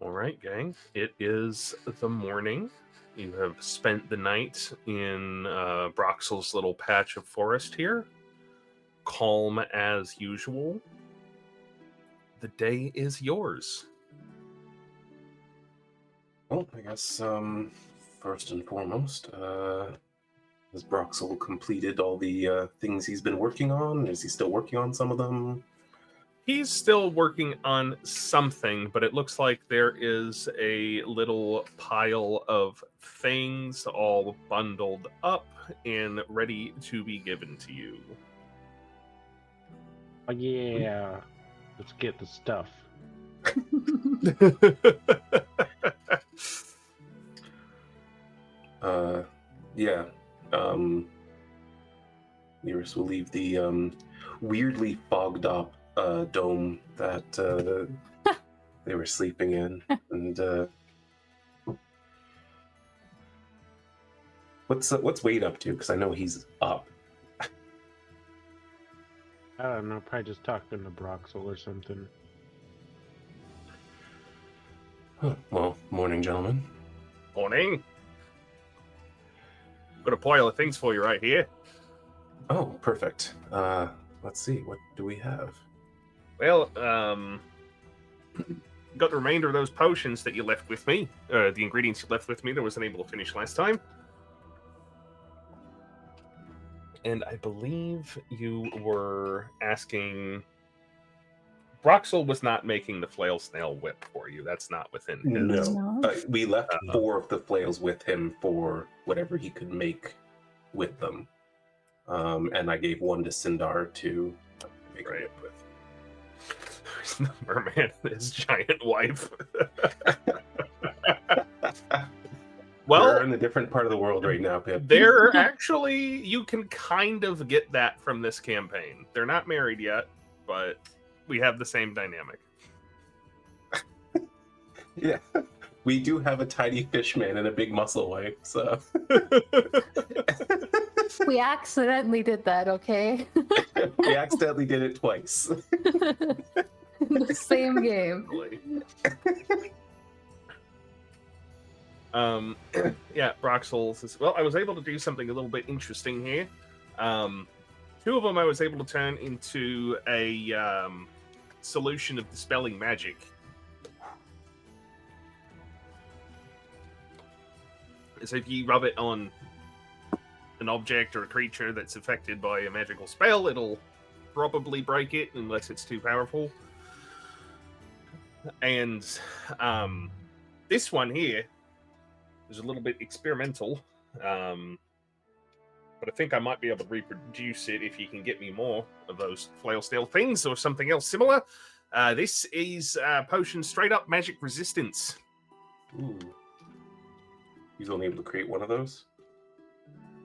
All right, gang. It is the morning. You have spent the night in Broxel's little patch of forest here. Calm as usual. The day is yours. Well, I guess first and foremost, has Broxel completed all the things he's been working on? Is he still working on some of them? He's still working on something, but it looks like there is a little pile of things all bundled up and ready to be given to you. Oh yeah, let's get the stuff. Yeah. Nearest will leave the weirdly fogged up dome that they were sleeping in, and what's Wade up to? Because I know he's up. I don't know, probably just talking to Broxel or something. Well, morning, gentlemen. Morning. Got a pile of things for you right here. Oh, perfect. Let's see. What do we have? Well, got the remainder of those potions that you left with me. The ingredients you left with me that I wasn't able to finish last time. And I believe you were asking... Broxel was not making the flail snail whip for you. That's not within his... No. We left 4 of the flails with him for whatever he could make with them. And I gave 1 to Sindar to make a whip with. The merman and his giant wife. Well, we're in a different part of the world right now, Pip. They're actually, you can kind of get that from this campaign. They're not married yet, but we have the same dynamic. Yeah. We do have a tiny fish man and a big muscle wife, so... We accidentally did that, okay? We accidentally did it twice. In the same game. Yeah, Broxel says, well, I was able to do something a little bit interesting here. 2 of them I was able to turn into a solution of dispelling magic. So if you rub it on an object or a creature that's affected by a magical spell, it'll probably break it unless it's too powerful. And this one here is a little bit experimental, but I think I might be able to reproduce it if you can get me more of those flail steel things or something else similar. This is potion straight up magic resistance. Ooh. He's only able to create 1 of those?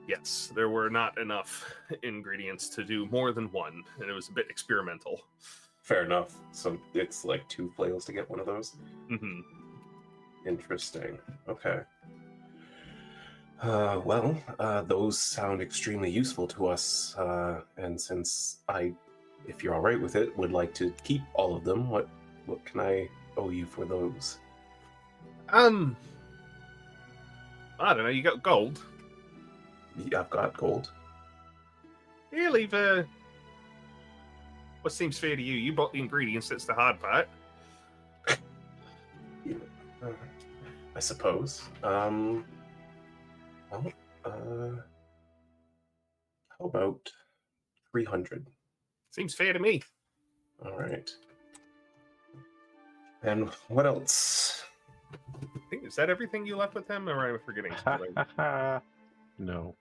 Yes, there were not enough ingredients to do more than 1, and it was a bit experimental. Fair enough. So it's like 2 flails to get 1 of those? Mm-hmm. Interesting. Okay. Well, those sound extremely useful to us, and since if you're all right with it, would like to keep all of them, what can I owe you for those? I don't know, you got gold? Yeah, I've got gold. Yeah, leave what seems fair to you. You bought the ingredients, that's the hard part. Yeah, I suppose. Well, how about 300? Seems fair to me. All right. And what else? Is that everything you left with him, or am I forgetting something? No.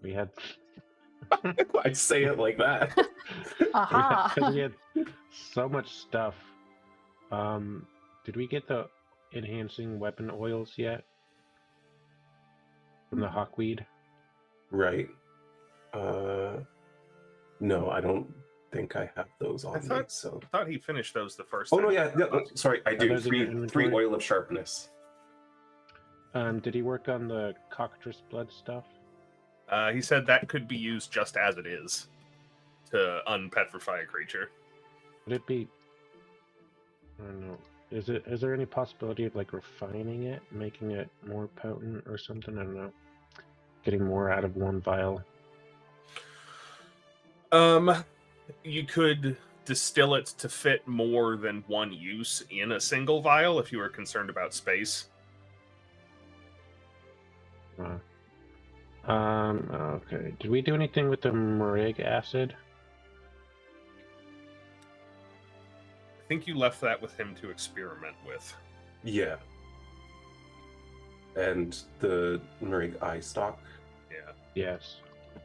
We had... I say it like that. Aha! We had so much stuff. Did we get the enhancing weapon oils yet? From the hawkweed? Right. No, I don't think I have those on me. So I thought he finished those the first Oh time. no, yeah, sorry, I do. those in your 3 inventory? oil of sharpness. Did he work on the cockatrice blood stuff? He said that could be used just as it is to unpetrify a creature. Would it be... I don't know. Is there any possibility of like refining it, making it more potent or something? I don't know. Getting more out of one vial. You could distill it to fit more than one use in a single vial if you were concerned about space. Okay. Did we do anything with the muric acid? I think you left that with him to experiment with. Yeah. And the Murig eye stock. Yeah. Yes.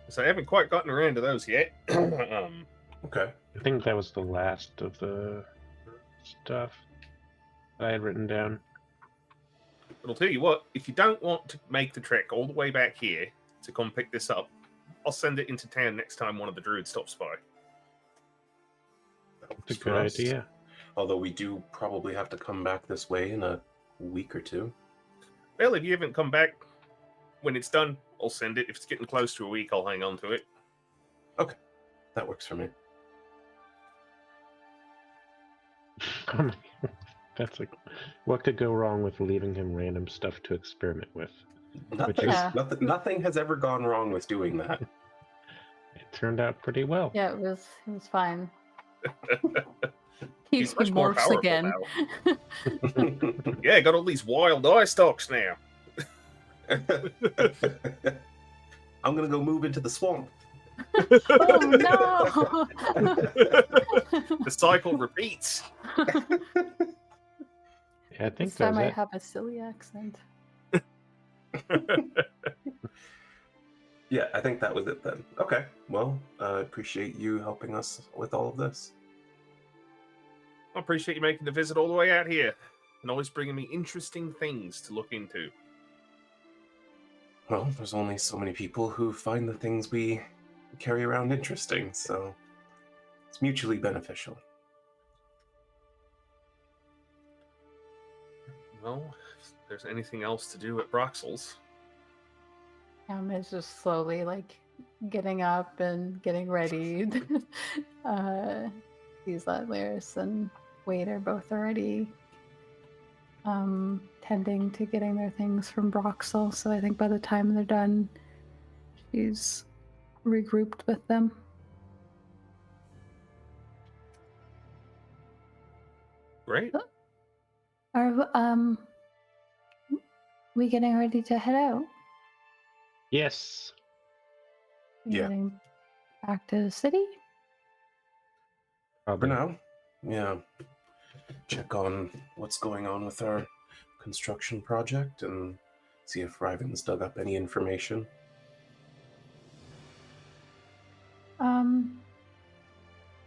So I haven't quite gotten around to those yet. Okay. I think that was the last of the stuff I had written down. But I'll tell you what, if you don't want to make the trek all the way back here to come pick this up, I'll send it into town next time one of the druids stops by. That's a good idea. Although we do probably have to come back this way in a week or two. Well, if you haven't come back when it's done, I'll send it. If it's getting close to a week, I'll hang on to it. Okay. That works for me. That's like, what could go wrong with leaving him random stuff to experiment with? Nothing has ever gone wrong with doing that. It turned out pretty well. Yeah, it was fine. He's much He more morphs powerful again. now. Yeah, got all these wild eye stalks now. I'm gonna go move into the swamp. Oh no! The cycle repeats. Yeah, I think This time that I was it. have a silly accent. Yeah, I think that was it then. Okay, well, I appreciate you helping us with all of this. I appreciate you making the visit all the way out here and always bringing me interesting things to look into. Well, there's only so many people who find the things we carry around interesting, so it's mutually beneficial. Well, if there's anything else to do at Broxel's. Is just slowly like getting up and getting ready. Sees that Lyris and Wade are both already tending to getting their things from Broxel, so I think by the time they're done, she's regrouped with them. Great. Are we getting ready to head out? Yes. Yeah. Getting back to the city? For Probably. now, yeah. Check on what's going on with our construction project and see if Ryven's dug up any information. All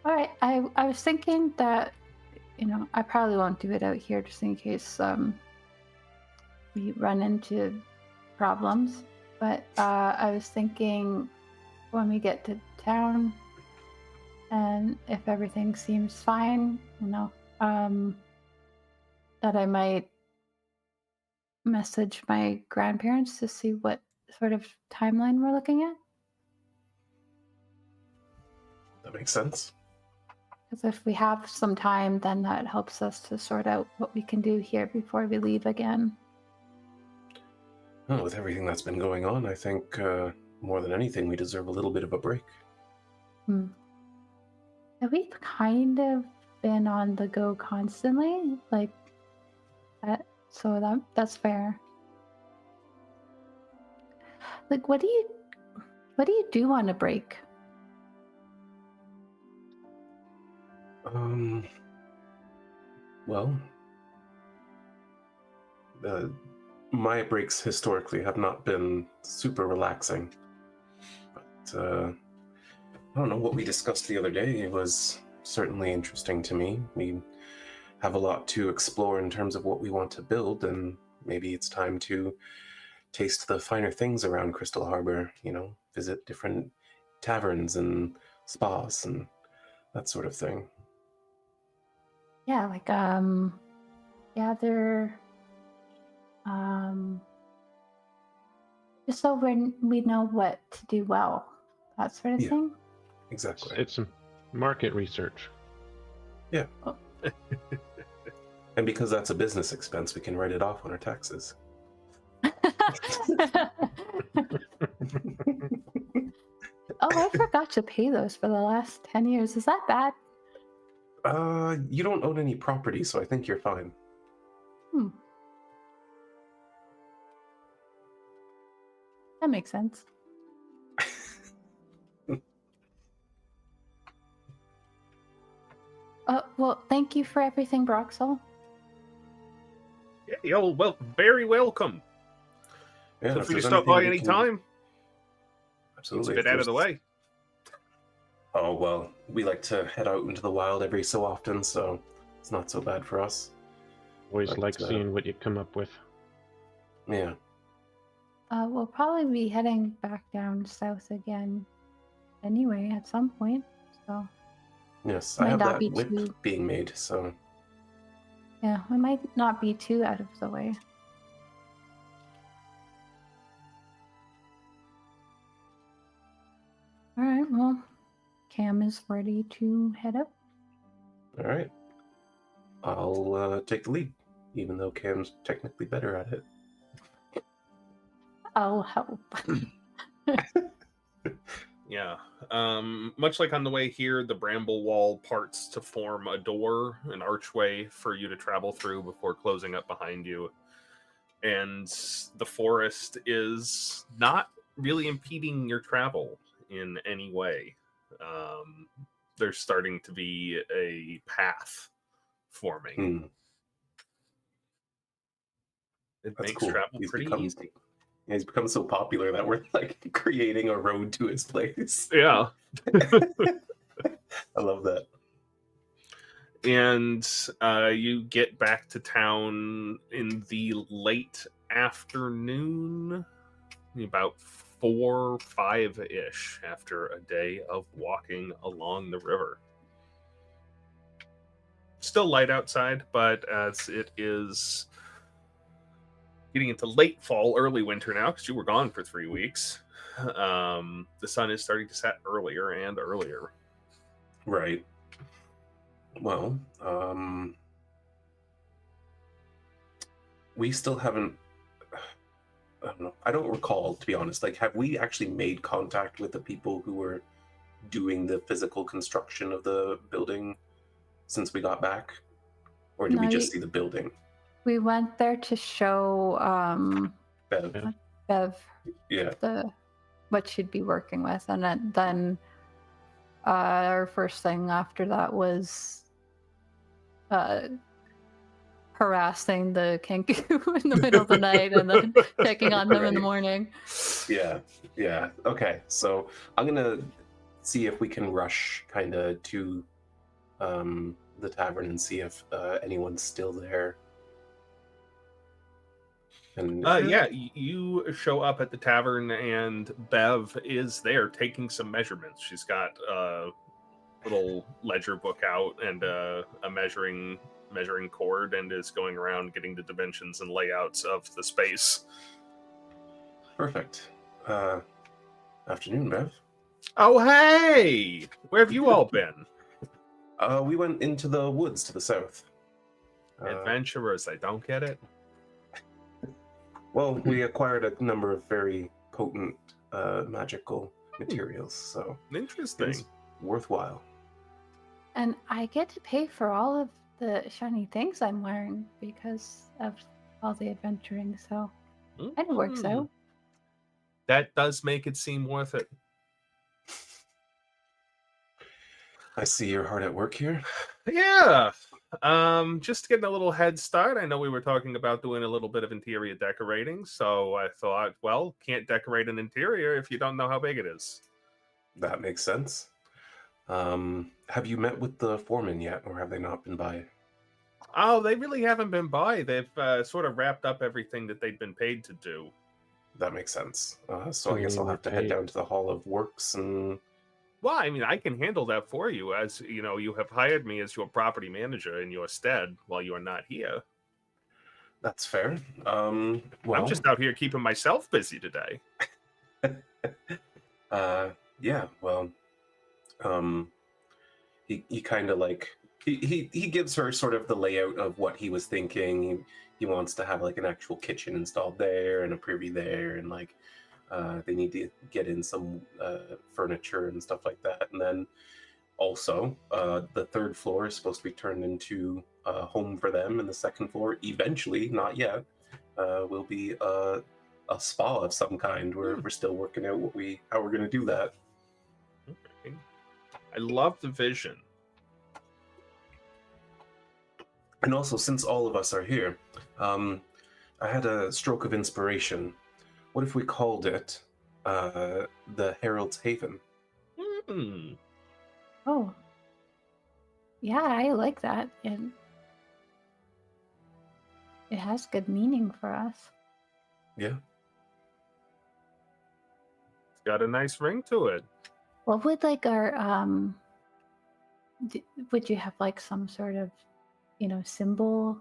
right. I was thinking that, I probably won't do it out here just in case we run into problems. But I was thinking when we get to town and if everything seems fine, that I might message my grandparents to see what sort of timeline we're looking at. That makes sense. Because if we have some time, then that helps us to sort out what we can do here before we leave again. Well, with everything that's been going on, I think more than anything, we deserve a little bit of a break. We've kind of been on the go constantly, like that. So that's fair. Like, what do you do on a break? Well, my breaks historically have not been super relaxing. But I don't know, what we discussed the other day was certainly interesting to me. We have a lot to explore in terms of what we want to build, and maybe it's time to taste the finer things around Crystal Harbor, visit different taverns and spas and that sort of thing. Yeah, like gather just so we know what to do well, that sort of thing. Exactly. It's some market research. Yeah. Oh. And because that's a business expense, we can write it off on our taxes. Oh, I forgot to pay those for the last 10 years. Is that bad? You don't own any property, so I think you're fine. That makes sense. Well, thank you for everything, Broxel. Yeah, you're very welcome. Yeah, Feel if free to there's stop by anything we any can- time. Absolutely. It's a bit out of the way. Oh, well, we like to head out into the wild every so often, so it's not so bad for us. Always But, like seeing what you come up with. Yeah. We'll probably be heading back down south again anyway at some point, so Yes, Might I have not that be whip too- being made, so... yeah, we might not be too out of the way. All right, well, Cam is ready to head up. All right. I'll take the lead, even though Cam's technically better at it. I'll help. Yeah. Much like on the way here, the bramble wall parts to form a door, an archway for you to travel through before closing up behind you. And the forest is not really impeding your travel in any way. There's starting to be a path forming. It That's makes cool. travel pretty easy. He's become so popular that we're like creating a road to his place. Yeah. I love that. And you get back to town in the late afternoon, about 4, 5-ish, after a day of walking along the river. Still light outside, but as it is getting into late fall, early winter now, because you were gone for 3 weeks, the sun is starting to set earlier and earlier. Right. Well, we still haven't... I don't know. I don't recall, to be honest. Like, have we actually made contact with the people who were doing the physical construction of the building since we got back? Or did we just see the building? We went there to show Bev Yeah. what she'd be working with, and then our first thing after that was harassing the Kenku in the middle of the night and then checking on them in the morning. Yeah. Okay, so I'm gonna see if we can rush kind of to the tavern and see if anyone's still there. And yeah, you show up at the tavern and Bev is there taking some measurements. She's got a little ledger book out and a measuring cord and is going around getting the dimensions and layouts of the space. Perfect. Afternoon, Bev. Oh, hey! Where have you all been? We went into the woods to the south. Adventurers, I don't get it. Well, we acquired a number of very potent magical materials, so Interesting. it's worthwhile. And I get to pay for all of the shiny things I'm wearing because of all the adventuring, so it works out. That does make it seem worth it. I see you're hard at work here. Yeah. Just getting a little head start. I know we were talking about doing a little bit of interior decorating, so I thought, well, can't decorate an interior if you don't know how big it is. That makes sense. Have you met with the foreman yet, or have they not been by? Oh, they really haven't been by. They've sort of wrapped up everything that they'd been paid to do. That makes sense. So I guess I'll have to head down to the Hall of Works and... Well, I mean, I can handle that for you, as you know, you have hired me as your property manager in your stead while you are not here. That's fair. Well, I'm just out here keeping myself busy today. Yeah, well, he kind of like he gives her sort of the layout of what he was thinking. He wants to have like an actual kitchen installed there and a privy there, and like they need to get in some furniture and stuff like that. And then also, the third floor is supposed to be turned into a home for them, and the second floor, eventually, not yet, will be a spa of some kind. We're still working out how we're going to do that. Okay. I love the vision. And also, since all of us are here, I had a stroke of inspiration. What if we called it the Heralds Haven? Hmm. Oh. Yeah, I like that. And it has good meaning for us. Yeah. It's got a nice ring to it. What would like our would you have like some sort of, symbol?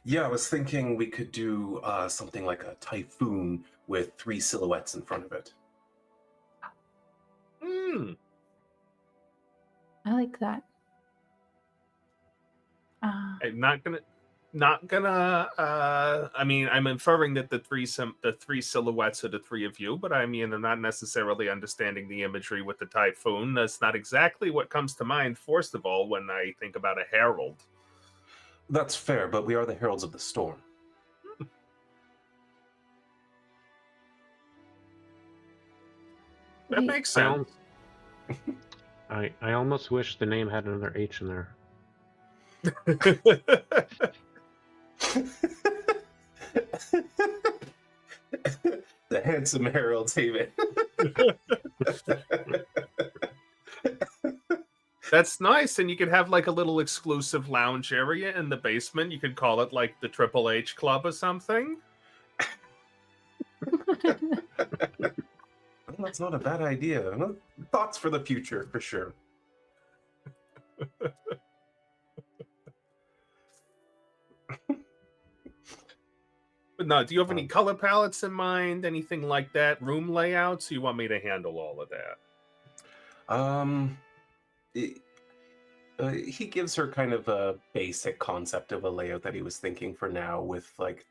Yeah, I was thinking we could do something like a typhoon with 3 silhouettes in front of it. Hmm. I like that. I'm not gonna. I mean, I'm inferring that the three silhouettes are the three of you, but I mean, I'm not necessarily understanding the imagery with the typhoon. That's not exactly what comes to mind. First of all, when I think about a herald. That's fair, but we are the Heralds of the Storm. That makes sense. I almost wish the name had another H in there. The handsome Heralds Haven. That's nice, and you could have like a little exclusive lounge area in the basement. You could call it like the Triple H Club or something. That's not a bad idea. Thoughts for the future, for sure. But no, do you have any color palettes in mind? Anything like that? Room layouts? Or you want me to handle all of that? He gives her kind of a basic concept of a layout that he was thinking for now, with like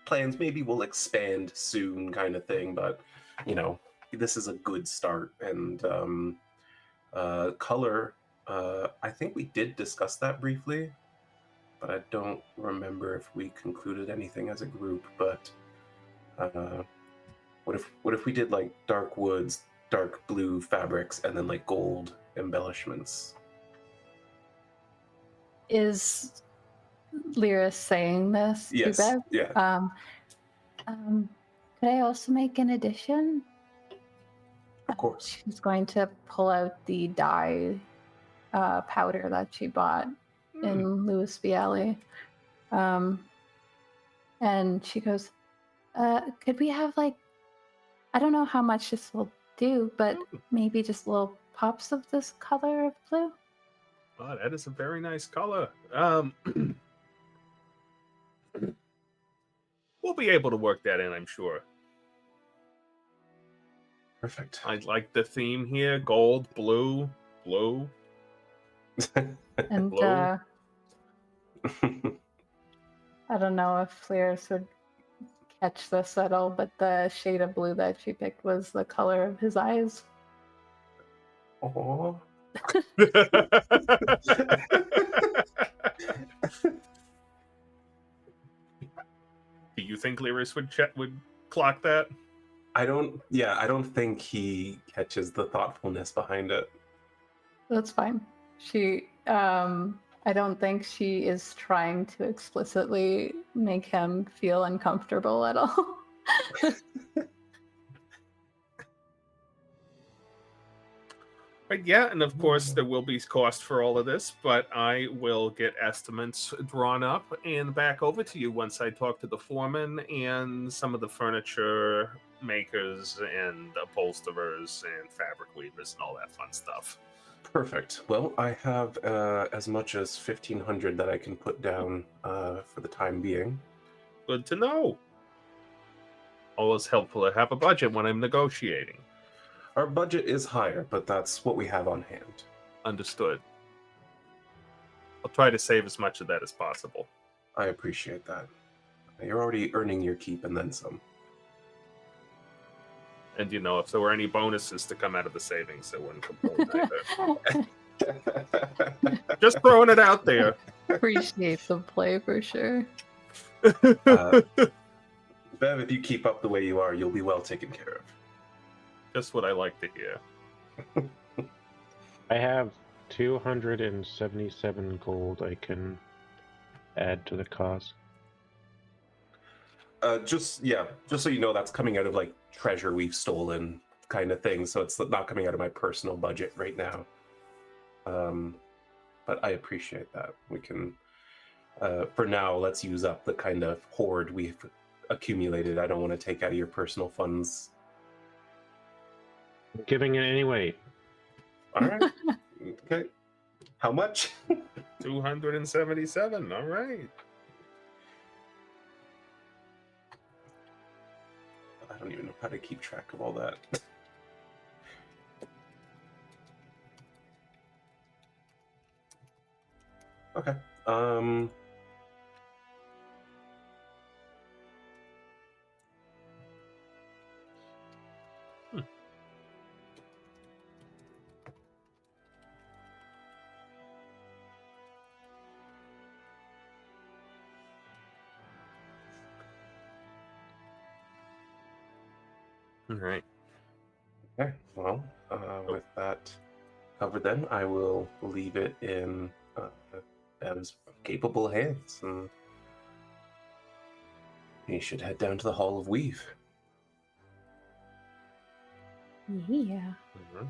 plans maybe will expand soon kind of thing, but this is a good start. And color, I think we did discuss that briefly, but I don't remember if we concluded anything as a group. But what if we did like dark woods, dark blue fabrics, and then like gold embellishments? Is Lyra saying this? Yes. To Bev? Yeah. Could I also make an addition? Of course. She's going to pull out the dye powder that she bought in Louis Viale. And she goes, could we have like, I don't know how much this will do, but maybe just little pops of this color of blue? Oh, that is a very nice color. We'll be able to work that in, I'm sure. Perfect. I like the theme here: gold, blue. And Blue. I don't know if Lyris would catch this at all, but the shade of blue that she picked was the color of his eyes. Aww. Do you think Lyris would clock that? I don't think he catches the thoughtfulness behind it. That's fine. She, I don't think she is trying to explicitly make him feel uncomfortable at all. But yeah, and of course there will be cost for all of this, but I will get estimates drawn up and back over to you once I talk to the foreman and some of the furniture makers and upholsterers and fabric weavers and all that fun stuff. Perfect. Well, I have as much as 1,500 that I can put down for the time being. Good to know. Always helpful to have a budget when I'm negotiating. Our budget is higher, but that's what we have on hand. Understood. I'll try to save as much of that as possible. I appreciate that. You're already earning your keep and then some. And if there were any bonuses to come out of the savings, it wouldn't complain either. Just throwing it out there. Appreciate the play for sure. Bev, if you keep up the way you are, you'll be well taken care of. Just what I like to hear. I have 277 gold I can add to the cost. Just so you know, that's coming out of like treasure we've stolen kind of thing. So it's not coming out of my personal budget right now. But I appreciate that. We can, for now, let's use up the kind of hoard we've accumulated. I don't want to take out of your personal funds. I'm giving it anyway. All right. Okay. How much? 277. All right. I don't even know how to keep track of all that. Okay. All right. Okay. Well, with that covered, then I will leave it in Bev's capable hands, and he should head down to the Hall of Weave. Yeah. All right.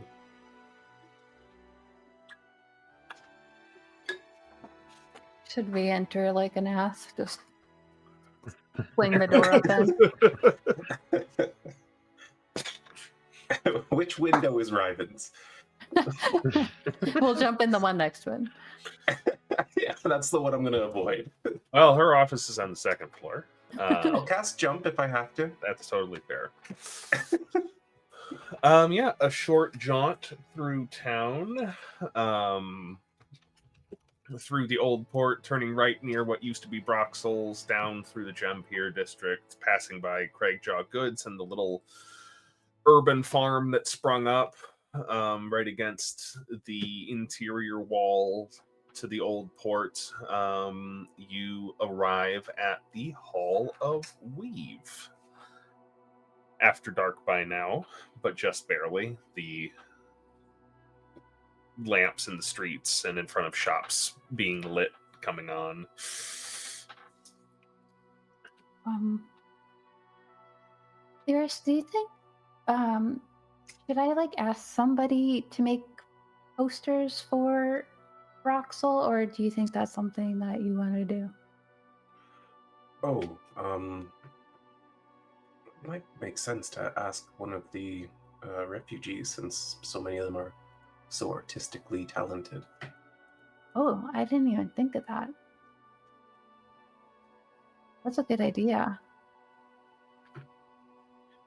Should we enter like an ass? Just fling the door open. Which window is Ryven's? We'll jump in the one next to it. Yeah, that's the one I'm going to avoid. Well, her office is on the second floor. I'll cast jump if I have to. That's totally fair. Yeah, a short jaunt through town, through the old port, turning right near what used to be Broxel's, down through the Gempier district, passing by Craigjaw Goods and the little urban farm that sprung up right against the interior wall to the old port. You arrive at the Hall of Weave. After dark by now, but just barely. The lamps in the streets and in front of shops being lit coming on. Iris, do you think should I like ask somebody to make posters for Broxel, or do you think that's something that you want to do? Might make sense to ask one of the refugees, since so many of them are so artistically talented. Oh, I didn't even think of that. That's a good idea.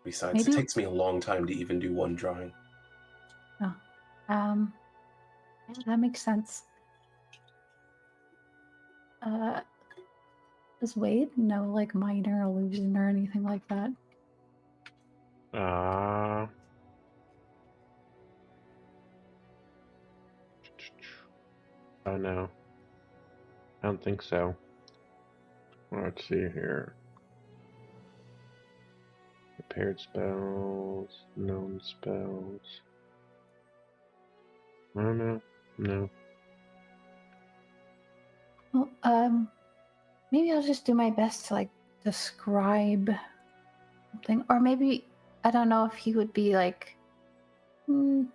Besides, it takes me a long time to even do one drawing. Oh, yeah, that makes sense. Does Wade know like minor illusion or anything like that? Oh no. I don't think so. Let's see here. Prepared spells, known spells. I don't know. No. Well, maybe I'll just do my best to like describe something, or maybe I don't know if he would be like. We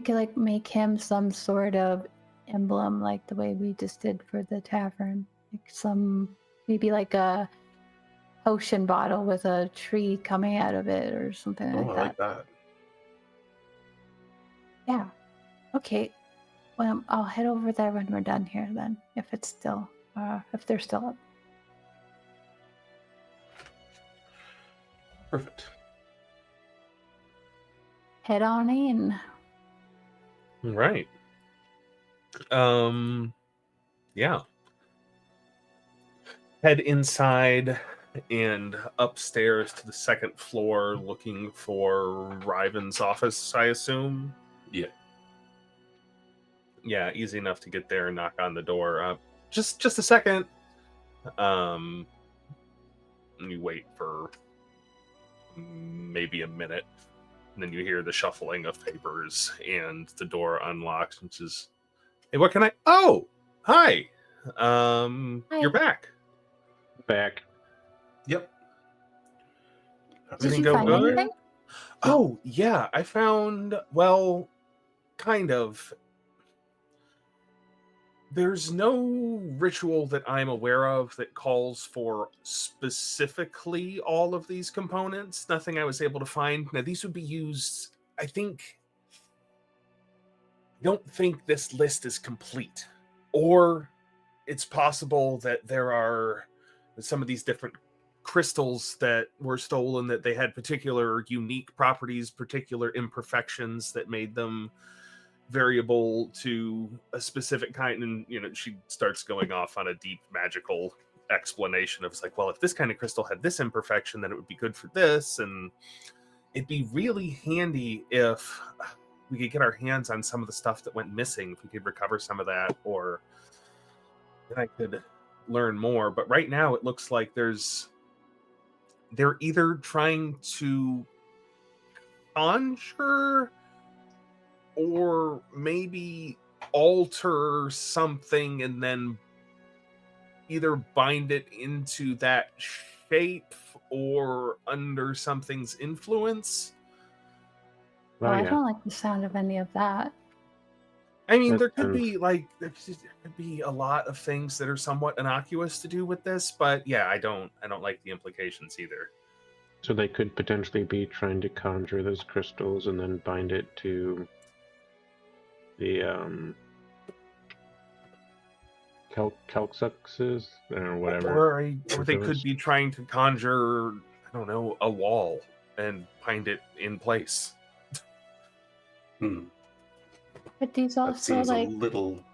could like make him some sort of emblem, like the way we just did for the tavern, like maybe like a potion bottle with a tree coming out of it or something like that. I like that. Yeah. Okay. Well, I'll head over there when we're done here then, if it's still, if they're still up. Perfect. Head on in. Right. Yeah. Head inside and upstairs to the second floor looking for Ryven's office, I assume. Yeah. Yeah, easy enough to get there and knock on the door. Just a second. And you wait for maybe a minute. And then you hear the shuffling of papers and the door unlocks and says, "Hey, what can I... Oh, hi. Hi. You're back. Back. Yep. Did Everything you go find good? anything? Oh, yeah, I found, well, kind of. There's no ritual that I'm aware of that calls for specifically all of these components. Nothing I was able to find. Now, these would be used, I don't think this list is complete. Or it's possible that there are some of these different crystals that were stolen, that they had particular unique properties, particular imperfections that made them variable to a specific kind. And she starts going off on a deep magical explanation of, it's like, well, if this kind of crystal had this imperfection, then it would be good for this, and it'd be really handy if we could get our hands on some of the stuff that went missing, if we could recover some of that, or then I could learn more. But right now it looks like they're either trying to conjure or maybe alter something and then either bind it into that shape or under something's influence. Oh, I yeah. don't like the sound of any of that. I mean, That there could sounds- be a lot of things that are somewhat innocuous to do with this, but yeah, I don't like the implications either. So they could potentially be trying to conjure those crystals and then bind it to the calcuxes or whatever. Or they could be trying to conjure, I don't know, a wall and bind it in place. Hmm. Could these That also seems like a little.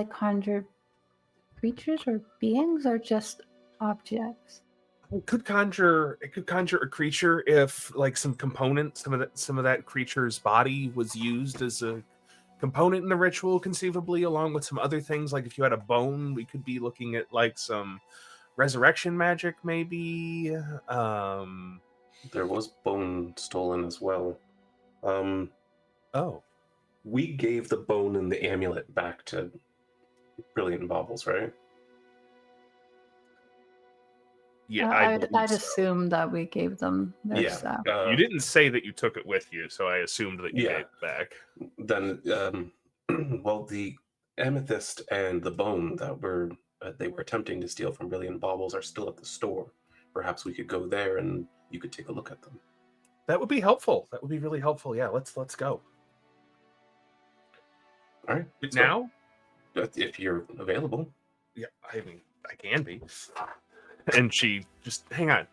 conjure creatures or beings or just objects? It could conjure a creature if, like, some of that creature's body was used as a component in the ritual, conceivably, along with some other things. Like if you had a bone, we could be looking at like some resurrection magic, maybe. There was bone stolen as well. Oh, We gave the bone and the amulet back to Brilliant Baubles, right? yeah, I'd believe so. assume that we gave them their Yeah. stuff. You didn't say that you took it with you, so I assumed that you Yeah. gave it back. Then, well, the amethyst and the bone that they were attempting to steal from Brilliant Baubles are still at the store. Perhaps we could go there and you could take a look at them. That would be helpful. That would be really helpful. Yeah, let's go. All right. Now? If you're available. Yeah, I mean, I can be. And she just, hang on,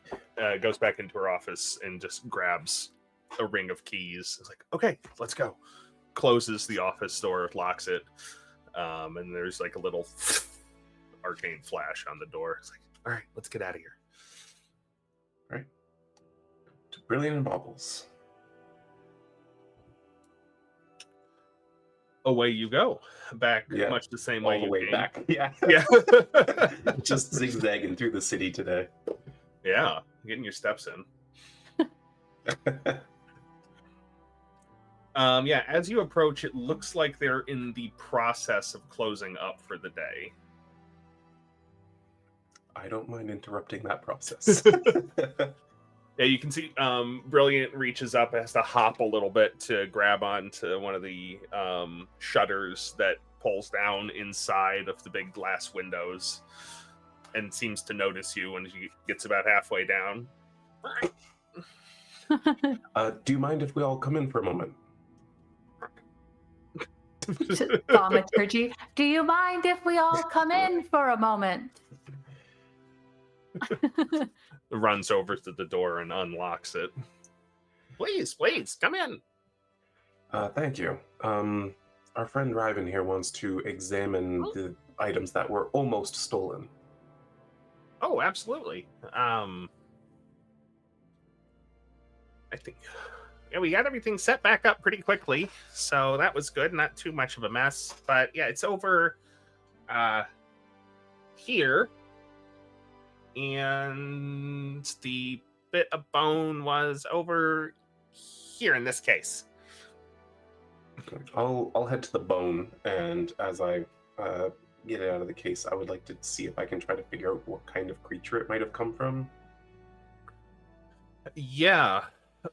goes back into her office and just grabs a ring of keys. It's like, okay, let's go. Closes the office door, locks it, and there's like a little arcane flash on the door. It's like, all right, let's get out of here. All right. To Brilliant Baubles. Away you go. Back Yeah, much the same all way the you way came. back. Yeah. Yeah. Just zigzagging through the city today. Yeah, getting your steps in. Yeah, as you approach, it looks like they're in the process of closing up for the day. I don't mind interrupting that process. Yeah, you can see Brilliant reaches up, has to hop a little bit to grab onto one of the shutters that pulls down inside of the big glass windows, and seems to notice you when she gets about halfway down. Do you mind if we all come in for a moment? Thaumaturgy. Do you mind if we all come in for a moment? Runs over to the door and unlocks it. Please, come in. Thank you. our friend Ryven here wants to examine the items that were almost stolen. Oh, absolutely. I think we got everything set back up pretty quickly, so that was good. Not too much of a mess, but yeah, it's over here, and the bit of bone was over here in this case. I'll head to the bone, and as I get it out of the case, I would like to see if I can try to figure out what kind of creature it might have come from. Yeah,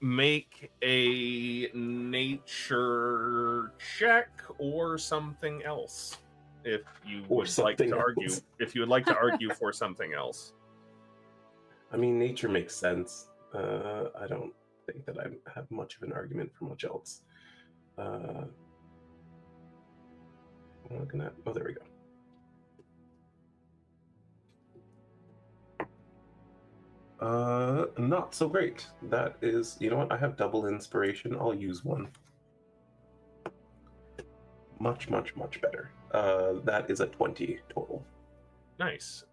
make a nature check or something else if you Or would like something to argue. else. If you would like to argue for something else. I mean, nature makes sense. I don't think that I have much of an argument for much else. I'm looking at. Oh, there we go. Not so great. That is, you know what? I have double inspiration. I'll use one. Much, much, much better. That is a 20 total. Nice.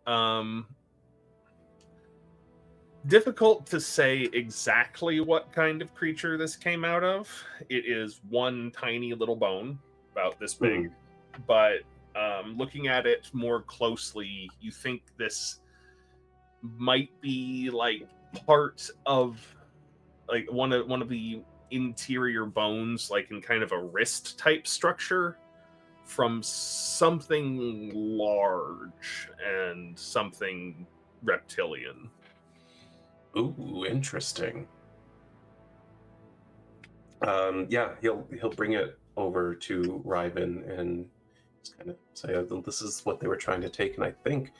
Difficult to say exactly what kind of creature this came out of. It is one tiny little bone, about this big, but looking at it more closely, you think this might be like part of like one of the interior bones, like in kind of a wrist type structure, from something large and something reptilian. Ooh, interesting. Yeah, he'll bring it over to Ryven and just kind of say, "This is what they were trying to take," and I think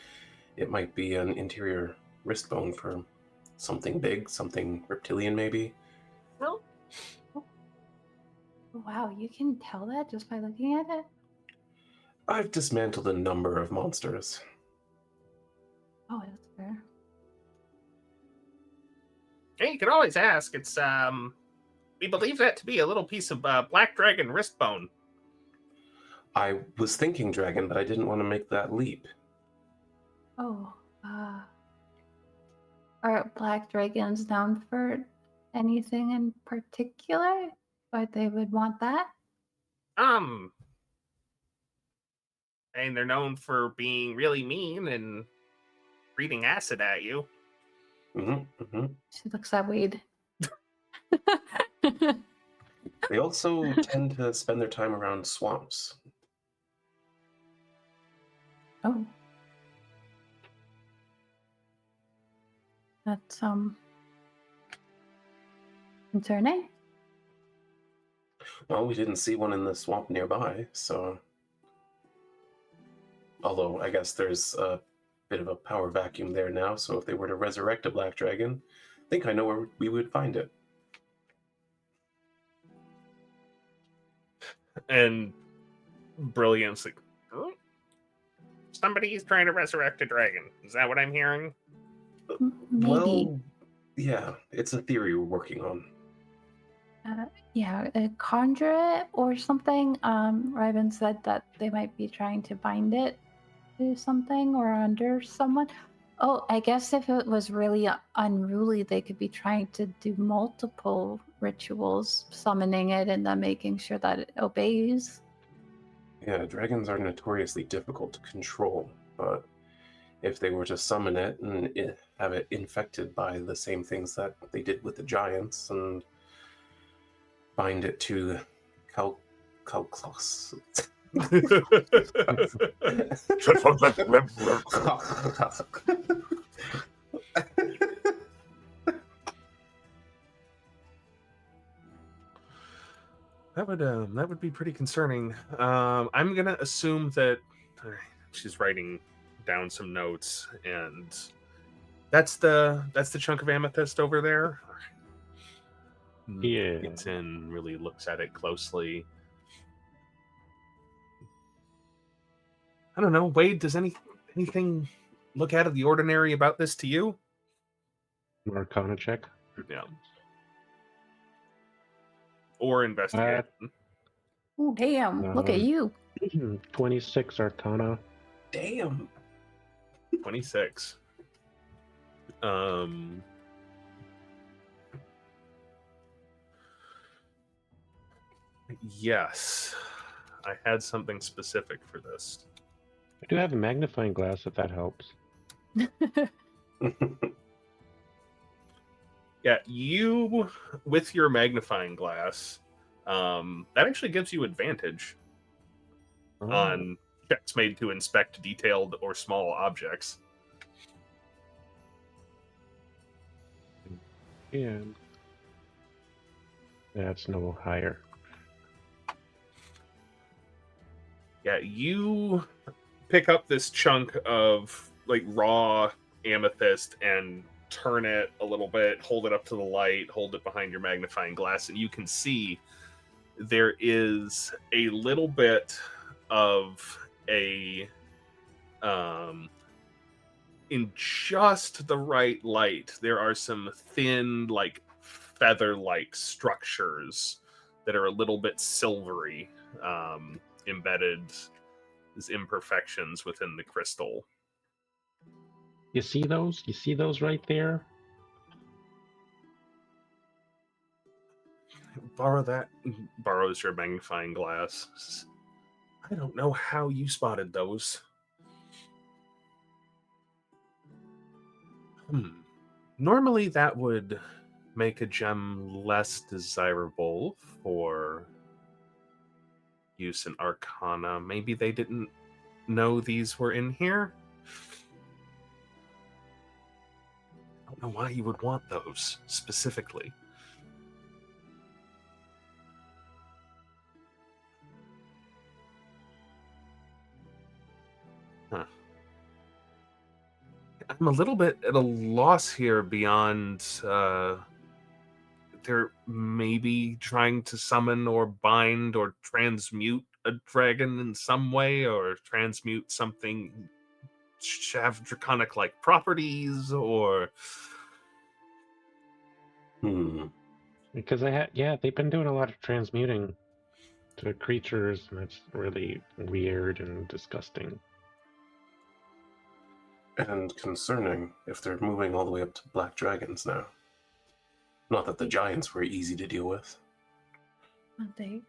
it might be an interior wrist bone for something big, something reptilian, maybe. Well, Wow, you can tell that just by looking at it? I've dismantled a number of monsters. Oh, that's fair. hey, you can always ask. It's we believe that to be a little piece of black dragon wrist bone. I was thinking dragon, but I didn't want to make that leap. Oh, are black dragons known for anything in particular? Why they would want that? And they're known for being really mean and breathing acid at you. She looks at Wade. They also tend to spend their time around swamps. Oh. That's concerning. Well, we didn't see one in the swamp nearby, so... Although, I guess there's a bit of a power vacuum there now, so if they were to resurrect a black dragon, I think I know where we would find it. And Brilliant's like, oh, somebody's trying to resurrect a dragon. Is that what I'm hearing? Maybe. Well, yeah, it's a theory we're working on. Yeah, conjure it or something. Ryven said that they might be trying to bind it to something or under someone. Oh, I guess if it was really unruly, they could be trying to do multiple rituals, summoning it and then making sure that it obeys. Yeah, dragons are notoriously difficult to control, but if they were to summon it and have it infected by the same things that they did with the giants and bind it to Calclos. That would be pretty concerning. I'm gonna assume that she's writing down some notes, and that's the chunk of amethyst over there. Yeah. Gets in, really looks at it closely. I don't know, Wade. Does anything look out of the ordinary about this to you? Arcana check. Yeah. Or investigate. Oh, damn. Look at you. 26 Arcana. Damn. 26. Yes. I had something specific for this. I do have a magnifying glass if that helps. Yeah, you, with your magnifying glass, that actually gives you advantage on checks made to inspect detailed or small objects. And that's no higher. Yeah, you pick up this chunk of like raw amethyst and turn it a little bit, hold it up to the light, hold it behind your magnifying glass, and you can see there is a little bit of a in just the right light, there are some thin, like feather-like structures that are a little bit silvery, embedded as imperfections within the crystal. You see those? You see those right there? Borrows your magnifying glass. I don't know how you spotted those. Normally that would make a gem less desirable for use in Arcana. Maybe they didn't know these were in here? I don't know why you would want those specifically. Huh. I'm a little bit at a loss here beyond they're maybe trying to summon or bind or transmute a dragon in some way, or transmute something to have draconic like properties, or Because they've been doing a lot of transmuting to creatures, and it's really weird and disgusting. And concerning if they're moving all the way up to black dragons now. Not that the giants were easy to deal with. They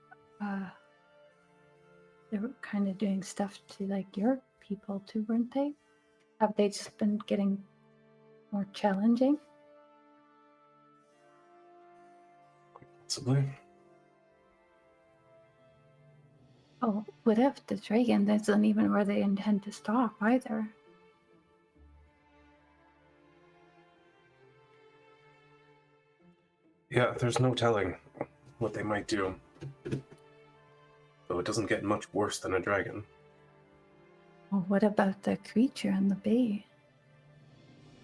were kind of doing stuff to like your people too, weren't they? Have they just been getting more challenging? Possibly. Oh, what if the dragon isn't even where they intend to stop either? Yeah, there's no telling what they might do. Though it doesn't get much worse than a dragon. Well, what about the creature in the bay?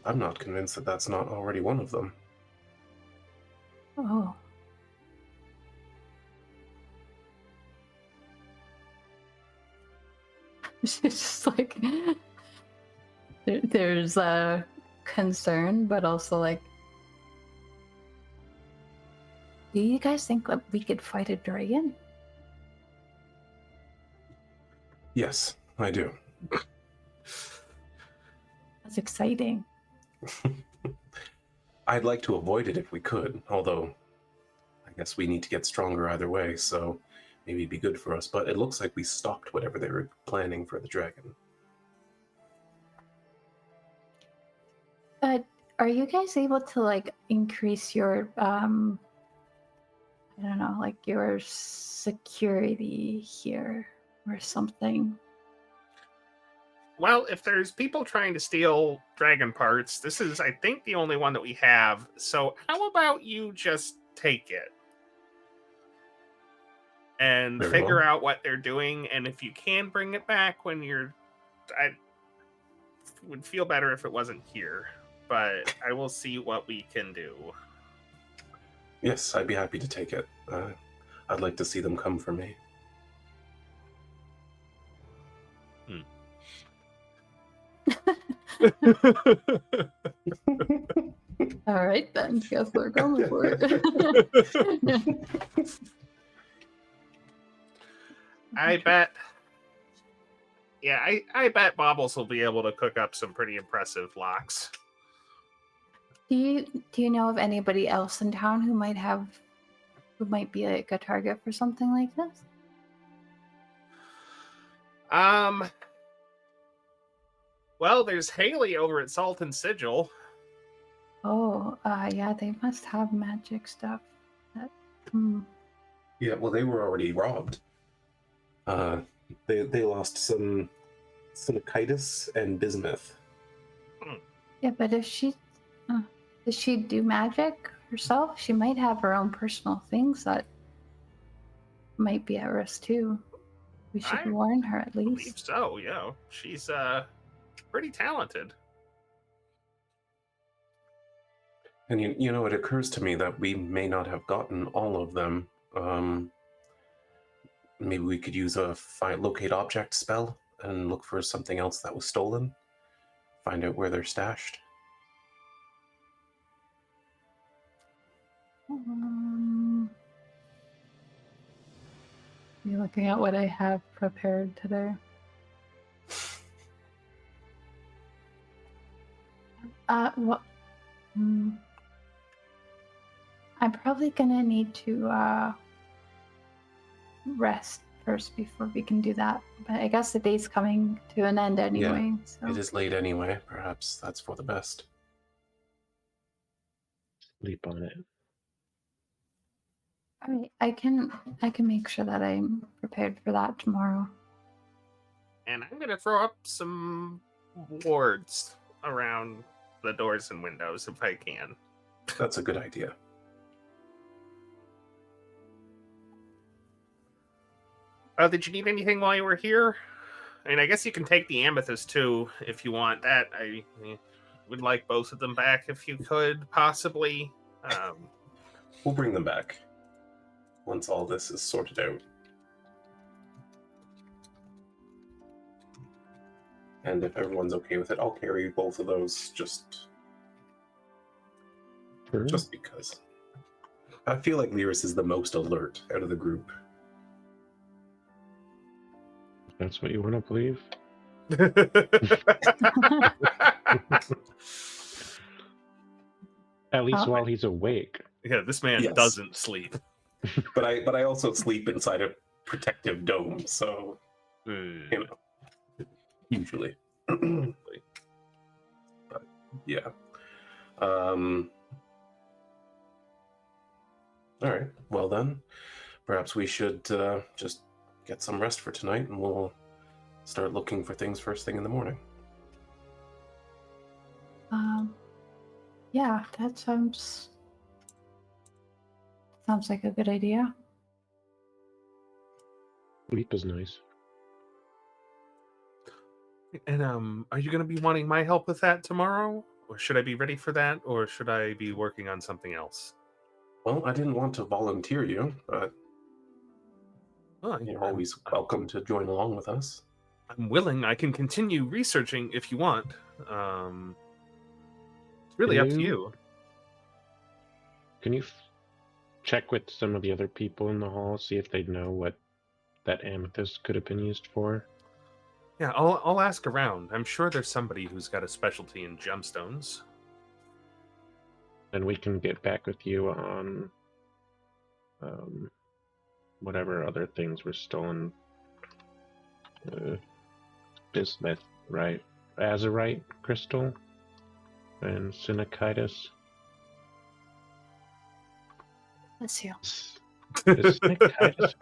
I'm not convinced that that's not already one of them. Oh. It's just like there's a concern, but also like, do you guys think that we could fight a dragon? Yes, I do. That's exciting. I'd like to avoid it if we could, although I guess we need to get stronger either way, so maybe it'd be good for us. But it looks like we stopped whatever they were planning for the dragon. Are you guys able to like increase your I don't know, like your security here or something? well, if there's people trying to steal dragon parts, this is, I think, the only one that we have. So how about you just take it and Very figure well. out what they're doing, and if you can bring it back when you're... I would feel better if it wasn't here, but I will see what we can do. Yes, I'd be happy to take it. I'd like to see them come for me. All right, then. Guess we're going for it. I bet. Yeah, I bet Bobbles will be able to cook up some pretty impressive locks. Do you know of anybody else in town who might be like a target for something like this? Well, there's Haley over at Salt and Sigil. Oh, yeah, they must have magic stuff. Yeah, well, they were already robbed. They lost some shenanigans and bismuth. Yeah, but if does she do magic herself? She might have her own personal things that might be at risk too. We should I warn her at believe least. so. Yeah, she's pretty talented. And you know, it occurs to me that we may not have gotten all of them. Maybe we could use a locate object spell and look for something else that was stolen. Find out where they're stashed. You're looking at what I have prepared today. Well, I'm probably gonna need to rest first before we can do that. But I guess the day's coming to an end anyway. Yeah, so. it is late anyway. Perhaps that's for the best. Sleep on it. All right, I can make sure that I'm prepared for that tomorrow. And I'm gonna throw up some wards around the doors and windows if I can. That's a good idea. Did you need anything while you were here? I mean, I guess you can take the amethyst too if you want that. I would like both of them back if you could, possibly. We'll bring them back once all this is sorted out. And if everyone's okay with it, I'll carry both of those just because. I feel like Lyris is the most alert out of the group. That's what you want to believe? At least while he's awake. Yeah, this man doesn't sleep. But I also sleep inside a protective dome, so you know, usually. But yeah. All right. Well then, perhaps we should just get some rest for tonight, and we'll start looking for things first thing in the morning. Yeah, that sounds like a good idea. Sleep is nice. And are you going to be wanting my help with that tomorrow? Or should I be ready for that? Or should I be working on something else? Well, I didn't want to volunteer you, but you're always welcome to join along with us. I'm willing. I can continue researching if you want. It's really up to you. Can you check with some of the other people in the hall, see if they know what that amethyst could have been used for? Yeah, I'll ask around. I'm sure there's somebody who's got a specialty in gemstones. And we can get back with you on whatever other things were stolen. Bismuth, right? Azurite crystal and shenanigans. Let's see. Shenanigans.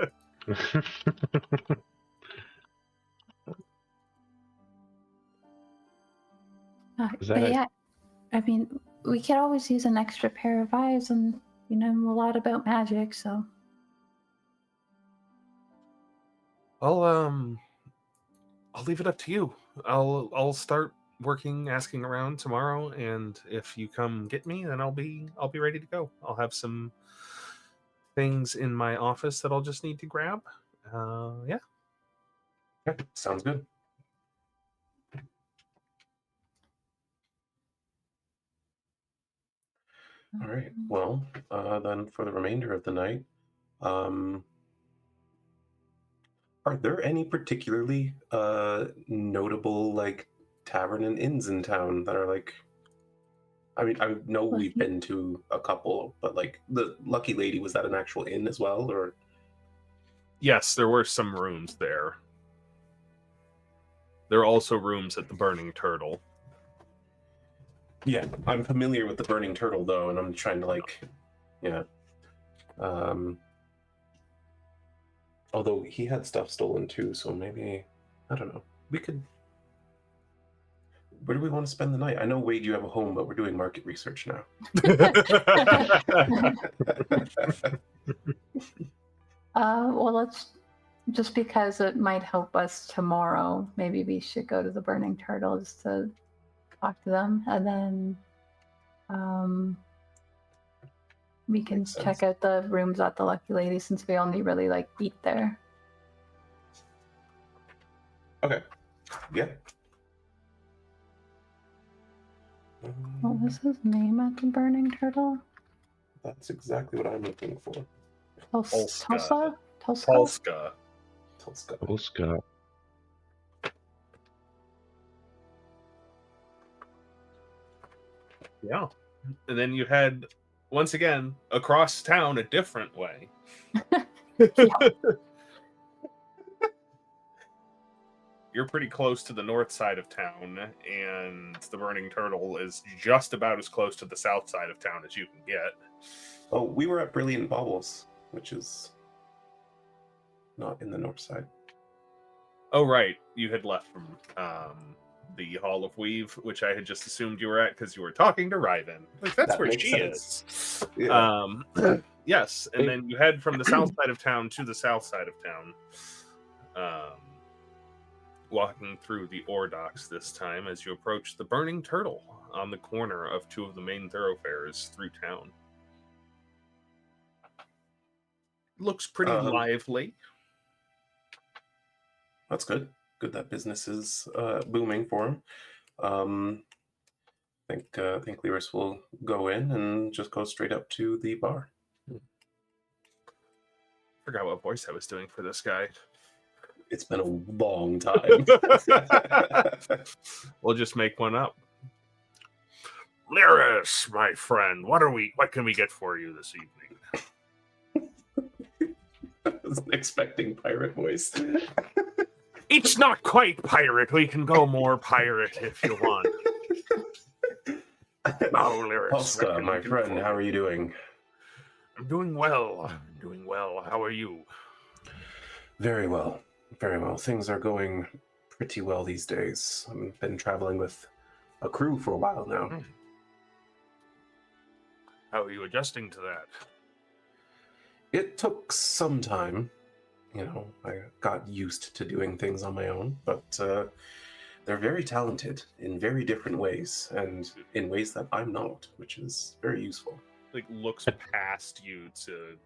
Yeah, I mean, we could always use an extra pair of eyes, and you know a lot about magic, so. I'll leave it up to you. I'll start working, asking around tomorrow, and if you come get me, then I'll be ready to go. I'll have some things in my office that I'll just need to grab. Yeah. Okay, sounds good. All right. Well, then for the remainder of the night, Are there any particularly notable like tavern and inns in town that are like? I mean, I know we've been to a couple, but like the Lucky Lady, was that an actual inn as well, or? Yes, there were some rooms there. There are also rooms at the Burning Turtle. Yeah, I'm familiar with the Burning Turtle though, and I'm trying to like, yeah. Although he had stuff stolen too, so maybe I don't know. We could. Where do we want to spend the night? I know, Wade, you have a home, but we're doing market research now. Well, let's just because it might help us tomorrow. Maybe we should go to the Burning Turtle just to talk to them, and then we can Makes sense. check out the rooms at the Lucky Lady since we only really like eat there. Okay. Yeah. What was his name at the Burning Turtle? That's exactly what I'm looking for. Polska. Tulsa? Polska. Tulska. Polska. Yeah. And then you head, once again, across town a different way. You're pretty close to the north side of town, and the Burning Turtle is just about as close to the south side of town as you can get. Oh, we were at Brilliant Baubles, which is not in the north side. Oh, right. You had left from the Hall of Weave, which I had just assumed you were at because you were talking to Ryven. Like, that's That where makes she sense. is. Yeah. Yes, and then you head from the south side of town to the south side of town. Walking through the ore docks this time as you approach the Burning Turtle on the corner of two of the main thoroughfares through town. Looks pretty lively. That's good. Good that business is booming for him. I think Lyris will go in and just go straight up to the bar. Forgot what voice I was doing for this guy. It's been a long time. We'll just make one up. Lyris, my friend, what can we get for you this evening? I wasn't expecting pirate voice. It's not quite pirate. We can go more pirate if you want. Oh, Lyris. Polska, my friend, how are you doing? I'm doing well. How are you? Very well. Very well. Things are going pretty well these days. I've been traveling with a crew for a while now. How are you adjusting to that? It took some time. You know, I got used to doing things on my own, but they're very talented in very different ways, and in ways that I'm not, which is very useful. Like, looks past you to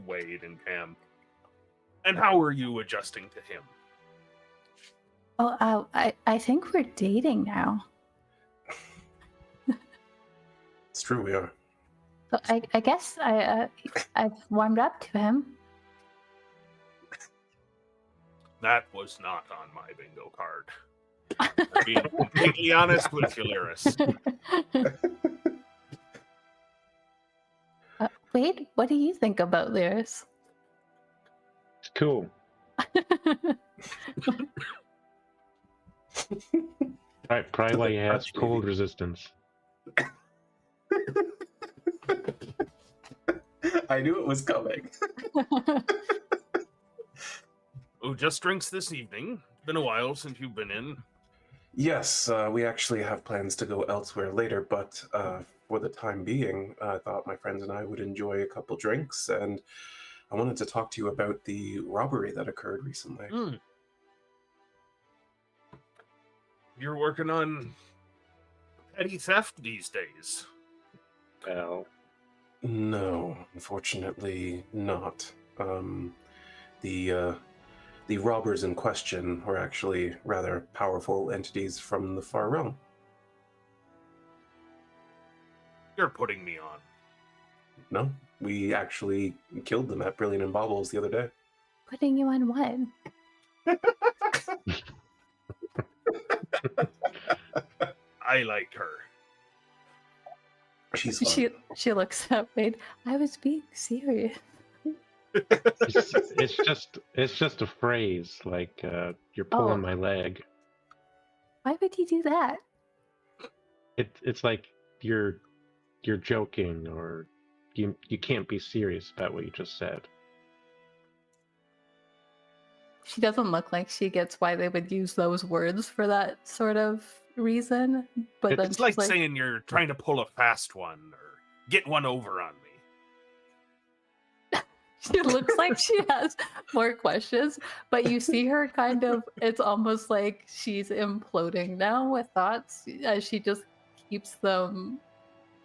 Wade and Cam. And how are you adjusting to him? Oh, I think we're dating now. It's true, we are. So I guess I've warmed up to him. That was not on my bingo card. I'm being completely honest with you, Lyris. Wade, what do you think about Lyris? It's cool. Probably why he has cold resistance. I knew it was coming. Oh, just drinks this evening. Been a while since you've been in. Yes, we actually have plans to go elsewhere later, but for the time being, I thought my friends and I would enjoy a couple drinks, and I wanted to talk to you about the robbery that occurred recently. You're working on petty theft these days. Well, No, unfortunately not. The robbers in question were actually rather powerful entities from the far realm. You're putting me on. No, we actually killed them at Brilliant and Baubles the other day. Putting you on what? I like her. She's fun. She looks at Wade. I was being serious. It's just a phrase, like you're pulling my leg. Why would you do that? It's like you're joking, or you can't be serious about what you just said. She doesn't look like she gets why they would use those words for that sort of reason. But then It's she's like saying you're trying to pull a fast one or get one over on me. she looks like she has more questions, but you see her kind of, it's almost like she's imploding now with thoughts as she just keeps them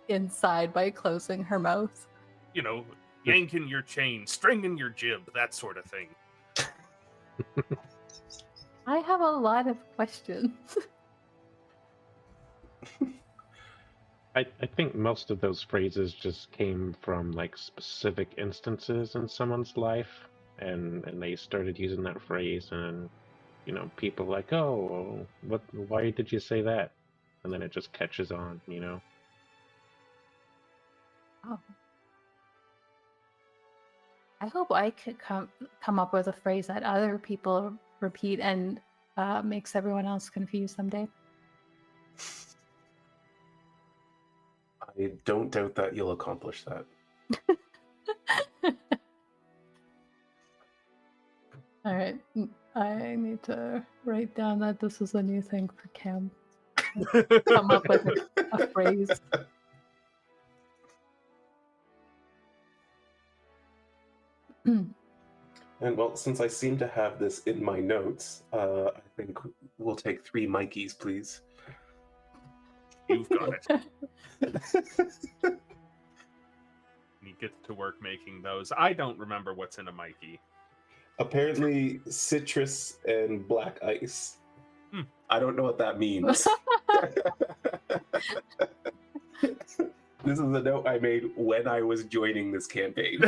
inside by closing her mouth. You know, yanking your chain, stringing your jib, that sort of thing. I have a lot of questions. I think most of those phrases just came from like specific instances in someone's life, and they started using that phrase, and you know, people like, oh, why did you say that? And then it just catches on, you know. Oh. I hope I could come up with a phrase that other people repeat and makes everyone else confused someday. I don't doubt that you'll accomplish that. All right. I need to write down that this is a new thing for Cam. Come up with a phrase. And well, since I seem to have this in my notes, I think we'll take 3 Mikeys, please. You've got it. You get to work making those. I don't remember what's in a Mikey. Apparently, citrus and black ice. I don't know what that means. This is a note I made when I was joining this campaign.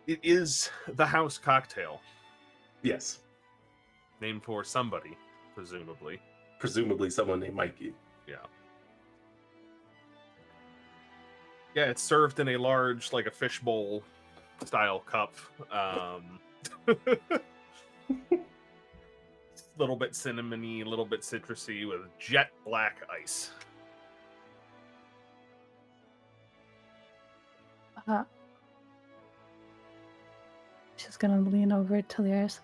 It is the house cocktail. Yes. Named for somebody, presumably. Presumably someone named Mikey. Yeah. Yeah, it's served in a large, like a fishbowl style cup. Little bit cinnamony, a little bit citrusy with jet black ice. She's gonna lean over to Lyris.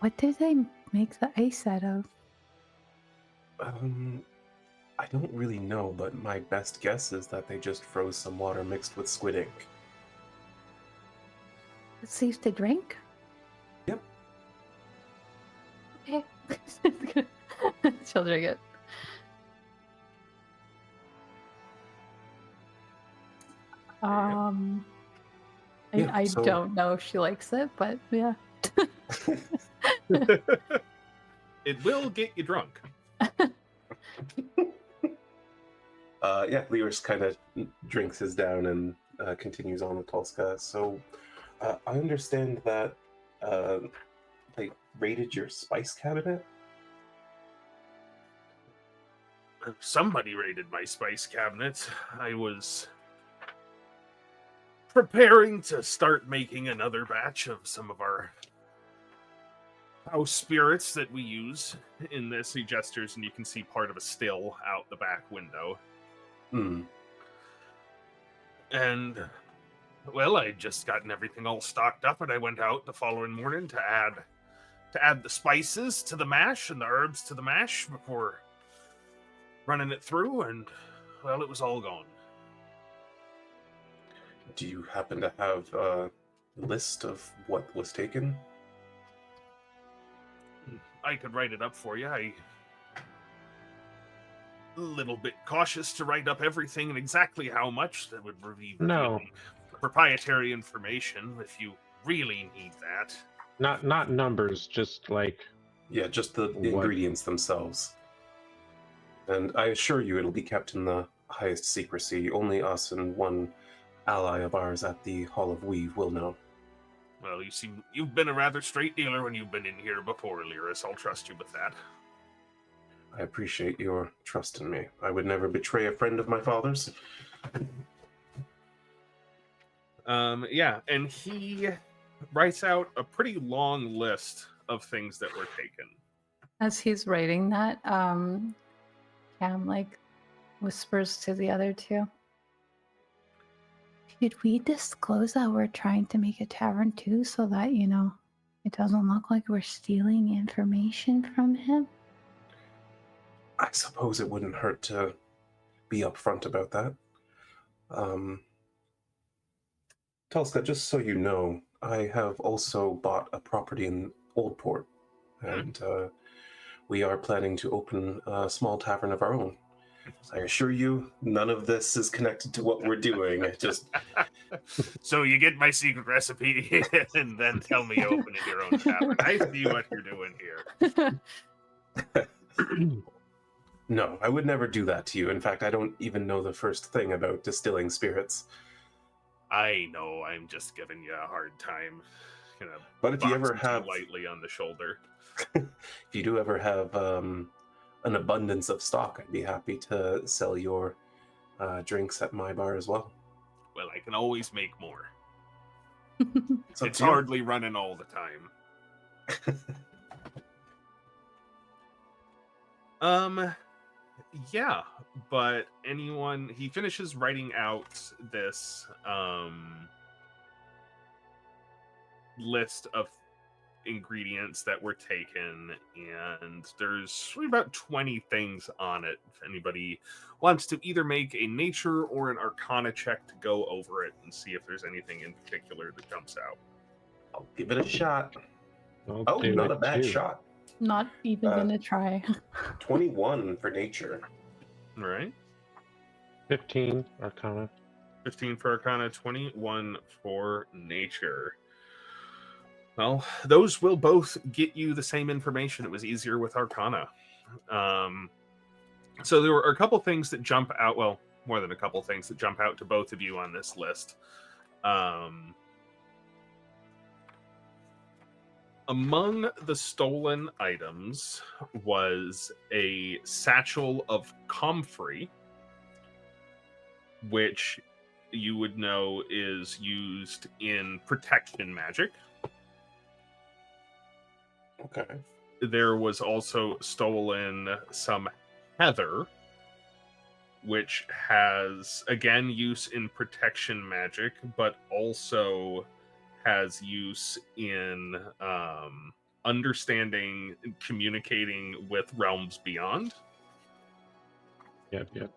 What did they make the ice out of? I don't really know, but my best guess is that they just froze some water mixed with squid ink. It's safe to drink? Yep. Okay. She'll drink it. I don't know if she likes it, but yeah. It will get you drunk. Yeah, Lyris kind of drinks his down and continues on with Polska. So, I understand that they raided your spice cabinet? Somebody raided my spice cabinet. I was preparing to start making another batch of some of our house spirits that we use in this. He gestures, and you can see part of a still out the back window. And, well, I'd just gotten everything all stocked up, and I went out the following morning to add the spices to the mash and the herbs to the mash before running it through, and, well, it was all gone. Do you happen to have a list of what was taken? I could write it up for you. I'm a little bit cautious to write up everything and exactly how much. That would reveal proprietary information if you really need that. Not numbers, just like... Yeah, just the ingredients themselves. And I assure you it'll be kept in the highest secrecy. Only us and one ally of ours at the Hall of Weave will know. Well, you've been a rather straight dealer when you've been in here before, Lyris. I'll trust you with that. I appreciate your trust in me. I would never betray a friend of my father's. Yeah, and he writes out a pretty long list of things that were taken. As he's writing that, Cam like whispers to the other two. Did we disclose that we're trying to make a tavern too, so that, you know, it doesn't look like we're stealing information from him? I suppose it wouldn't hurt to be upfront about that. Telska, just so you know, I have also bought a property in Oldport, and we are planning to open a small tavern of our own. I assure you, none of this is connected to what we're doing. It just... So you get my secret recipe and then tell me you're opening your own tavern. I see what you're doing here. No, I would never do that to you. In fact, I don't even know the first thing about distilling spirits. I know, I'm just giving you a hard time. But if you ever have... lightly on the shoulder. If you do ever have an abundance of stock, I'd be happy to sell your drinks at my bar as well. Well, I can always make more. It's It's hardly running all the time. Yeah, but he finishes writing out this list of ingredients that were taken, and there's about 20 things on it. If anybody wants to either make a nature or an arcana check to go over it and see if there's anything in particular that jumps out. I'll give it a shot. I'll Oh, do not it a bad too. shot. Not even gonna try. 21 for nature. All right. 15 Arcana. 15 for Arcana, 21 for Nature. Well, those will both get you the same information. It was easier with Arcana. So there were a couple things that jump out. Well, more than a couple things that jump out to both of you on this list. Among the stolen items was a satchel of comfrey, which you would know is used in protection magic. Okay. There was also stolen some heather, which has, again, use in protection magic, but also has use in understanding and communicating with realms beyond. Yep.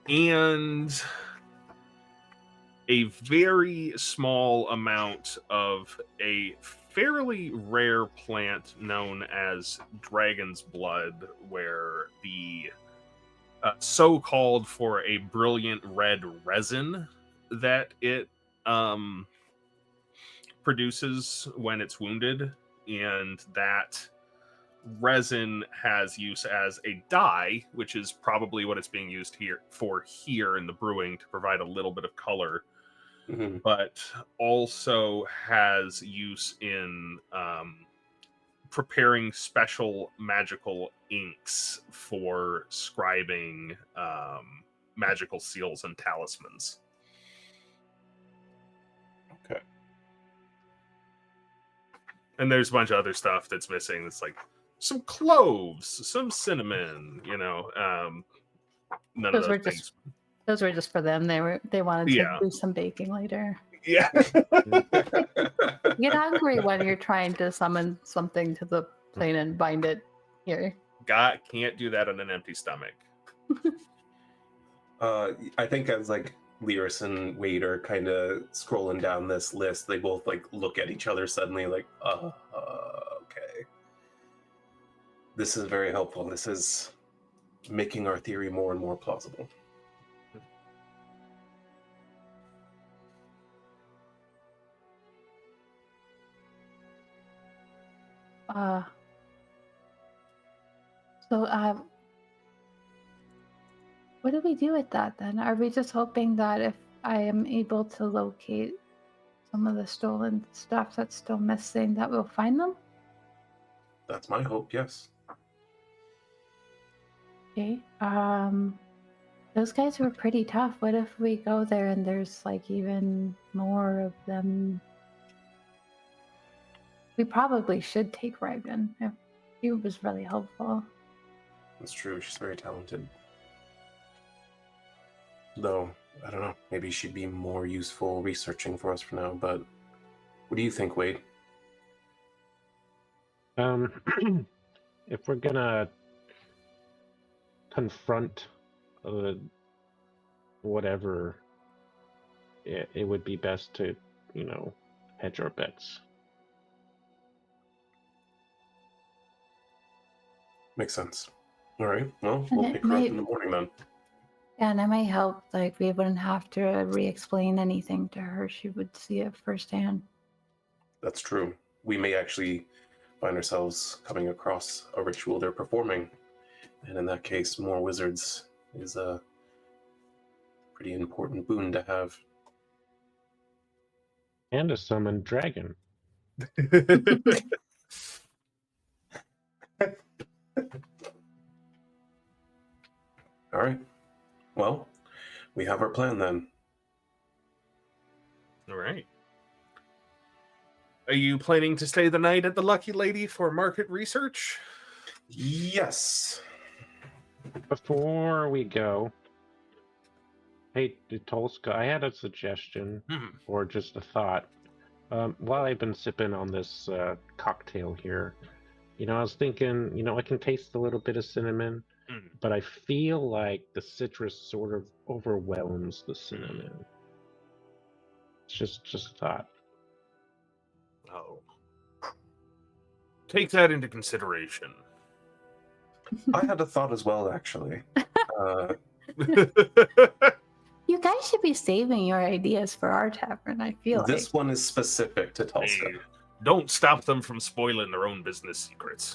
And a very small amount of a fairly rare plant known as dragon's blood, where the so-called for a brilliant red resin that it produces when it's wounded, and that resin has use as a dye, which is probably what it's being used here in the brewing to provide a little bit of color, but also has use in preparing special magical inks for scribing magical seals and talismans. Okay. And there's a bunch of other stuff that's missing. It's like some cloves, some cinnamon, none of those things. Those were just for them. They wanted to do some baking later. Yeah. You get hungry when you're trying to summon something to the plane and bind it here. God can't do that on an empty stomach. I think as like Lyris and Wade are kind of scrolling down this list, they both like look at each other suddenly like, okay. This is very helpful. This is making our theory more and more plausible. what do we do with that then? Are we just hoping that if I am able to locate some of the stolen stuff that's still missing, that we'll find them? That's my hope, yes. Okay. Those guys were pretty tough. What if we go there and there's like even more of them? We probably should take Ryven. He was really helpful. That's true. She's very talented. Though, I don't know. Maybe she'd be more useful researching for us for now, but what do you think, Wade? If we're gonna confront whatever, it would be best to, hedge our bets. Makes sense. All right. Well, And we'll it pick her up might- in the morning then. Yeah, and it might help. Like, we wouldn't have to re-explain anything to her. She would see it firsthand. That's true. We may actually find ourselves coming across a ritual they're performing. And in that case, more wizards is a pretty important boon to have. And a summoned dragon. All right. Well, we have our plan then. All right. Are you planning to stay the night at the Lucky Lady for market research? Yes. Before we go, hey, Tolska, I had a suggestion, or just a thought. While I've been sipping on this cocktail here, I was thinking, I can taste a little bit of cinnamon, but I feel like the citrus sort of overwhelms the cinnamon. It's just a thought. Oh. Take that into consideration. I had a thought as well, actually. You guys should be saving your ideas for our tavern, I feel This one is specific to Tulsa. Hey, don't stop them from spoiling their own business secrets.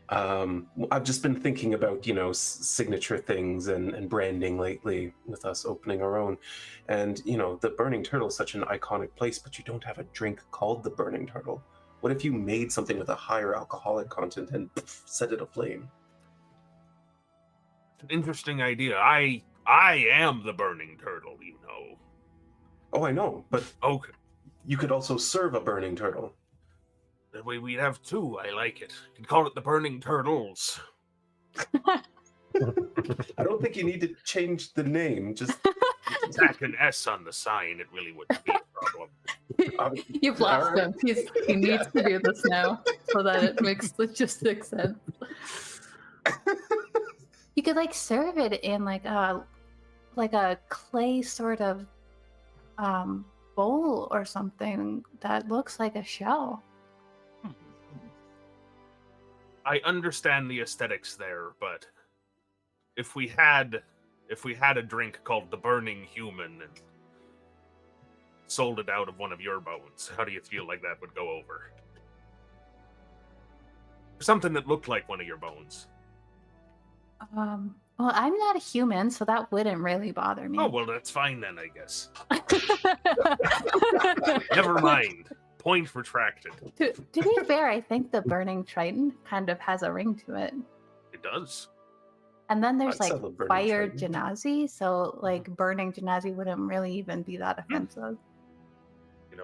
I've just been thinking about, signature things and branding lately with us opening our own. And, the Burning Turtle is such an iconic place, but you don't have a drink called the Burning Turtle. What if you made something with a higher alcoholic content and set it aflame? It's an interesting idea. I am the Burning Turtle, Oh, I know, but Okay. you could also serve a Burning Turtle. That way we'd have two. I like it. You can call it the Burning Turtles. I don't think you need to change the name. Just Tack an S on the sign. It really wouldn't be a problem. You've lost him. He needs to do this now so that it makes logistic sense. You could serve it in like a clay sort of bowl or something that looks like a shell. I understand the aesthetics there, but if we had a drink called the Burning Human and sold it out of one of your bones, how do you feel like that would go over? Something that looked like one of your bones. Well, I'm not a human, so that wouldn't really bother me. Oh, well, that's fine then, I guess. Never mind. Point retracted. To be fair, I think the Burning Triton kind of has a ring to it. It does. And then there's I'd sell a Burning fire Triton. genasi, so burning genasi wouldn't really even be that offensive.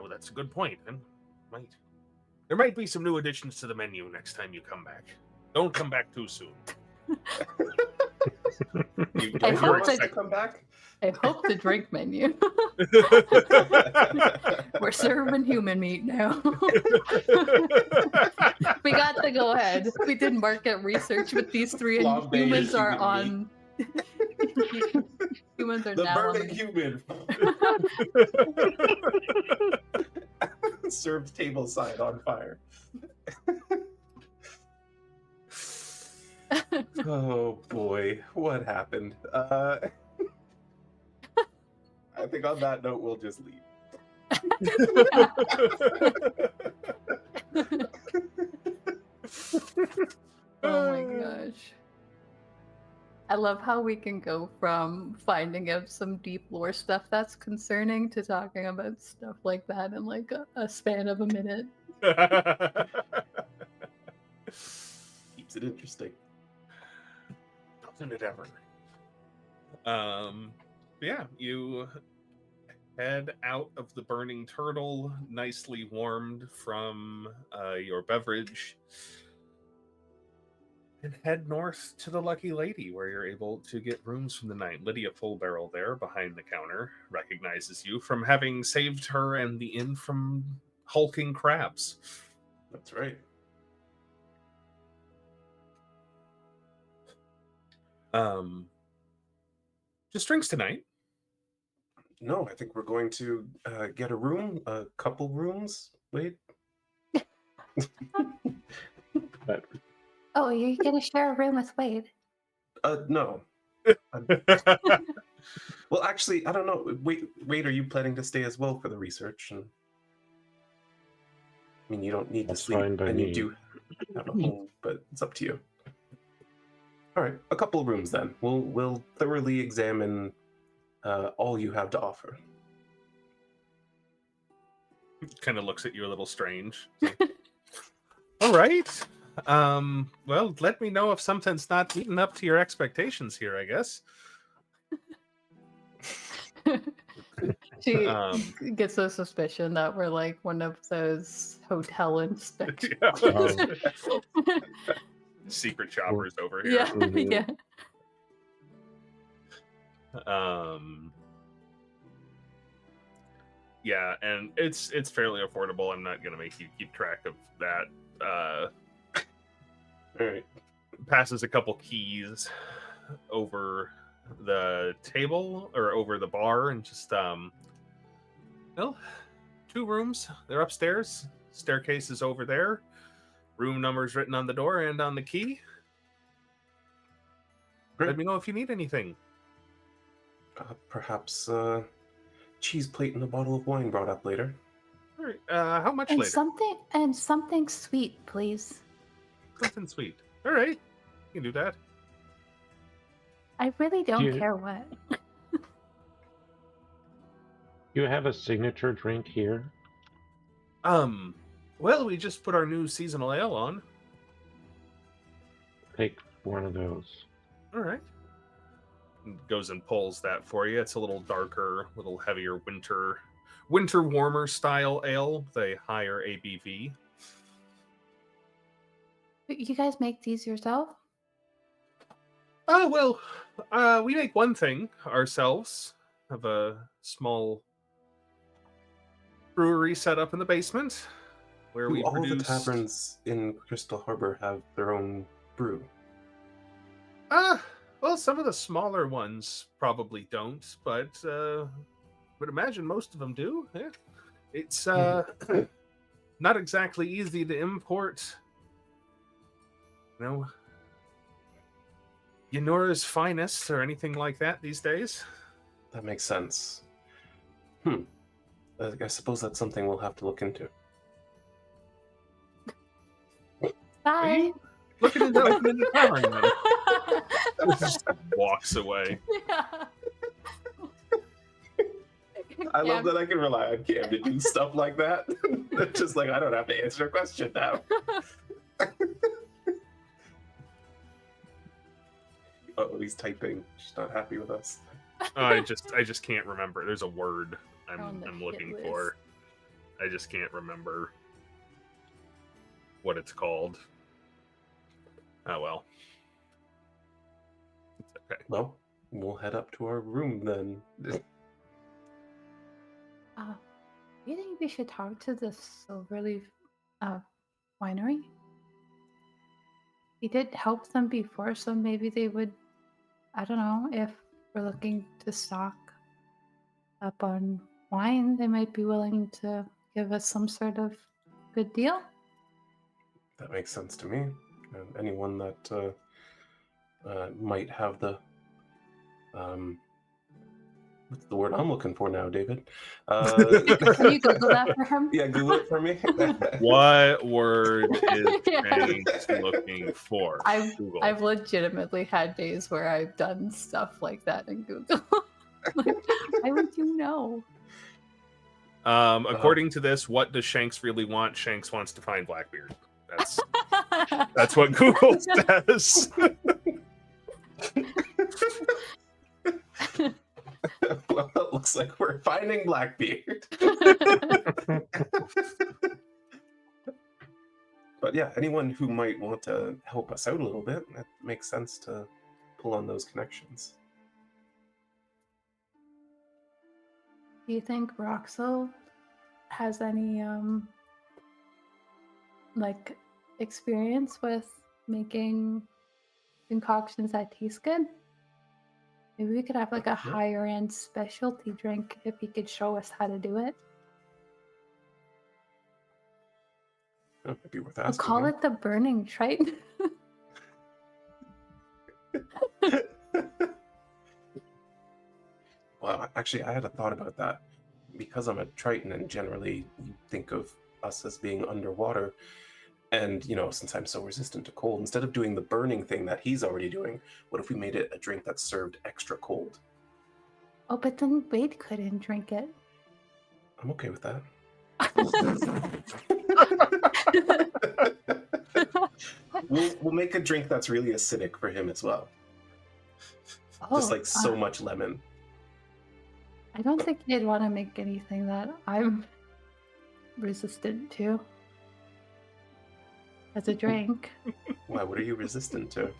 That's a good point. And there might be some new additions to the menu next time you come back. Don't come back too soon. You I don't hope want us that- to come back? I hope the drink menu. We're serving human meat now. We got the go ahead. We did market research with these three, and Flambe humans are human on. Humans are The now on Burning Human. Served table side on fire. Oh boy, what happened? I think on that note, we'll just leave. Oh my gosh. I love how we can go from finding out some deep lore stuff that's concerning to talking about stuff like that in like a span of a minute. Keeps it interesting. Doesn't it ever? Yeah, you head out of the burning turtle, nicely warmed from your beverage, and head north to the Lucky Lady, where you're able to get rooms from the night. Lydia Fullbarrel there behind the counter recognizes you from having saved her and the inn from hulking crabs. That's right. Just drinks tonight. No, I think we're going to get a room, a couple rooms. Wait. But Oh, you're gonna share a room with Wade? No. Well, actually, I don't know. Wait, are you planning to stay as well for the research? And I mean, you don't need That's to sleep, fine by and me. you do have a home, but it's up to you. All right, a couple of rooms then. We'll thoroughly examine all you have to offer. Kind of looks at you a little strange. All right. Well, let me know if something's not meeting up to your expectations here, I guess. She gets a suspicion that we're like one of those hotel inspectors. Secret shoppers over here. Yeah, Mhm. yeah. Yeah, and it's fairly affordable. I'm not gonna make you keep track of that. All right. Passes a couple keys over the table or over the bar, and just well, 2 rooms. They're upstairs. Staircase is over there. Room numbers written on the door and on the key. Great. Let me know if you need anything. Perhaps cheese plate and a bottle of wine brought up later. All right. How much And later? something sweet, please. Something sweet. All right. You can do that. I really don't you- care what. You have a signature drink here? Well, we just put our new seasonal ale on. Take one of those. All right. Goes and pulls that for you. It's a little darker, a little heavier winter warmer style ale, with a higher ABV. You guys make these yourself? Oh, well, we make one thing ourselves. Have a small brewery set up in the basement where we All produce... the taverns in Crystal Harbor have their own brew. Well, some of the smaller ones probably don't, but would imagine most of them do. Yeah. It's not exactly easy to import, Yanora's finest or anything like that these days. That makes sense. I suppose that's something we'll have to look into. Bye. Looking into opening the tavern, then. Just walks away. Yeah. I love that I can rely on Cam to do stuff like that. It's just like, I don't have to answer a question now. Oh, he's typing. She's not happy with us. I just can't remember. There's a word On the I'm hit looking list. for. I just can't remember what it's called. Oh well. It's okay. Well, we'll head up to our room then. You think we should talk to the Silverleaf winery? We did help them before, so maybe they would. I don't know, if we're looking to stock up on wine, they might be willing to give us some sort of good deal. That makes sense to me. And anyone that might have the what's the word I'm looking for now, David? Can you Google that for him? Yeah, Google it for me. What word is Yeah. Shanks looking for? Google. I've legitimately had days where I've done stuff like that in Google. Like, why would you know? According to this, what does Shanks really want? Shanks wants to find Blackbeard. That's what Google says. Well, it looks like we're finding Blackbeard. But yeah, anyone who might want to help us out a little bit, it makes sense to pull on those connections. Do you think Roxel has any like experience with making concoctions that taste good? Maybe we could have like a higher end specialty drink if he could show us how to do it. That might be worth We'll asking. call it the Burning Triton. Well, actually, I had a thought about that. Because I'm a Triton, and generally you think of us as being underwater, and since I'm so resistant to cold, instead of doing the burning thing that he's already doing, what if we made it a drink that's served extra cold? Oh, but then Wade couldn't drink it. I'm okay with that. We'll make a drink that's really acidic for him as well. Just like so much lemon. I don't think he'd want to make anything that I'm resistant to as a drink. Why? What are you resistant to?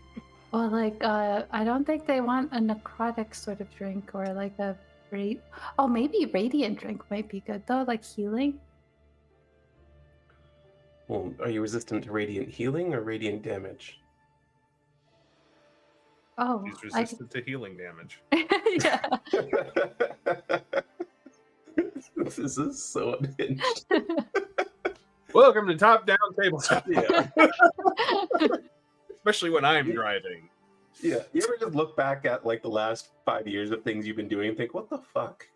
Well, like, I don't think they want a necrotic sort of drink or like a maybe radiant drink might be good though, like healing. Well, are you resistant to radiant healing or radiant damage? Oh, He's resistant to healing damage. Yeah. This is so unhinged. Welcome to Top Down Tabletop. Yeah. Especially when I'm driving. Yeah. You ever just look back at like the last 5 years of things you've been doing and think, what the fuck?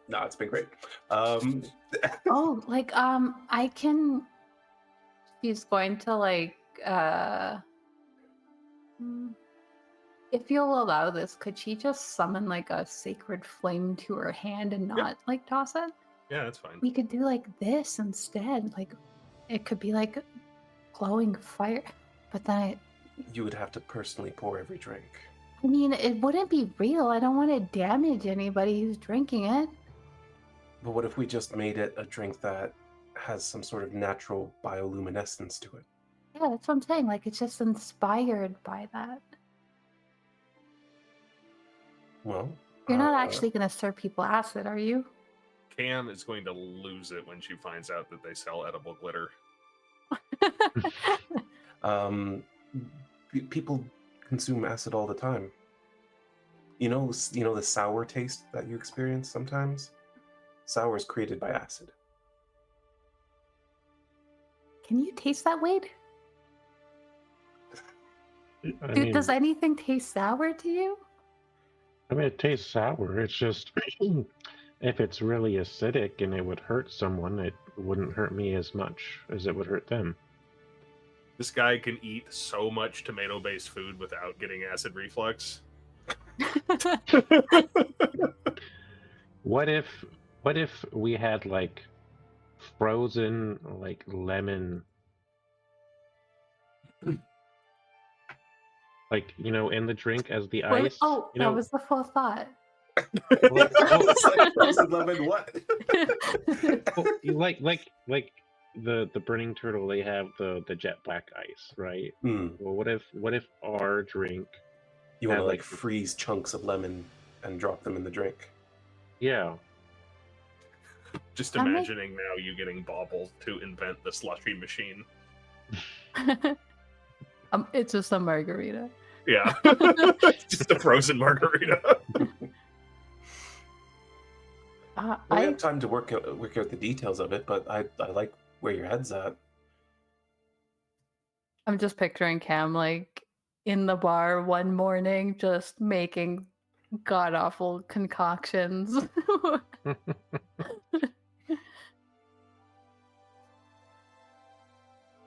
No, it's been great. Oh, like I can. She's going to like if you'll allow this, could she just summon like a sacred flame to her hand and not like toss it? Yeah, that's fine. We could do like this instead. Like it could be like glowing fire, but then You would have to personally pour every drink. I mean, it wouldn't be real. I don't want to damage anybody who's drinking it. But what if we just made it a drink that has some sort of natural bioluminescence to it? Yeah, that's what I'm saying. Like it's just inspired by that. Well, You're not actually going to serve people acid, are you? Cam is going to lose it when she finds out that they sell edible glitter. People consume acid all the time. You know the sour taste that you experience sometimes? Sour is created by acid. Can you taste that, Wade? I mean, Does anything taste sour to you? I mean, it tastes sour. It's just if it's really acidic and it would hurt someone, it wouldn't hurt me as much as it would hurt them. This guy can eat so much tomato-based food without getting acid reflux. What if we had like frozen like lemon, like in the drink as the Wait, ice? that was the full thought. Well, It's like frozen lemon, what? like the burning turtle, they have the jet black ice, right? Well, what if our drink You want to had, like freeze chunks of lemon and drop them in the drink? Yeah. Just imagining now you getting Bauble to invent the slushy machine. It's just a margarita. Yeah. Just a frozen margarita. We have time to work out the details of it, but I like where your head's at. I'm just picturing Cam like in the bar one morning just making god awful concoctions.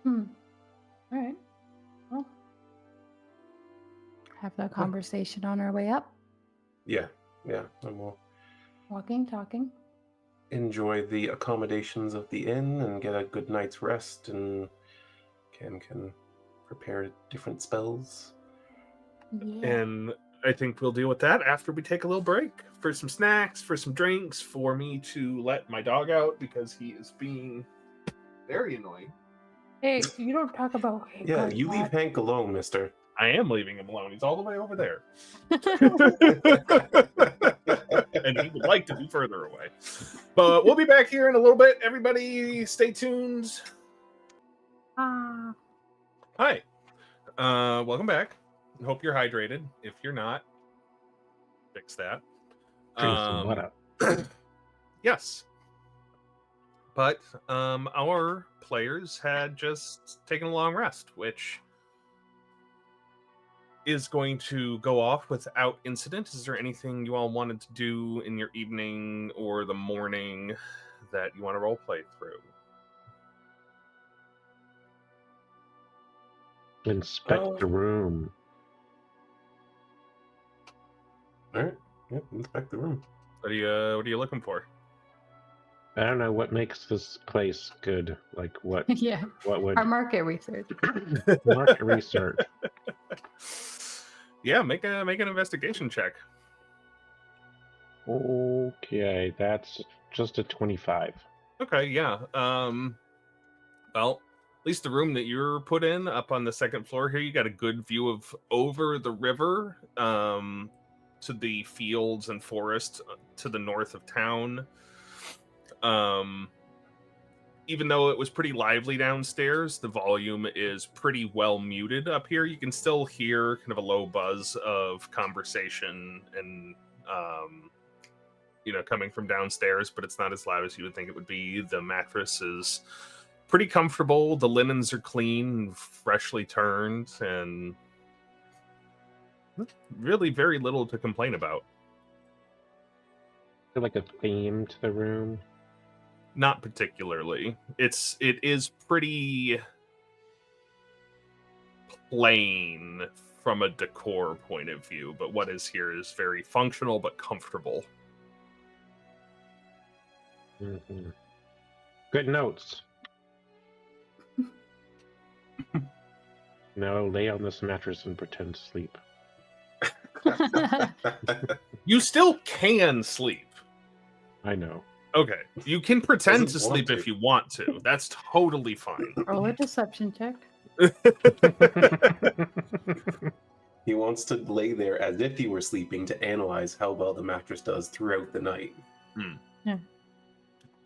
All right. Well, have that conversation on our way up. Yeah, and we'll Walking, talking. enjoy the accommodations of the inn and get a good night's rest, and can prepare different spells. Yeah. And I think we'll deal with that after we take a little break for some snacks, for some drinks, for me to let my dog out because he is being very annoying. Hey, you don't talk about Hank Yeah, like you leave that. Hank alone, mister. I am leaving him alone. He's all the way over there. And he would like to be further away. But we'll be back here in a little bit. Everybody stay tuned. Ah. Hi. Welcome back. Hope you're hydrated. If you're not, fix that. Drink some water. Yes. But our players had just taken a long rest, which is going to go off without incident. Is there anything you all wanted to do in your evening or the morning that you want to role play through? Inspect the room. All right. Yep, inspect the room. What are you looking for? I don't know what makes this place good. Like what? Yeah. What would Our market research. market research? Yeah, make an investigation check. Okay, that's just a 25. Okay, yeah. Well, at least the room that you're put in up on the second floor here, you got a good view of over the river, to the fields and forest to the north of town. Even though it was pretty lively downstairs, the volume is pretty well muted up here. You can still hear kind of a low buzz of conversation and coming from downstairs, but it's not as loud as you would think it would be. The mattress is pretty comfortable. The linens are clean, freshly turned, and really very little to complain about. Is there like a theme to the room? Not particularly. It is pretty plain from a decor point of view, but what is here is very functional but comfortable. Mm-hmm. Good notes. No, lay on this mattress and pretend to sleep. You still can sleep. I know. Okay, you can pretend to Doesn't want sleep if you want to. That's totally fine. Roll a deception check. He wants to lay there as if he were sleeping to analyze how well the mattress does throughout the night. Yeah.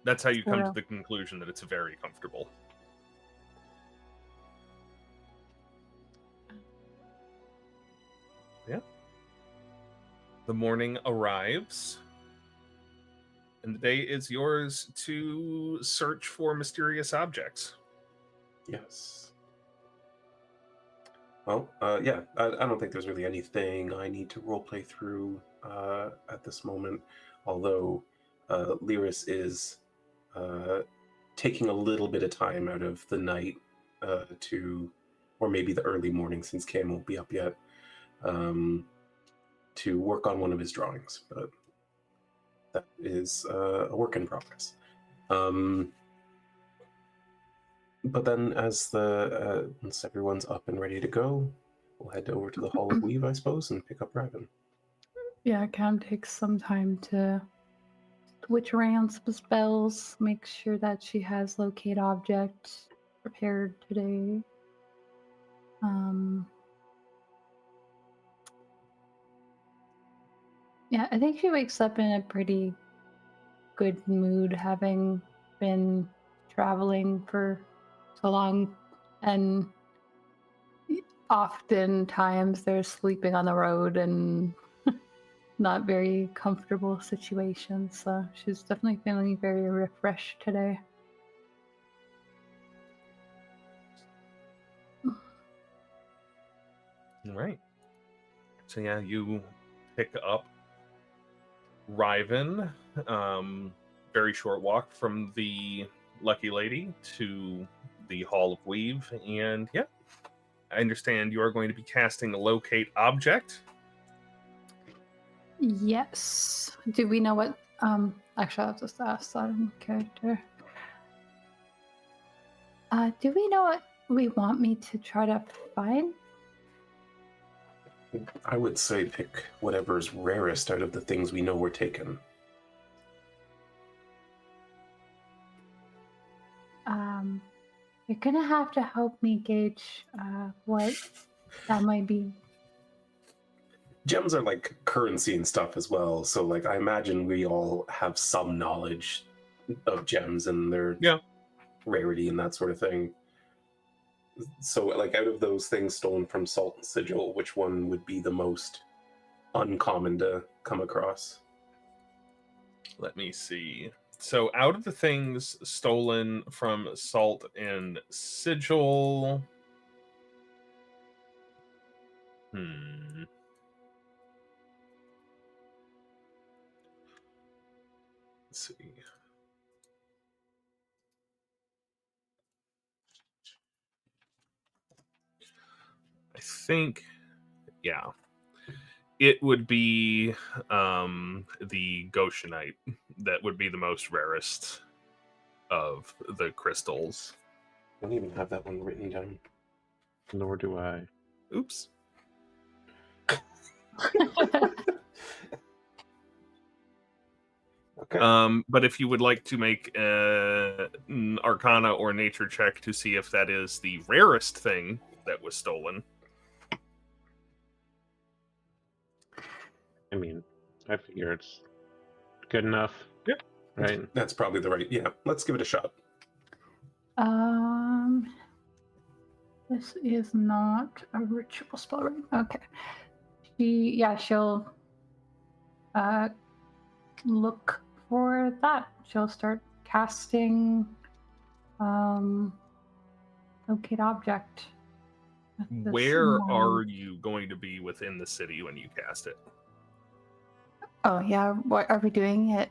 That's how you come to Well. the conclusion that it's very comfortable. Yeah. The morning arrives, and the day is yours to search for mysterious objects. Yes. Well, yeah, I don't think there's really anything I need to roleplay through at this moment, although Lyris is taking a little bit of time out of the night or maybe the early morning since Cam won't be up yet, to work on one of his drawings, but that is a work in progress. But then once everyone's up and ready to go, we'll head over to the Hall of Weave, I suppose, and pick up Ryven. Yeah, Cam takes some time to switch around some spells, make sure that she has locate object prepared today. Yeah, I think she wakes up in a pretty good mood, having been traveling for so long, and oftentimes they're sleeping on the road and not very comfortable situations. So she's definitely feeling very refreshed today. All right. So yeah, you pick up Ryven. Very short walk from the Lucky Lady to the Hall of Weave, and yeah, I understand you are going to be casting a locate object. Yes. Do we know what? Actually, I'll just ask that in character. Do we know what we want me to try to find? I would say pick whatever's rarest out of the things we know were taken. You're gonna have to help me gauge what that might be. Gems are like currency and stuff as well, so like I imagine we all have some knowledge of gems and their rarity and that sort of thing. So like out of those things stolen from Salt and Sigil, which one would be the most uncommon to come across? Let me see. So out of the things stolen from Salt and Sigil, let's see. I think, yeah, it would be the Goshenite that would be the most rarest of the crystals. I don't even have that one written down. Nor do I. Oops. Okay. But if you would like to make an Arcana or Nature check to see if that is the rarest thing that was stolen. I mean, I figure it's good enough. Yep. Right? That's probably the right. Yeah, let's give it a shot. This is not a ritual spell, right? Okay. She'll look for that. She'll start casting locate object. Where are you going to be within the city when you cast it? Oh yeah, what are we doing it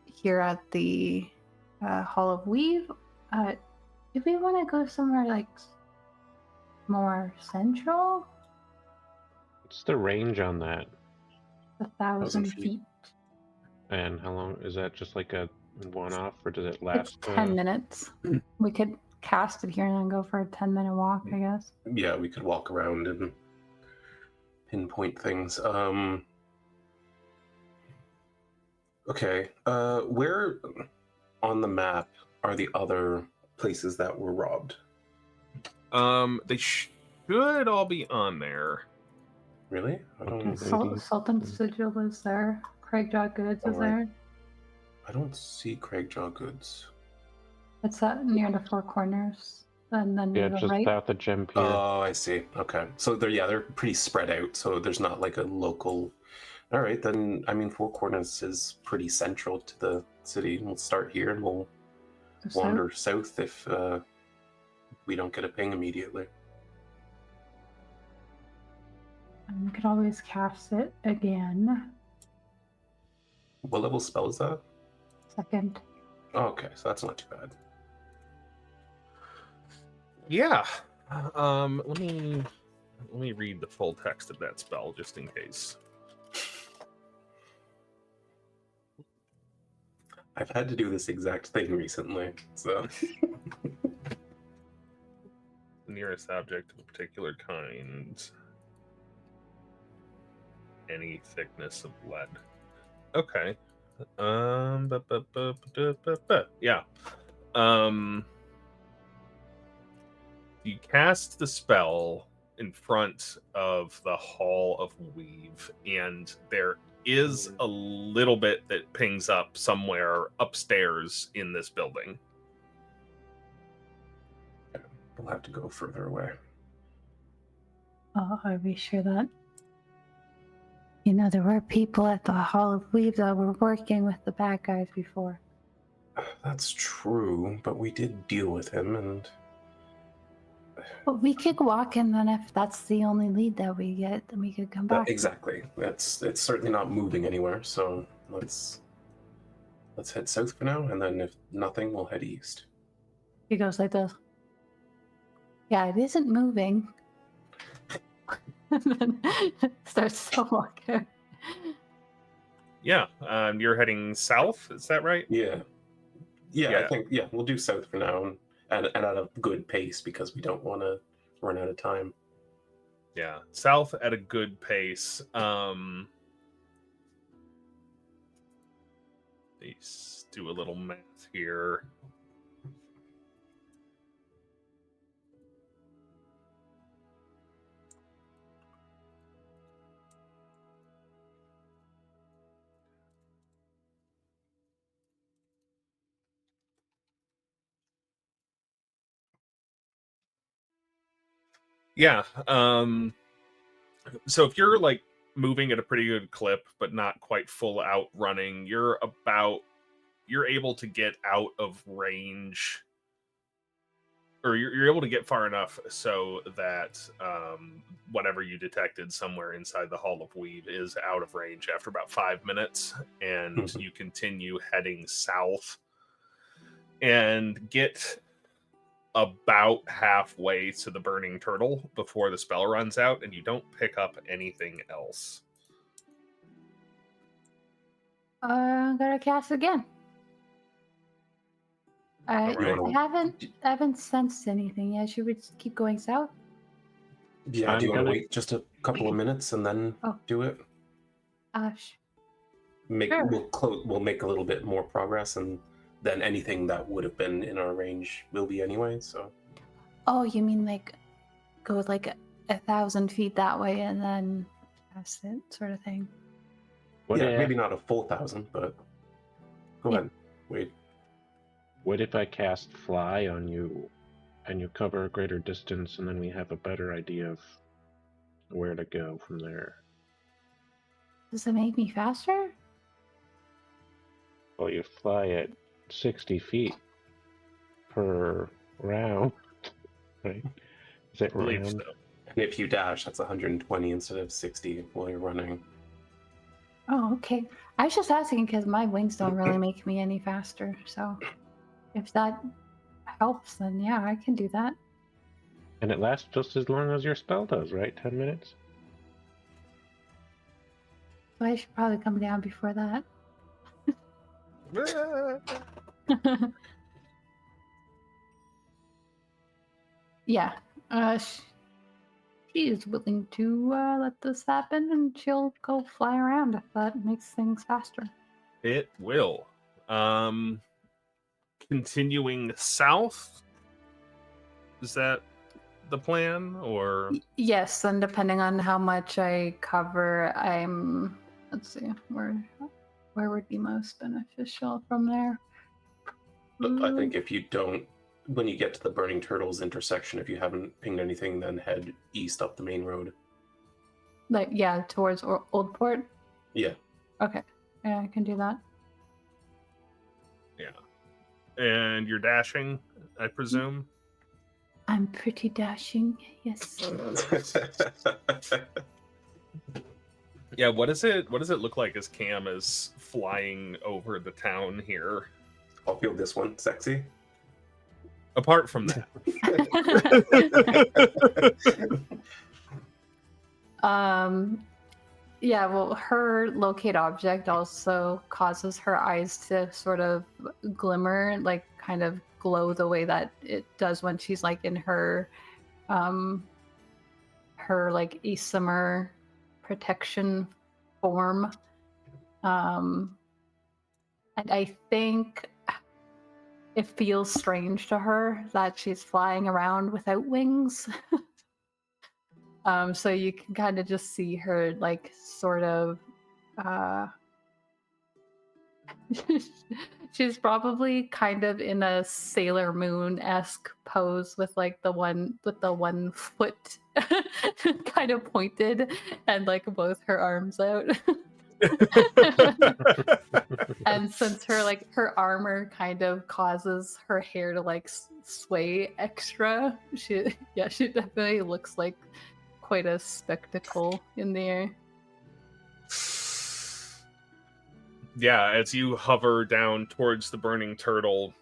here at the Hall of Weave? Do we want to go somewhere like more central? What's the range on that? 1,000 feet. And how long is that? Just like a one-off, or does it It's last? 10 minutes. We could cast it here and then go for a 10-minute walk, I guess. Yeah, we could walk around and pinpoint things. Okay. Where on the map are the other places that were robbed? They should all be on there. Really? I don't. Sultan Sigil is there. Craigjaw Goods is there. I don't see Craigjaw Goods. It's near the Four Corners. And then Yeah, to the just right. out the gem pier. Oh, I see. Okay. So they're pretty spread out, so there's not like a local. All right, then, I mean, Four Corners is pretty central to the city. We'll start here and we'll wander south if we don't get a ping immediately. And we could always cast it again. What level spell is that? Second. Oh, okay, so that's not too bad. Yeah. Let me read the full text of that spell just in case. I've had to do this exact thing recently, so. The nearest object of a particular kind. Any thickness of lead. Okay. Yeah. You cast the spell in front of the Hall of Weave, and there is a little bit that pings up somewhere upstairs in this building. We'll have to go further away. Are we sure that? You know, there were people at the Hall of Weave that were working with the bad guys before. That's true, but we did deal with him, and But we could walk, and then if that's the only lead that we get, then we could come back. Exactly. It's certainly not moving anywhere. So let's head south for now, and then if nothing, we'll head east. He goes like this. Yeah, it isn't moving. And then starts to walk out. Yeah, you're heading south. Is that right? Yeah. Yeah. I think we'll do south for now, and at a good pace because we don't want to run out of time. Yeah, south at a good pace. Let's do a little math here. Yeah. So if you're like moving at a pretty good clip, but not quite full out running, you're able to get out of range, or you're able to get far enough so that whatever you detected somewhere inside the Hall of Weed is out of range after about 5 minutes, and you continue heading south and get about halfway to the burning turtle before the spell runs out, and you don't pick up anything else. I'm gonna cast again. I haven't sensed anything yet. Should we just keep going south? Yeah, do you want to wait just a couple of minutes and then do it? Sure. We'll make a little bit more progress, and then anything that would have been in our range will be anyway. So. Oh, you mean like go like 1,000 feet that way and then past it, sort of thing? Maybe not a full 1,000, but go ahead. Wait. What if I cast Fly on you, and you cover a greater distance, and then we have a better idea of where to go from there? Does it make me faster? Well, you fly at 60 feet per round, right? Is it round? So. And if you dash, that's 120 instead of 60 while you're running. Oh, okay. I was just asking because my wings don't really make me any faster. So if that helps, then yeah, I can do that. And it lasts just as long as your spell does, right? 10 minutes? So I should probably come down before that. Yeah. She is willing to let this happen, and she'll go fly around if that makes things faster. It will. Continuing south? Is that the plan, or? Yes, and depending on how much I cover, let's see, where would be most beneficial from there? I think if you don't, when you get to the Burning Turtles intersection, if you haven't pinged anything, then head east up the main road. Like, yeah, towards Old Port? Yeah. Okay. Yeah, I can do that. Yeah. And you're dashing, I presume? I'm pretty dashing, yes. Yeah, what does it look like as Cam is flying over the town here? I'll feel this one sexy. Apart from that. Yeah, well, her locate object also causes her eyes to sort of glimmer, like kind of glow the way that it does when she's like in her like Asimar protection form. And I think it feels strange to her that she's flying around without wings. So you can kind of just see her like sort of she's probably kind of in a Sailor Moon-esque pose with like the one foot kind of pointed and like both her arms out. And since her armor kind of causes her hair to like sway extra. She definitely looks like quite a spectacle in the air. Yeah, as you hover down towards the burning turtle,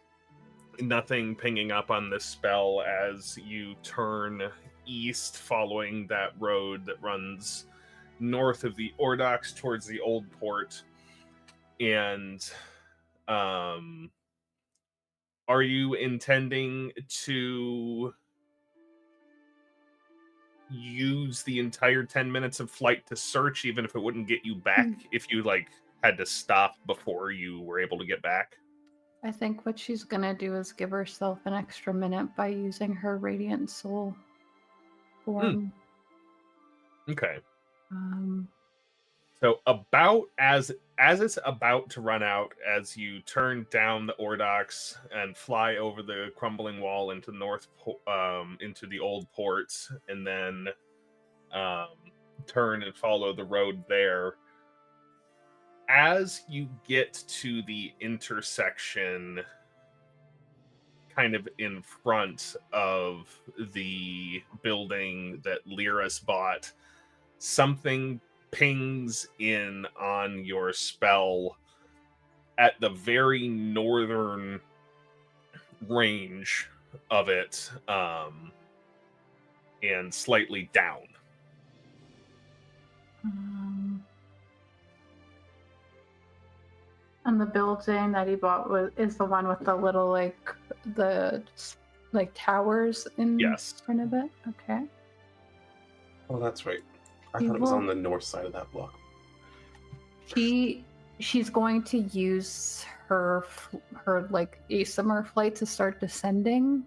nothing pinging up on this spell as you turn east following that road that runs north of the Ordocks towards the old port. And are you intending to use the entire 10 minutes of flight to search, even if it wouldn't get you back, if you like had to stop before you were able to get back? I think what she's gonna do is give herself an extra minute by using her radiant soul form. Okay. Um, So about as it's about to run out, as you turn down the Ordocks and fly over the crumbling wall into into the old ports, and then turn and follow the road there. As you get to the intersection, kind of in front of the building that Lyris bought, something pings in on your spell at the very northern range of it, and slightly down. And the building that he bought is the one with the little towers in front of it. Okay. Oh, that's right. I thought it was on the north side of that block. She's going to use her ASMR flight to start descending.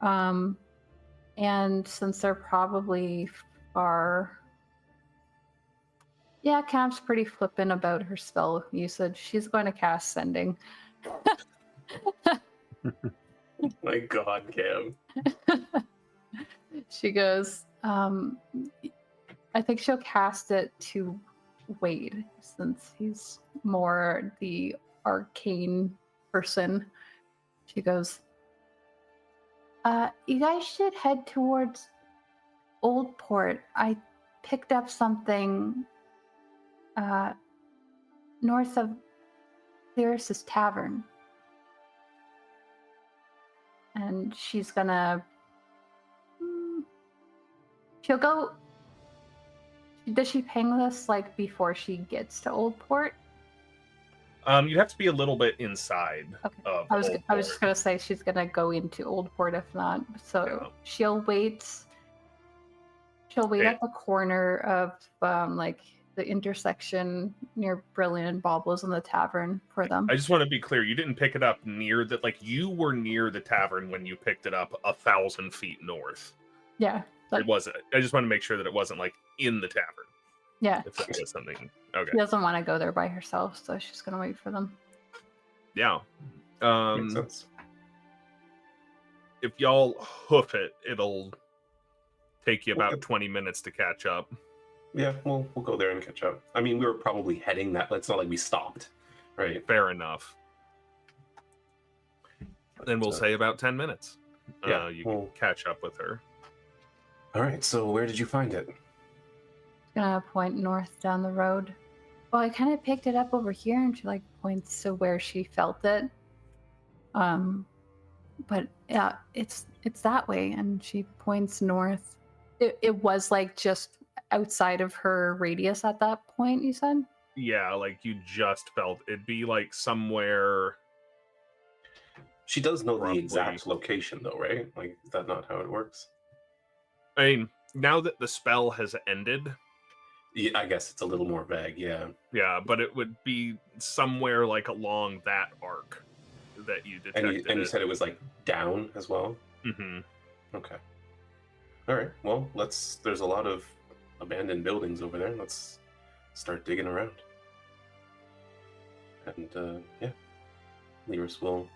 And since they're probably far, yeah, Cam's pretty flippant about her spell usage. She's going to cast Sending. My God, Cam. She goes, I think she'll cast it to Wade, since he's more the arcane person. She goes, you guys should head towards Old Port. I picked up something north of Lyris's tavern. And she's gonna... she'll go... Does she ping this before she gets to Old Port? You'd have to be a little bit inside. Okay. I was just gonna say she's gonna go into Old Port if not. So yeah. She'll wait. She'll wait at the corner of the intersection near Brilliant and Baubles and the tavern for them. I just want to be clear. You didn't pick it up near that. You were near the tavern when you picked it up 1,000 feet north. Yeah. It wasn't. I just want to make sure that it wasn't in the tavern. Yeah. If that was something. Okay. She doesn't want to go there by herself, so she's gonna wait for them. Yeah. Makes sense. If y'all hoof it, it'll take you about 20 minutes to catch up. Yeah, we'll go there and catch up. I mean, we were probably heading that. It's not like we stopped, right? Fair enough. Then we'll say about 10 minutes. Yeah, you can catch up with her. All right, so where did you find it? Gonna point north down the road. Well, I kind of picked it up over here, and she points to where she felt it. But yeah, it's that way, and she points north. It was just outside of her radius at that point, you said? Yeah, you just felt it'd be somewhere. She does know the exact location though, right? Is that not how it works? I mean, now that the spell has ended, yeah, I guess it's a little more vague, yeah. Yeah, but it would be somewhere along that arc that you detected. And you said it was down as well? Mm-hmm. Okay. All right, well, there's a lot of abandoned buildings over there. Let's start digging around. And, yeah. Lyris will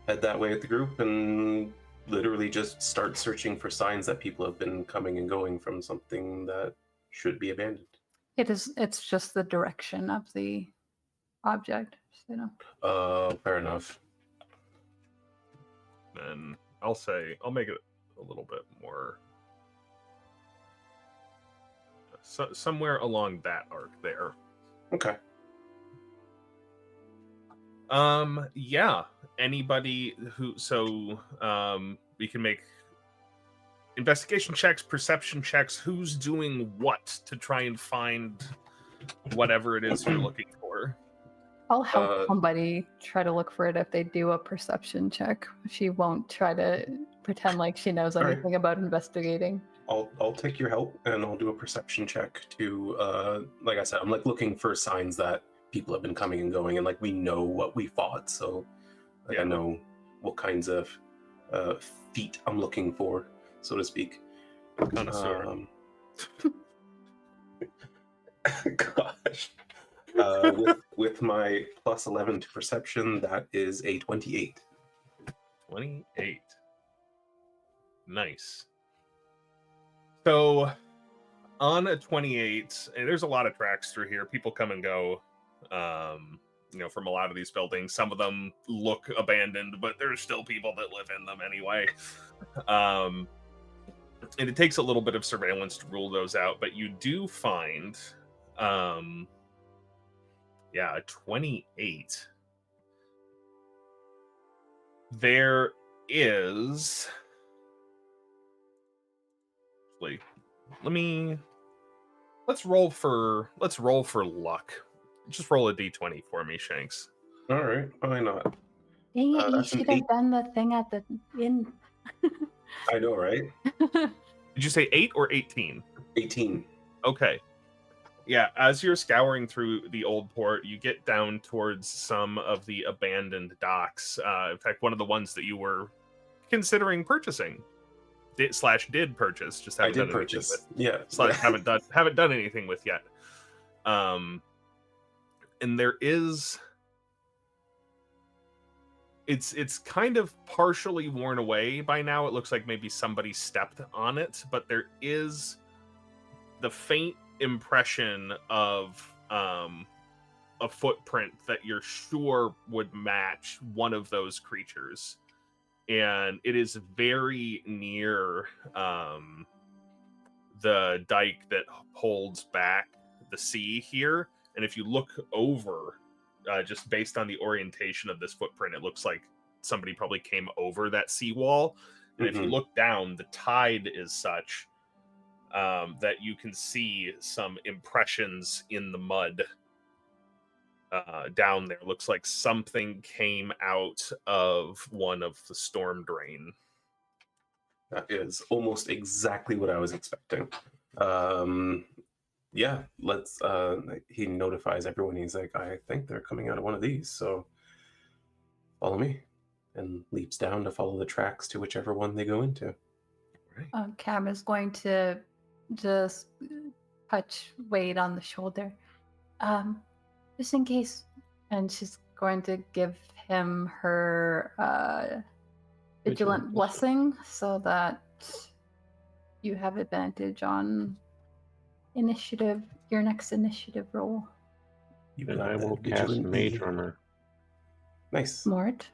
head that way with the group and literally just start searching for signs that people have been coming and going from something that should be abandoned. It's just the direction of the object, Fair enough. And I'll make it a little bit more somewhere along that arc there. Okay. Yeah. Anybody who we can make investigation checks, perception checks. Who's doing what to try and find whatever it is you're looking for? I'll help somebody try to look for it if they do a perception check. She won't try to pretend like she knows anything about investigating. I'll take your help and I'll do a perception check to like I said, I'm like looking for signs that people have been coming and going, and like we know what we fought, so like I know what kinds of feet I'm looking for, so to speak. Connoisseur. Gosh. With my plus 11 to perception, that is a 28. 28. Nice. So on a 28, and there's a lot of tracks through here. People come and go, from a lot of these buildings. Some of them look abandoned, but there's still people that live in them anyway. And it takes a little bit of surveillance to rule those out, but you do find, a 28. There is... Let's roll for luck. Just roll a d20 for me, Shanks. All right, why not? Dang it, you should have done the thing at the inn. I know, right? Did you say 8 or 18? 18. Okay. Yeah, as you're scouring through the old port, you get down towards some of the abandoned docks. In fact, one of the ones that you were considering purchasing. Did purchase, just haven't done anything with. Yeah. haven't done anything with yet. And there is, it's kind of partially worn away by now. It looks like maybe somebody stepped on it, but there is the faint impression of a footprint that you're sure would match one of those creatures. And it is very near the dike that holds back the sea here. And if you look over, just based on the orientation of this footprint, it looks like somebody probably came over that seawall. And if you look down, the tide is such that you can see some impressions in the mud down there. Looks like something came out of one of the storm drain. That is almost exactly what I was expecting. Yeah, let's he notifies everyone. He's like, I think they're coming out of one of these, so follow me, and leaps down to follow the tracks to whichever one they go into. Right. Cam is going to just touch Wade on the shoulder. Just in case, and she's going to give him her vigilant blessing so that you have advantage on initiative, your next initiative roll. And I will cast Mage Armor. Nice. Mort.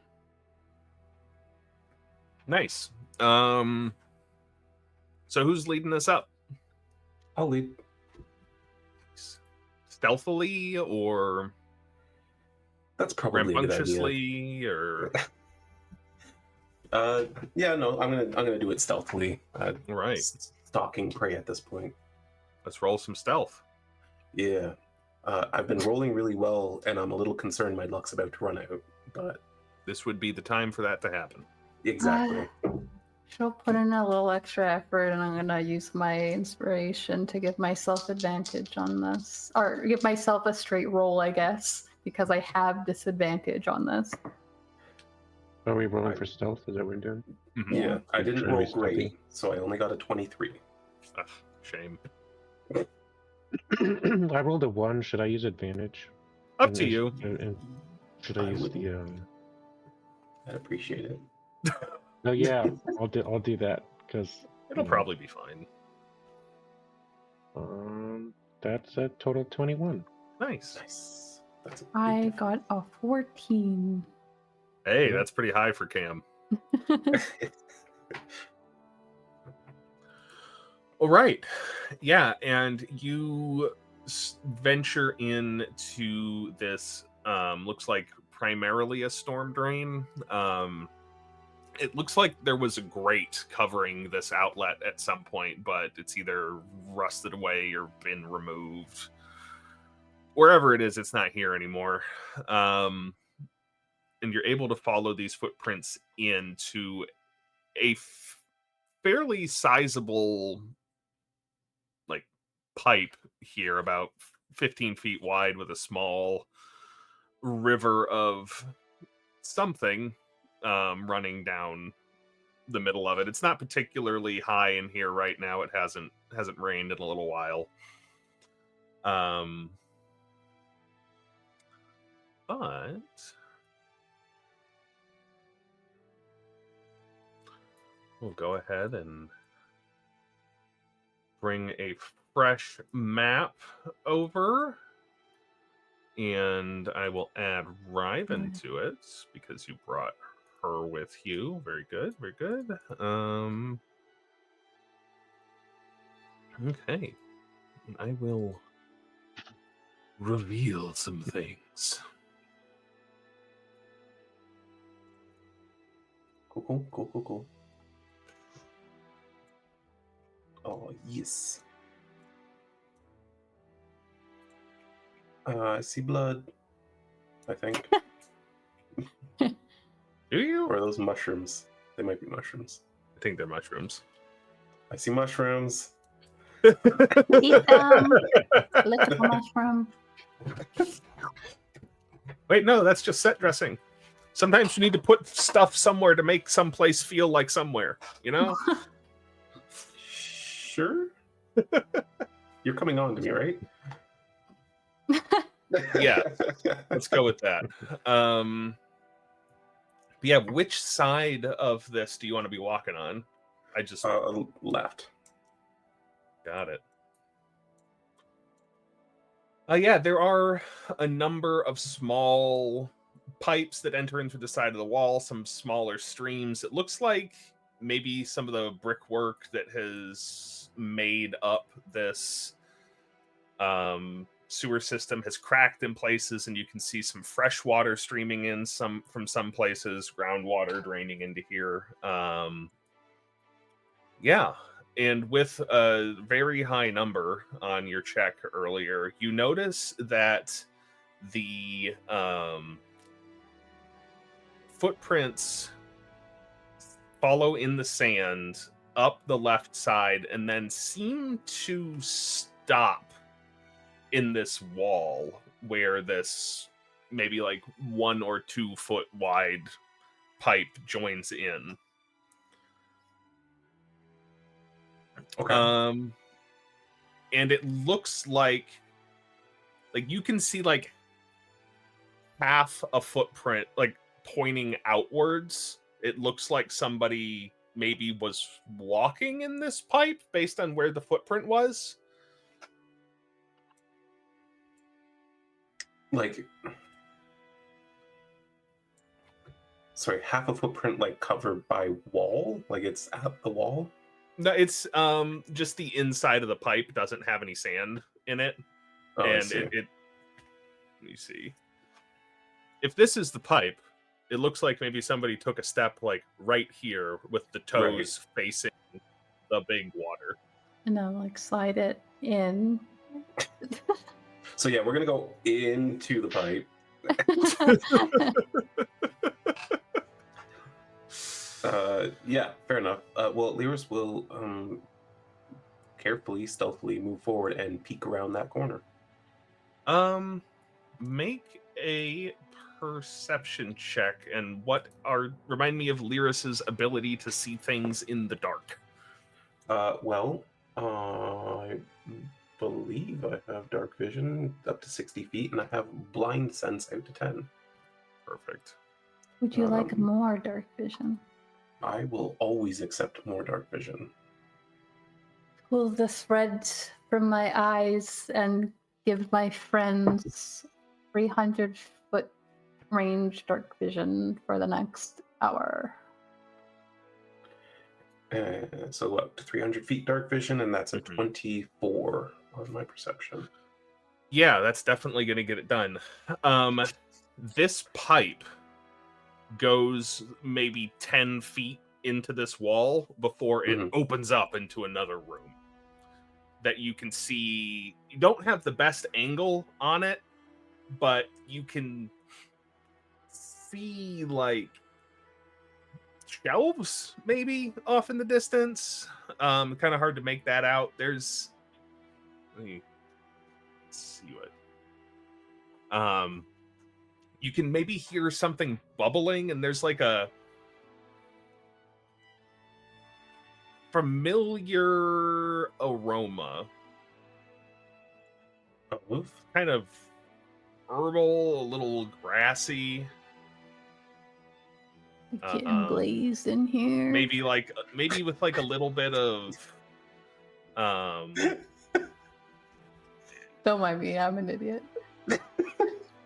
Nice. So who's leading us up? I'll lead. Stealthily or that's probably rambunctiously, or yeah, no, I'm gonna do it stealthily. Right. Stalking prey at this point. Let's roll some stealth. Yeah. I've been rolling really well, and I'm a little concerned my luck's about to run out, but this would be the time for that to happen. Exactly. She'll put in a little extra effort, and I'm gonna use my inspiration to give myself advantage on this, or give myself a straight roll, I guess, because I have disadvantage on this. Are we rolling for stealth? Is that what we're doing? Mm-hmm. Yeah, I didn't roll great, so I only got a 23. Ugh, shame. I rolled a 1. Should I use advantage? Up to you. Should I use the? I'd appreciate it. No, yeah, I'll do that because it'll probably be fine. That's a total of 21. Nice. That's I got a 14. Hey, that's pretty high for Cam. All right. Yeah, and you venture into this looks like primarily a storm drain. It looks like there was a grate covering this outlet at some point, but it's either rusted away or been removed. Wherever it is, it's not here anymore. And you're able to follow these footprints into a fairly sizable like pipe here, about 15 feet wide, with a small river of something running down the middle of it. It's not particularly high in here right now. It hasn't rained in a little while. But we'll go ahead and bring a fresh map over, and I will add Ryven to it because you brought her with you. Very good, very good. Okay, I will reveal some things. Cool. Oh, yes. I see blood, I think. Do you? Or are those mushrooms? They might be mushrooms. I think they're mushrooms. I see mushrooms. Eat them. Lick the mushroom. Wait, no, that's just set dressing. Sometimes you need to put stuff somewhere to make some place feel like somewhere, you know? Sure. You're coming on to me, right? Yeah, let's go with that. Yeah, which side of this do you want to be walking on? I just left. Got it. Yeah, there are a number of small pipes that enter into the side of the wall, some smaller streams. It looks like maybe some of the brickwork that has made up this sewer system has cracked in places, and you can see some fresh water streaming in from some places, groundwater draining into here. Yeah. And with a very high number on your check earlier, you notice that the footprints follow in the sand up the left side and then seem to stop in this wall where this maybe like 1 or 2 foot wide pipe joins in. Okay. And it looks like you can see like half a footprint like pointing outwards. It looks like somebody maybe was walking in this pipe based on where the footprint was. Like, sorry, half a footprint like covered by wall? Like it's at the wall? No, it's just the inside of the pipe doesn't have any sand in it. Oh, and I see. it let me see. If this is the pipe, it looks like maybe somebody took a step like right here with the toes facing the big water. And then like slide it in. So yeah, we're gonna go into the pipe. Yeah, fair enough. Well, Lyris will carefully, stealthily move forward and peek around that corner. Make a perception check, and remind me of Lyris's ability to see things in the dark. Well, I believe I have dark vision up to 60 feet, and I have blind sense out to 10. Perfect. Would you like more dark vision? I will always accept more dark vision. Pull the thread from my eyes and give my friends 300-foot range dark vision for the next hour. So up to 300 feet dark vision, and that's a Mhm. 24 on my perception. Yeah, that's definitely going to get it done. This pipe goes maybe 10 feet into this wall before it opens up into another room that you can see. You don't have the best angle on it, but you can see like shelves maybe off in the distance. Kind of hard to make that out. There's, let me see what. You can maybe hear something bubbling, and there's like a familiar aroma, kind of herbal, a little grassy. Getting blazed in here. Maybe with like a little bit of Don't mind me, I'm an idiot.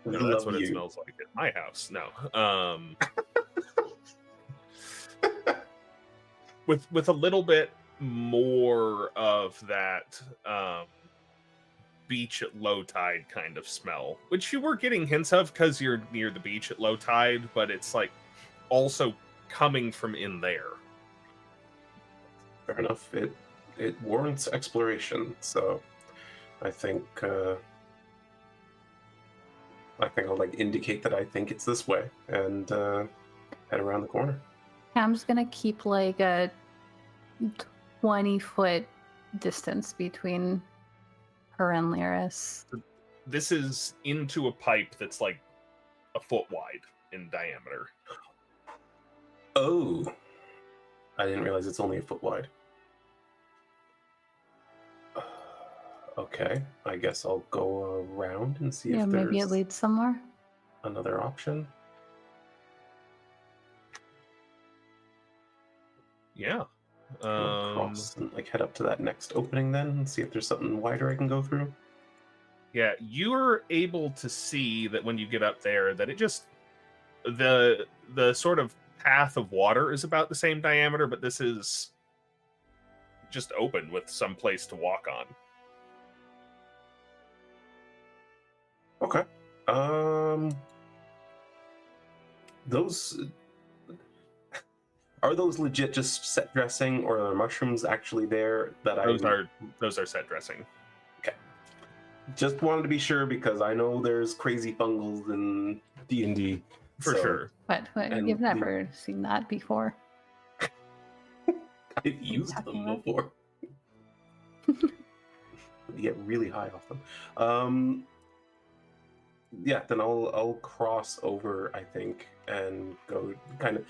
no, that's what it smells like at my house. No. With a little bit more of that beach at low tide kind of smell, which you were getting hints of because you're near the beach at low tide, but it's like also coming from in there. Fair enough. It warrants exploration, so I think I'll like indicate that I think it's this way and head around the corner. Cam's gonna keep like a 20-foot distance between her and Lyris. This is into a pipe that's like a foot wide in diameter. Oh, I didn't realize it's only a foot wide. Okay, I guess I'll go around and see if there's maybe it leads somewhere. Another option. Yeah. Cross and like head up to that next opening then and see if there's something wider I can go through. Yeah, you're able to see that when you get up there that it just the sort of path of water is about the same diameter, but this is just open with some place to walk on. Okay. Those are those legit just set dressing, or are there mushrooms actually there that those are set dressing. Okay. Just wanted to be sure because I know there's crazy fungals in D&D. For sure. But you've never seen that before. I've used them before. You get really high off them. Yeah, then I'll cross over, I think, and go kind of.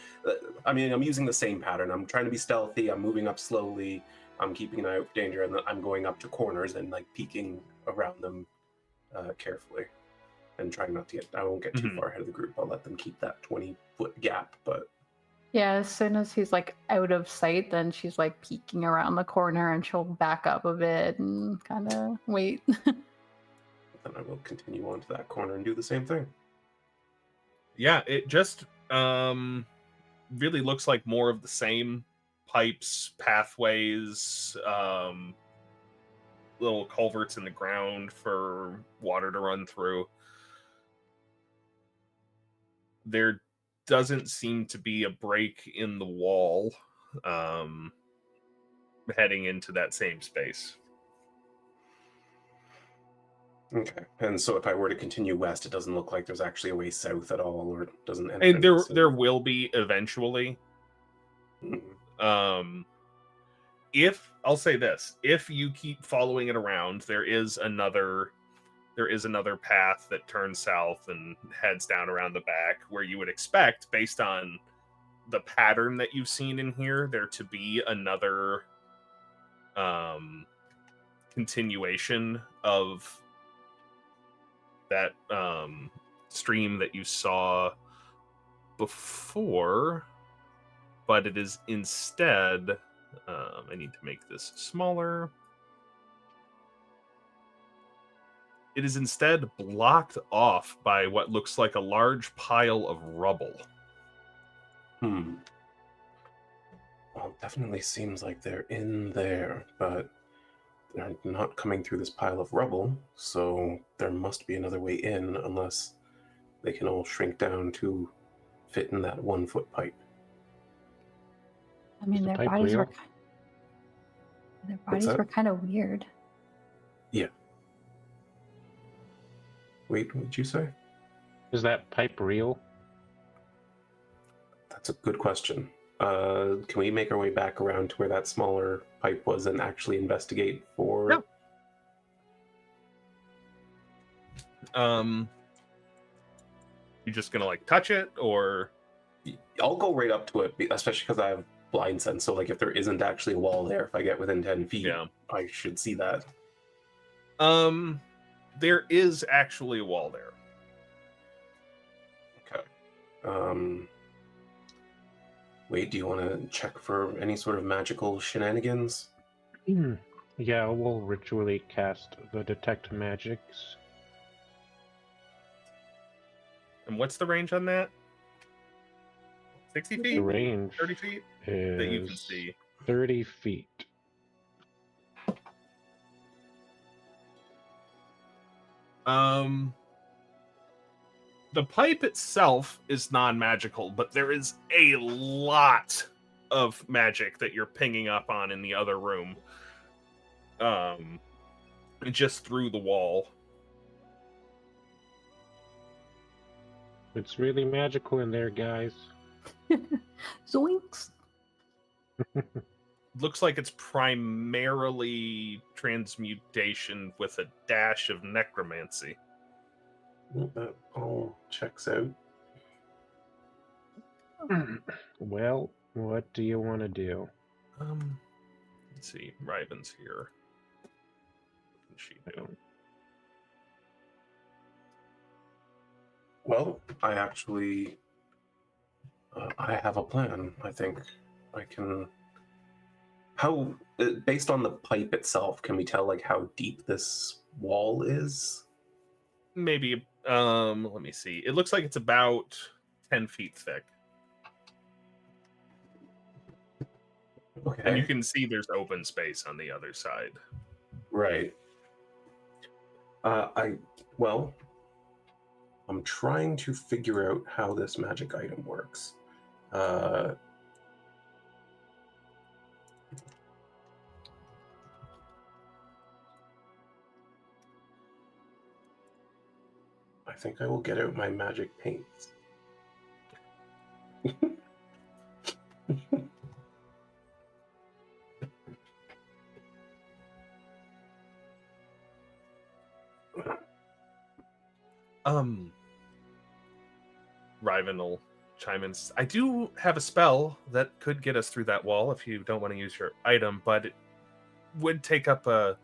I'm using the same pattern. I'm trying to be stealthy. I'm moving up slowly. I'm keeping an eye out for danger, and I'm going up to corners and like peeking around them carefully, and trying not to get. I won't get too far ahead of the group. I'll let them keep that 20-foot gap, but. Yeah, as soon as he's like out of sight, then she's like peeking around the corner, and she'll back up a bit and kind of wait. Then I will continue on to that corner and do the same thing. Yeah, it just really looks like more of the same pipes, pathways, little culverts in the ground for water to run through. There doesn't seem to be a break in the wall heading into that same space. Okay, and so if I were to continue west, it doesn't look like there's actually a way south at all, or it doesn't end. And there will be eventually. If I'll say this, if you keep following it around, there is another path that turns south and heads down around the back, where you would expect, based on the pattern that you've seen in here, there to be another continuation of that stream that you saw before, but it is instead I need to make this smaller. It is instead blocked off by what looks like a large pile of rubble. All Well, definitely seems like they're in there, but they're not coming through this pile of rubble, so there must be another way in, unless they can all shrink down to fit in that 1-foot pipe. I mean, the their pipe bodies real? were What's that? kind of weird. Yeah. Wait, what'd you say? Is that pipe real? That's a good question. Can we make our way back around to where that smaller pipe was and actually investigate for... Yeah. You just gonna like touch it, or I'll go right up to it, especially because I have blind sense. So, like, if there isn't actually a wall there, if I get within 10 feet, yeah? I should see that. There is actually a wall there. Okay. Wait, do you want to check for any sort of magical shenanigans? Yeah, we'll ritually cast the detect magics. And what's the range on that? 60 The feet? range 30 feet? is That you can see. 30 feet. The pipe itself is non-magical, but there is a lot of magic that you're pinging up on in the other room. Just through the wall. It's really magical in there, guys. Zoinks! Looks like it's primarily transmutation with a dash of necromancy. That all checks out. Well, what do you want to do? Let's see. Ryven's here. What can she do? Well, I actually... I have a plan. I think I can... How... based on the pipe itself, can we tell, like, how deep this wall is? Maybe, let me see. It looks like it's about 10 feet thick. Okay. And you can see there's open space on the other side. Right. Well, I'm trying to figure out how this magic item works. I think I will get out my magic paints. Ryven will chime in. I do have a spell that could get us through that wall if you don't want to use your item, but it would take up a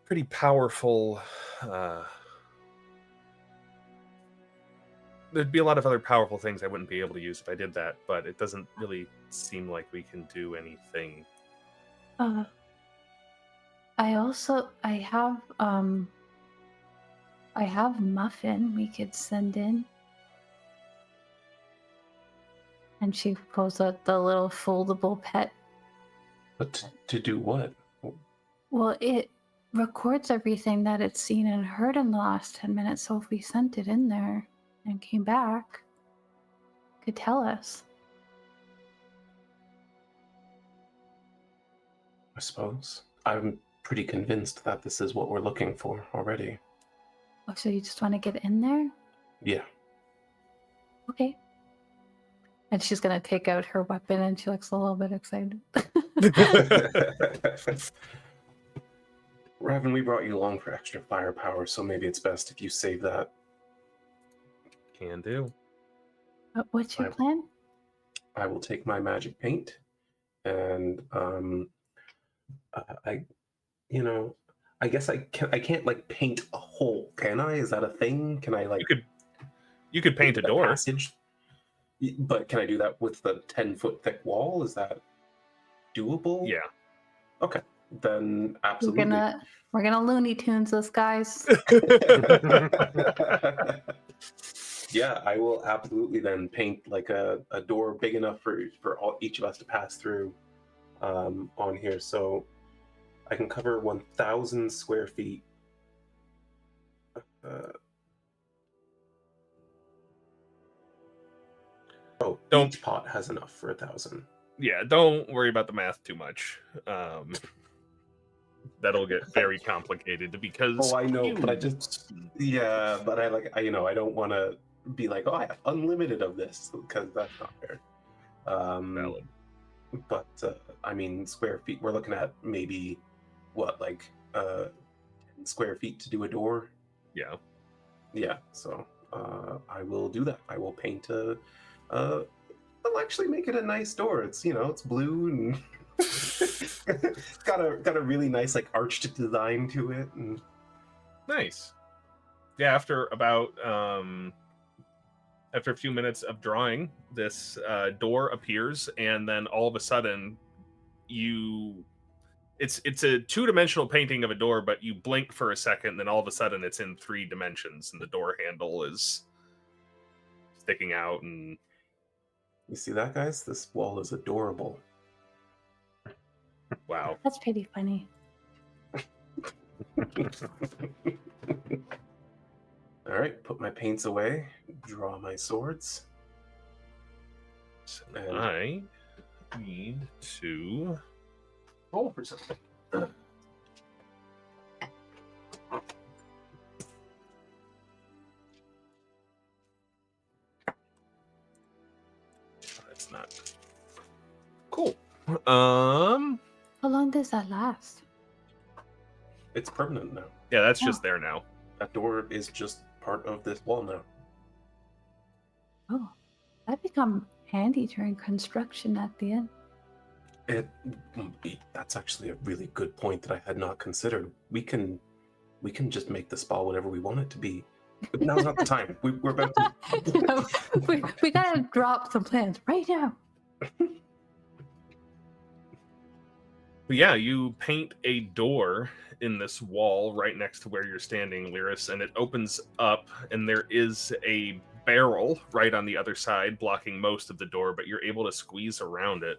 pretty powerful... there'd be a lot of other powerful things I wouldn't be able to use if I did that, but it doesn't really seem like we can do anything. I have Muffin we could send in. And she pulls out the little foldable pet. But to do what? Well, it records everything that it's seen and heard in the last 10 minutes, so if we sent it in there and came back, it could tell us. I suppose. I'm pretty convinced that this is what we're looking for already. Oh, so you just want to get in there? Yeah. Okay. And she's going to take out her weapon and she looks a little bit excited. Ryven, we brought you along for extra firepower, so maybe it's best if you save that. Can do. What's your plan? I will take my magic paint and I guess I can't like paint a hole, can I? Is that a thing? Can I like you could paint a door passage? But can I do that with the 10-foot thick wall? Is that doable? Yeah. Okay. Then absolutely. We're gonna Looney Tunes this, guys. Yeah, I will absolutely then paint like a door big enough for each of us to pass through on here. So I can cover 1,000 square feet. Each pot has enough for 1,000. Yeah, don't worry about the math too much. That'll get very complicated because. Oh, I know, but I just but I don't want to be like, oh, I have unlimited of this, because that's not fair. Valid. But I mean, square feet. We're looking at maybe what, like 10 square feet to do a door. Yeah. Yeah. So I will do that. I will paint I'll actually make it a nice door. It's it's blue and it's got a really nice like arched design to it. And... Nice. Yeah, after about after a few minutes of drawing, this door appears, and then all of a sudden it's a 2-dimensional painting of a door, but you blink for a second, then all of a sudden it's in 3 dimensions, and the door handle is sticking out. And you see that, guys? This wall is adorable. Wow. That's pretty funny. All right, put my paints away, draw my swords. And I need to roll for something. That's not cool. How long does that last? It's permanent now. Yeah, that's just there now. That door is just part of this wall now. Oh, that become handy during construction at the end. That's actually a really good point that I had not considered. We can just make the spa whatever we want it to be. But now's not the time. We're about to. we gotta drop some plans right now. But yeah, you paint a door in this wall right next to where you're standing, Lyris, and it opens up, and there is a barrel right on the other side blocking most of the door, but you're able to squeeze around it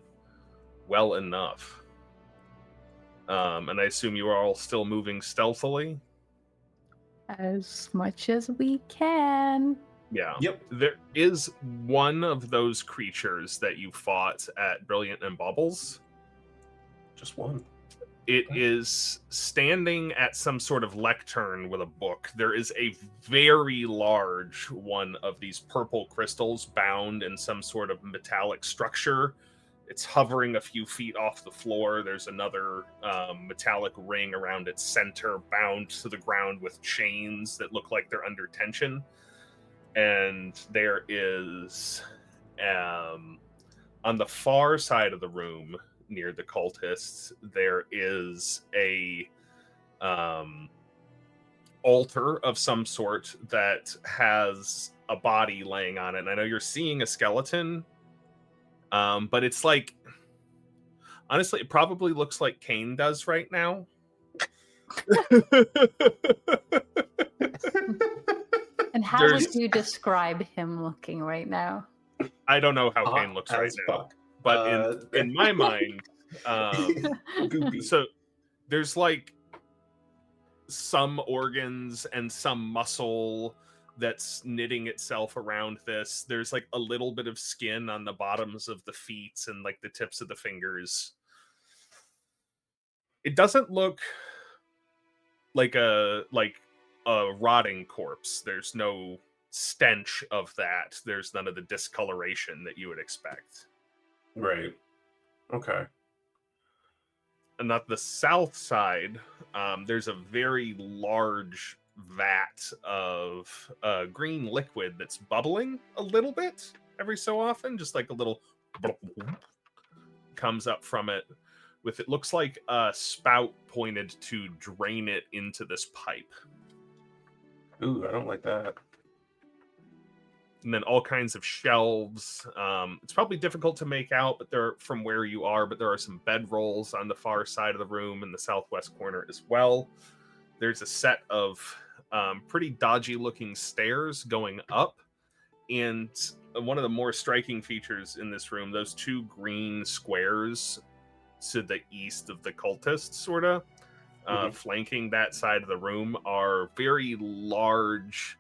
well enough. And I assume you are all still moving stealthily? As much as we can. Yeah. Yep. There is one of those creatures that you fought at Brilliant and Bubbles. Just one. It is standing at some sort of lectern with a book. There is a very large one of these purple crystals bound in some sort of metallic structure. It's hovering a few feet off the floor. There's another metallic ring around its center, bound to the ground with chains that look like they're under tension. And there is, on the far side of the room, near the cultists, there is a altar of some sort that has a body laying on it. And I know you're seeing a skeleton, but it's like, honestly, it probably looks like Kane does right now. And how would you describe him looking right now? I don't know how Kane looks right now. Fuck. But in my mind, so there's like some organs and some muscle that's knitting itself around this. There's like a little bit of skin on the bottoms of the feet and like the tips of the fingers. It doesn't look like a rotting corpse. There's no stench of that. There's none of the discoloration that you would expect. Right. Okay. And at the south side, there's a very large vat of green liquid that's bubbling a little bit every so often, just like a little comes up from it. With it looks like a spout pointed to drain it into this pipe. Ooh, I don't like that. And then all kinds of shelves. It's probably difficult to make out, but they're from where you are. But there are some bedrolls on the far side of the room in the southwest corner as well. There's a set of pretty dodgy looking stairs going up. And one of the more striking features in this room, those two green squares to the east of the cultists, sort of, flanking that side of the room, are very large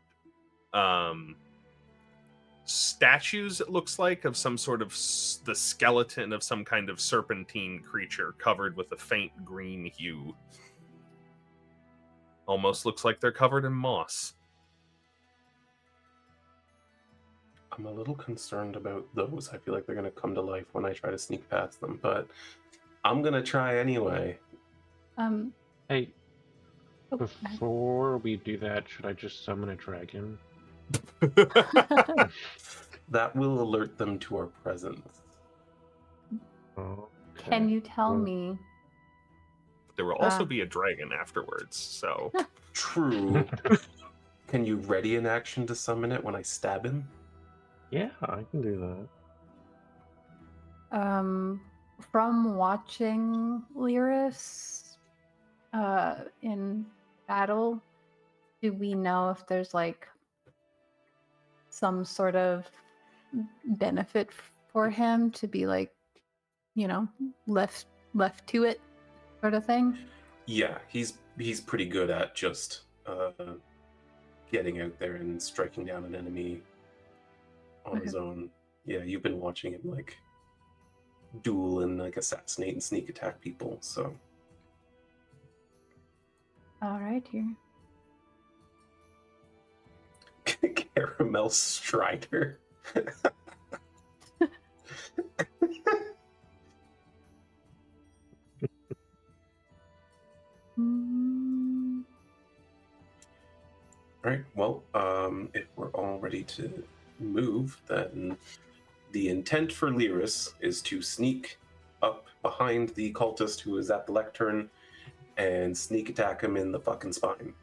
statues, it looks like, of some sort of the skeleton of some kind of serpentine creature covered with a faint green hue. Almost looks like they're covered in moss. I'm a little concerned about those. I feel like they're going to come to life when I try to sneak past them, but I'm going to try anyway. Hey, Oh, before we do that, should I just summon a dragon? That will alert them to our presence. Okay. Can you tell Well, me? There will also be a dragon afterwards, so... True. Can you ready an action to summon it when I stab him? Yeah, I can do that. From watching Lyris in battle, do we know if there's like some sort of benefit for him to be like, left to it sort of thing? Yeah, he's pretty good at just getting out there and striking down an enemy on his own. Yeah, you've been watching him like duel and like assassinate and sneak attack people, so. All right, here. Caramel Strider. Alright, well, if we're all ready to move, then the intent for Lyris is to sneak up behind the cultist who is at the lectern and sneak attack him in the fucking spine.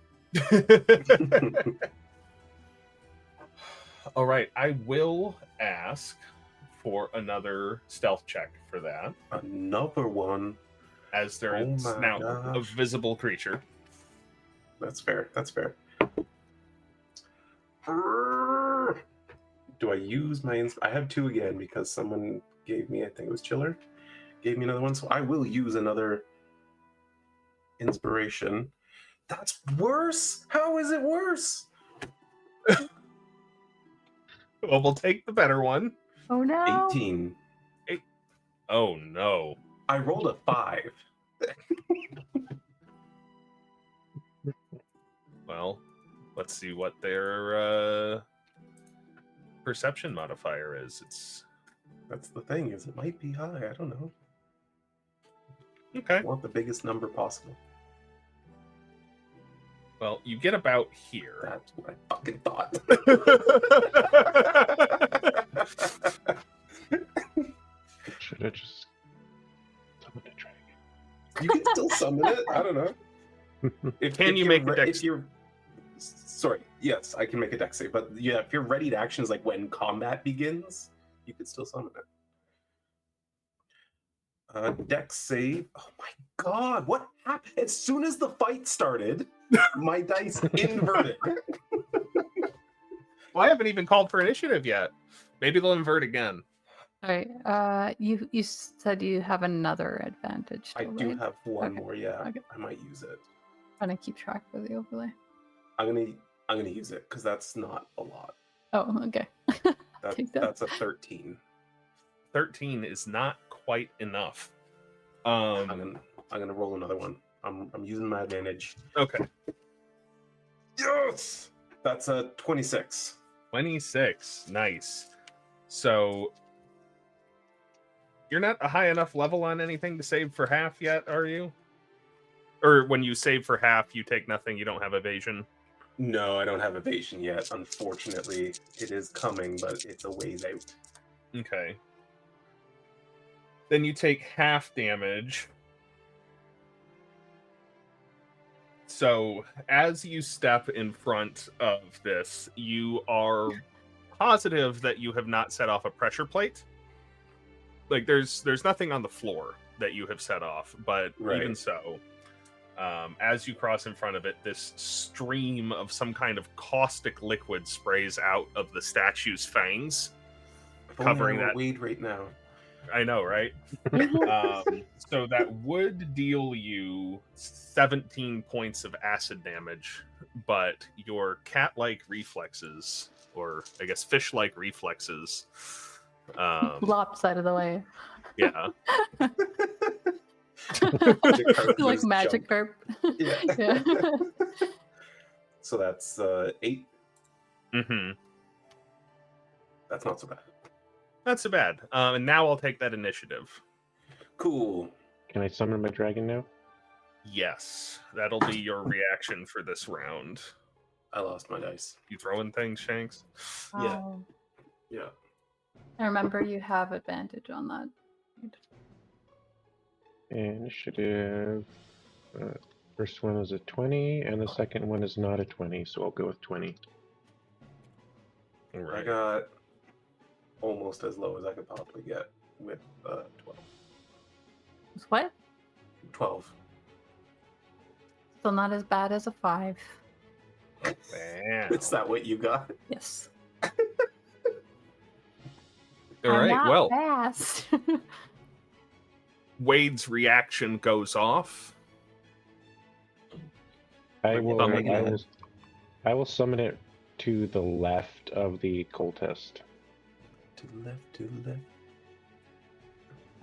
All right, I will ask for another stealth check for that, Another one. as there Oh is my now a gosh. visible creature. That's fair. That's fair. Do I use my... I have two again because someone gave me, I think it was Chiller, gave me another one. So I will use another inspiration. That's worse? How is it worse? Well, we'll take the better one. Oh no! 18. Oh, no. I rolled a 5. Well, let's see what their perception modifier is. That's the thing, is it might be high. I don't know. Okay. I want the biggest number possible. Well, you get about here. That's what I fucking thought. Should I just summon a dragon? You can still summon it. I don't know. Can you make a dex? If you're... Sorry, yes, I can make a dex save, but yeah, if your ready to action is like when combat begins, you could still summon it. Dex save. Oh my god, what happened? As soon as the fight started, my dice inverted. Well, I haven't even called for initiative yet. Maybe they'll invert again. All right. You said you have another advantage. I Still, do right? have one Okay. more, yeah. Okay. I might use it. Trying to keep track of the overlay. I'm gonna use it because that's not a lot. Oh, okay. Take that. That's a 13. 13 is not quite enough. I'm gonna roll another one. I'm using my advantage. Okay. Yes, that's a 26. 26. Nice. So you're not a high enough level on anything to save for half yet, are you? Or when you save for half, you take nothing, you don't have evasion? No, I don't have evasion yet. Unfortunately, it is coming, but it's a ways out. Okay. Then you take half damage. So as you step in front of this, you are positive that you have not set off a pressure plate. Like there's nothing on the floor that you have set off, but Right. even so, As you cross in front of it, this stream of some kind of caustic liquid sprays out of the statue's fangs, covering that weed right now. I know, right? So that would deal you 17 points of acid damage, but your cat-like reflexes, or I guess fish-like reflexes, Lops out of the way. yeah. Like magic carp. Yeah. So that's 8. Mm-hmm. That's not so bad. Not so bad. And now I'll take that initiative. Cool. Can I summon my dragon now? Yes, that'll be your reaction for this round. I lost my dice. You throwing things, Shanks? Yeah. Oh. Yeah. I remember you have advantage on that. Initiative. First one is a 20, and the second one is not a 20, so I'll go with 20. All I right. got almost as low as I could possibly get with 12. What? 12. Still not as bad as a 5. Damn. Is that what you got? Yes. All I'm right. not Well, fast. Wade's reaction goes off. I will Summon I will summon it to the left of the cultist. To the left, to the left.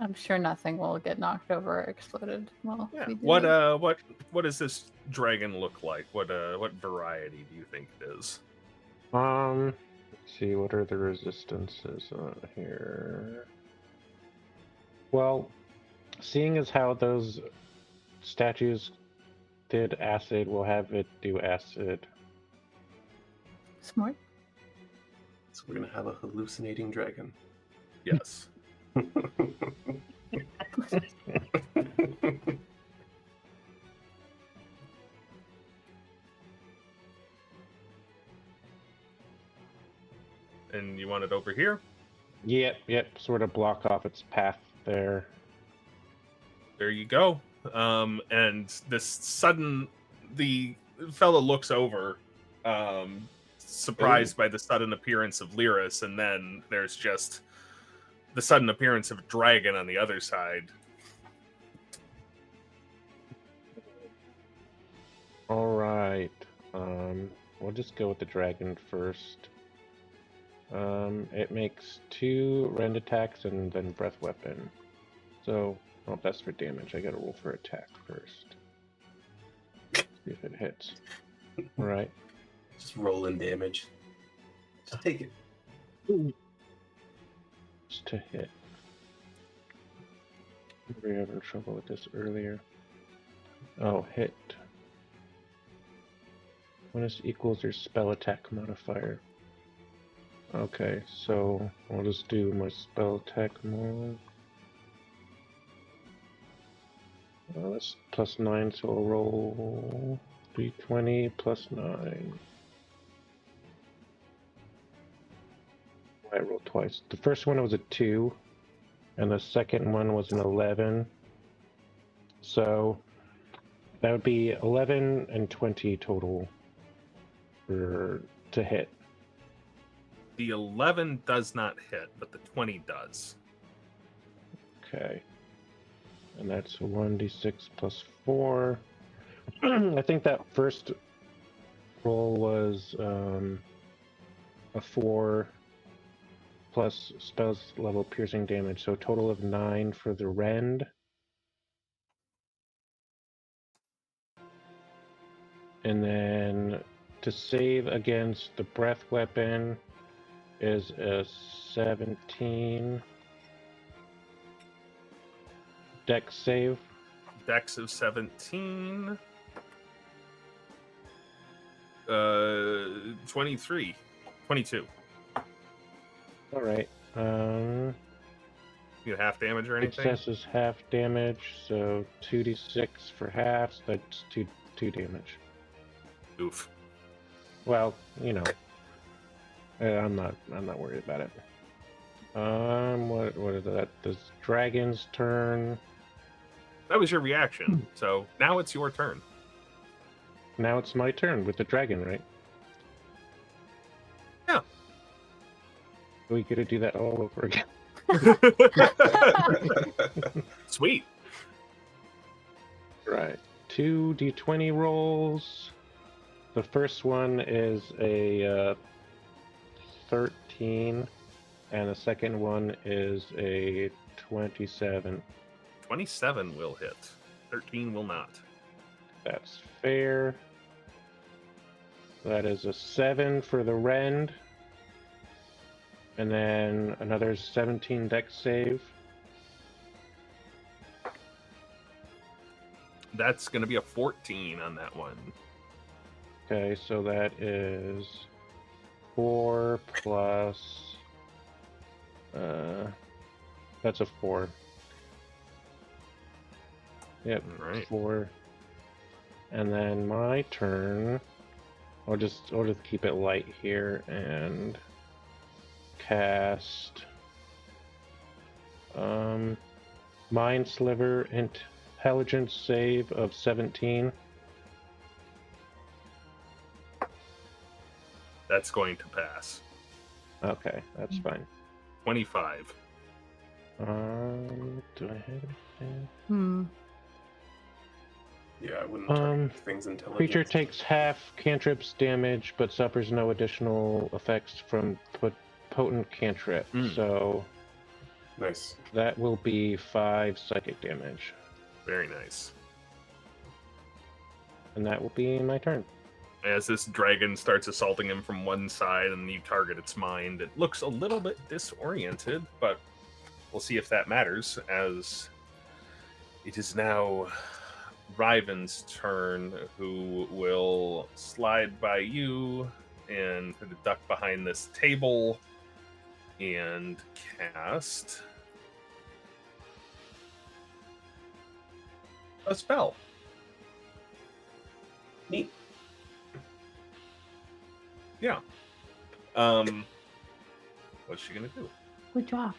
I'm sure nothing will get knocked over or exploded. Well, Yeah. we do What it. what does this dragon look like? What variety do you think it is? Let's see, what are the resistances on here? Well, seeing as how those statues did acid, we'll have it do acid. Smart. So we're gonna have a hallucinating dragon. Yes. And you want it over here? Yep, sort of block off its path there. There you go. And the fellow looks over, surprised by the sudden appearance of Lyris, and then there's just the sudden appearance of a dragon on the other side. Alright. We'll just go with the dragon first. It makes 2 rend attacks and then breath weapon. So, oh, that's for damage. I gotta roll for attack first. See if it hits. Alright. Just rolling damage. Just take it. Just to hit. We were having trouble with this earlier. Oh, hit. Bonus equals your spell attack modifier. Okay, so I'll just do my spell attack mode. That's plus 9, so I'll roll d20 plus 9. I rolled twice. The first one was a 2, and the second one was an 11. So that would be 11 and 20 total to hit. The 11 does not hit, but the 20 does. Okay. And that's 1d6 plus 4. I think that first roll was a 4 plus spells level piercing damage, so a total of 9 for the rend. And then to save against the breath weapon is a 17. Dex save. Dex of 17. 23. 22. Alright. You get half damage or anything? Success is half damage, so 2d6 for halves, that's 2 damage. Oof. Well, you know. I'm not worried about it. What is that? This dragon's turn. That was your reaction. So now it's your turn. Now it's my turn with the dragon, right? Yeah. We get to do that all over again. Sweet. Right. 2 d20 rolls. The first one is a 13, and the second one is a 27. 27 will hit. 13 will not. That's fair. That is a 7 for the rend. And then another 17 dex save. That's going to be a 14 on that one. Okay, so that is 4 plus... that's a 4. Yep, All right. 4. And then my turn, I'll just keep it light here and cast Mind Sliver Intelligence save of 17. That's going to pass. Okay, that's fine. 25. Do I have anything? Yeah, I wouldn't target things intelligent. Creature takes half cantrips damage, but suffers no additional effects from potent cantrip. So Nice. that will be 5 psychic damage, Very nice. and that will be my turn. As this dragon starts assaulting him from one side and you target its mind, it looks a little bit disoriented, but we'll see if that matters, as it is now Ryven's turn, who will slide by you and kind of duck behind this table and cast a spell. Neat. Yeah. What's she gonna do? Good job.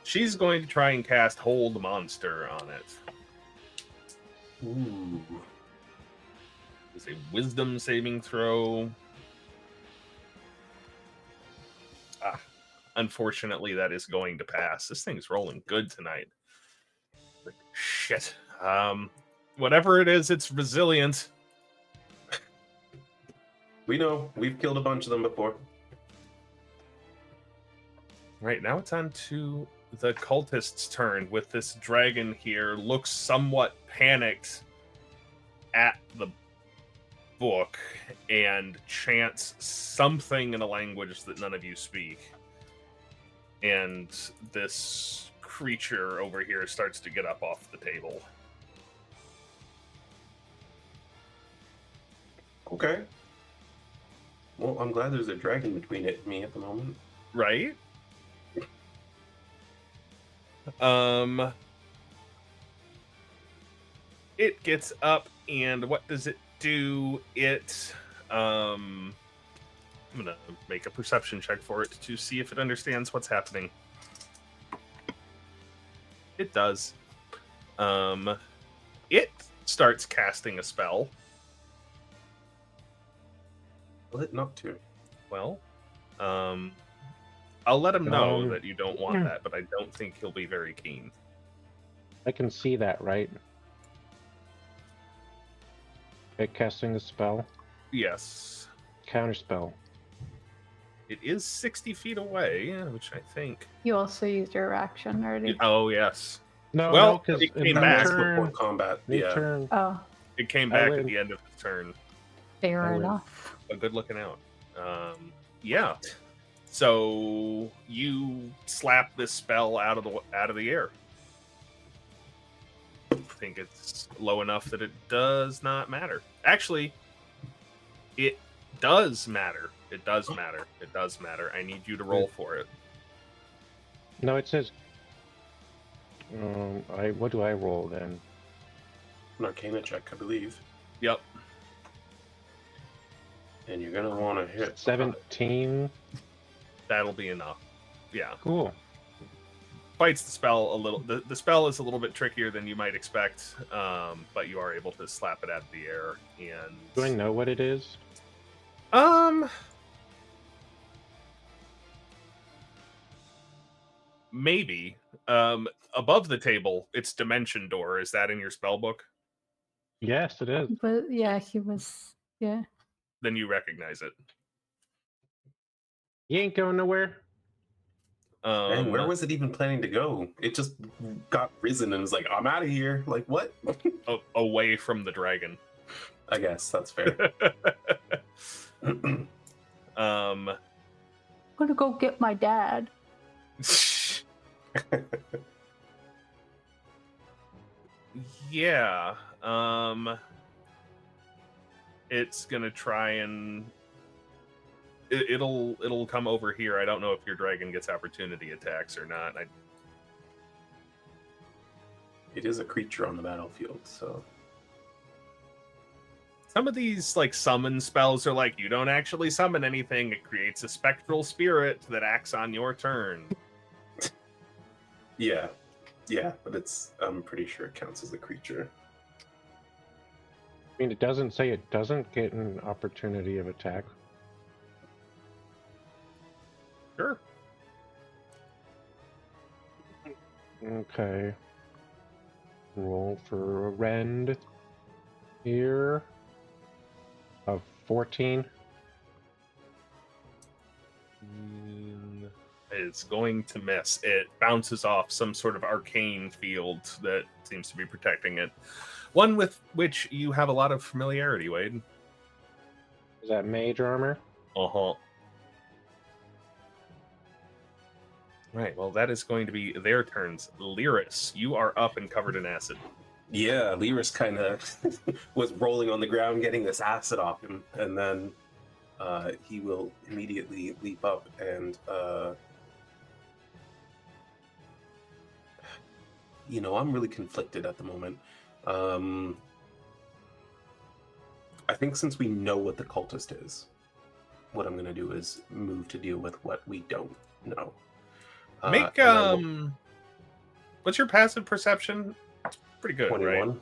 She's going to try and cast Hold Monster on it. Ooh. It's a Wisdom saving throw. Unfortunately, that is going to pass. This thing's rolling good tonight. But shit. Whatever it is, it's resilient. We know. We've killed a bunch of them before. Right, now it's on to the cultist's turn, with this dragon here looks somewhat panicked at the book and chants something in a language that none of you speak. And this creature over here starts to get up off the table. Okay. Well, I'm glad there's a dragon between it and me at the moment. Right? It gets up, and what does it do? I'm gonna make a perception check for it to see if it understands what's happening. It does. It starts casting a spell. Well, it not to. Well, I'll let him know that you don't want that, but I don't think he'll be very keen. I can see that, right? Okay, casting a spell. Yes. Counterspell. It is 60 feet away, which I think... You also used your action already. Oh, yes. No, Well, because it came in back Before turn, combat. new Yeah. turn. Oh, It came I back win. at the end of his turn. fair I win. enough. A good looking out. Yeah. So you slap this spell out of the air. I think it's low enough that it does not matter. Actually, it does matter. It does matter. It does matter. I need you to roll for it. No, it says. What do I roll then? An Arcana check, I believe. Yep. And you're gonna want to hit 17. That'll be enough. Yeah. Cool. fights the spell a little. The spell is a little bit trickier than you might expect, but you are able to slap it out of the air. And Do I know what it is? Maybe. Above the table, it's Dimension Door. Is that in your spell book? Yes, it is. But yeah, he was. Yeah. Then you recognize it. You ain't going nowhere. And where was it even planning to go? It just got risen and was like, I'm out of here. Like, what? Away from the dragon. I guess that's fair. I'm gonna go get my dad. Yeah. It's gonna try and it'll come over here. I don't know if your dragon gets opportunity attacks or not. It is a creature on the battlefield, so Some of these like summon spells are like you don't actually summon anything. It creates a spectral spirit that acts on your turn. yeah, but I'm pretty sure it counts as a creature. I mean, it doesn't say it doesn't get an opportunity of attack. Sure. Okay. Roll for a rend here of 14. It's going to miss. It bounces off some sort of arcane field that seems to be protecting it. One with which you have a lot of familiarity, Wade. Is that mage armor? Uh-huh. Right, well, that is going to be their turns. Lyris, you are up and covered in acid. Yeah, Lyris kind of was rolling on the ground getting this acid off him, and then he will immediately leap up and I'm really conflicted at the moment. I think since we know what the cultist is, what I'm going to do is move to deal with what we don't know. Make what's your passive perception? Pretty good, 21. right?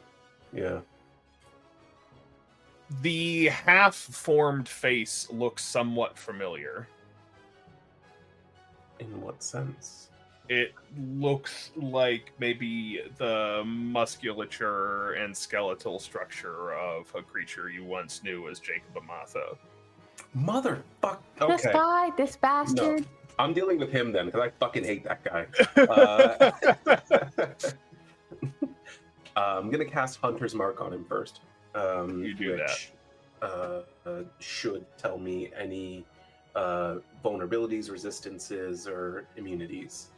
Yeah. The half-formed face looks somewhat familiar. In what sense? It looks like maybe the musculature and skeletal structure of a creature you once knew as Jacob Amatha. Motherfuck. This Okay. guy, this bastard. No. I'm dealing with him then, because I fucking hate that guy. I'm going to cast Hunter's Mark on him first. You do which, should tell me any vulnerabilities, resistances, or immunities.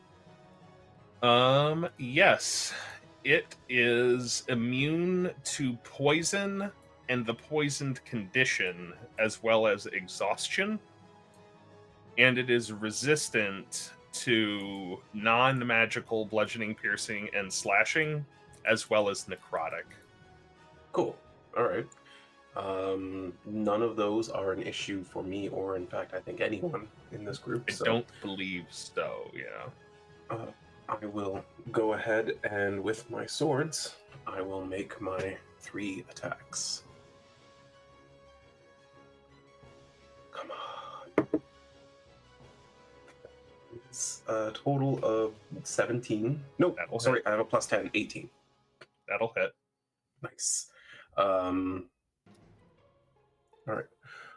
Yes. It is immune to poison and the poisoned condition, as well as exhaustion. And it is resistant to non-magical bludgeoning, piercing, and slashing, as well as necrotic. Cool. All right. None of those are an issue for me, or in fact, I think anyone in this group. I don't believe so, yeah. I will go ahead and with my swords, I will make my 3 attacks. Come on. It's a total of 17. No, sorry, I have a plus 10, 18. That'll hit. Nice. All right.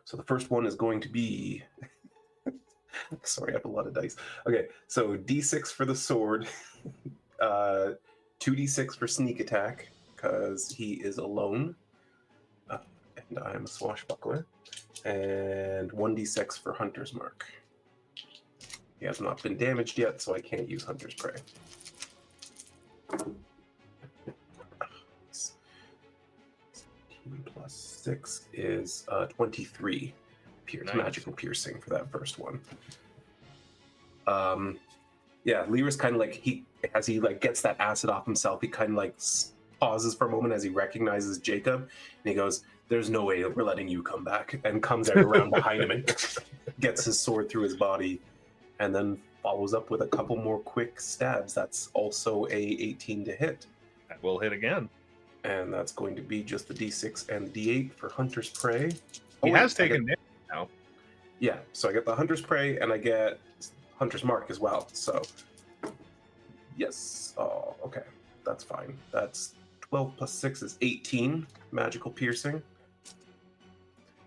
So the first one is going to be... Sorry, I have a lot of dice. Okay, so D6 for the sword, 2D6 for sneak attack, because he is alone, and I am a swashbuckler, and 1D6 for Hunter's Mark. He has not been damaged yet, so I can't use Hunter's Prey. 17 plus 6 is 23. Nice. Magical piercing for that first one. Yeah, Lyra's kind of like as he gets that acid off himself, he kind of pauses for a moment as he recognizes Jacob, and he goes, "There's no way we're letting you come back," and comes out around behind him and gets his sword through his body, and then follows up with a couple more quick stabs. That's also a 18 to hit. That will hit again. And that's going to be just the D6 and the D8 for Hunter's Prey. He has taken damage now. Yeah, so I get the Hunter's Prey and I get Hunter's Mark as well. So, yes. Oh, okay. That's fine. That's 12 plus 6 is 18 magical piercing.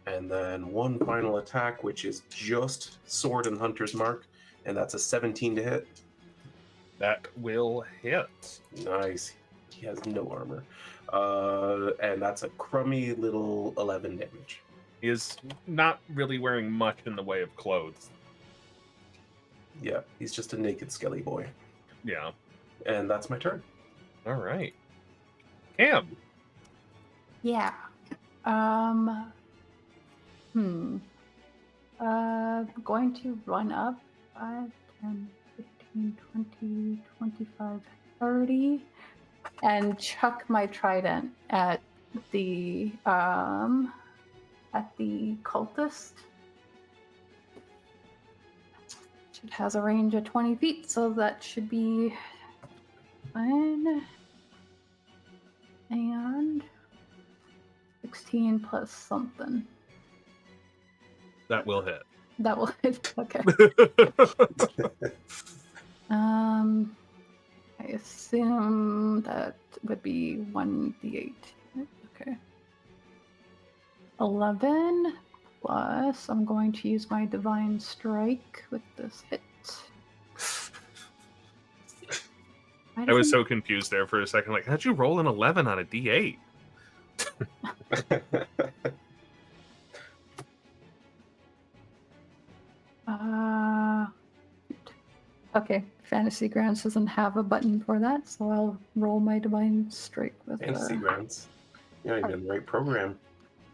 And then one final attack, which is just Sword and Hunter's Mark. And that's a 17 to hit. That will hit. Nice. He has no armor. And that's a crummy little 11 damage. He is not really wearing much in the way of clothes. Yeah, he's just a naked skelly boy. Yeah. And that's my turn. All right. Cam. Yeah. Going to run up 5, 10, 15, 20, 25, 30, and chuck my trident at the cultist. It has a range of 20 feet, so that should be fine. And 16 plus something. That will hit. That will hit. Okay. I assume that would be 1d8. Okay. 11 plus. I'm going to use my divine strike with this hit. I was so confused there for a second. Like, how'd you roll an 11 on a d8? Okay, Fantasy Grounds doesn't have a button for that, so I'll roll my divine strike with Fantasy Grounds. You're not even in the right program.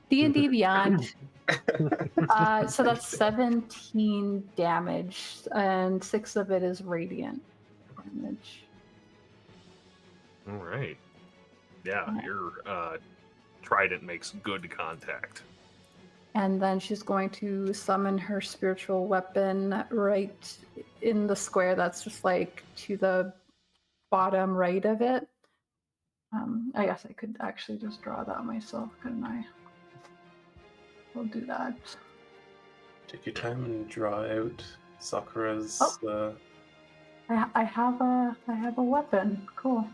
D&D Beyond. So that's 17 damage, and 6 of it is radiant damage. All right. Yeah, your trident makes good contact. And then she's going to summon her spiritual weapon right in the square that's just like to the bottom right of it. I guess I could actually just draw that myself, couldn't I? I'll do that. Take your time and draw out Sakura's. I have a weapon. Cool.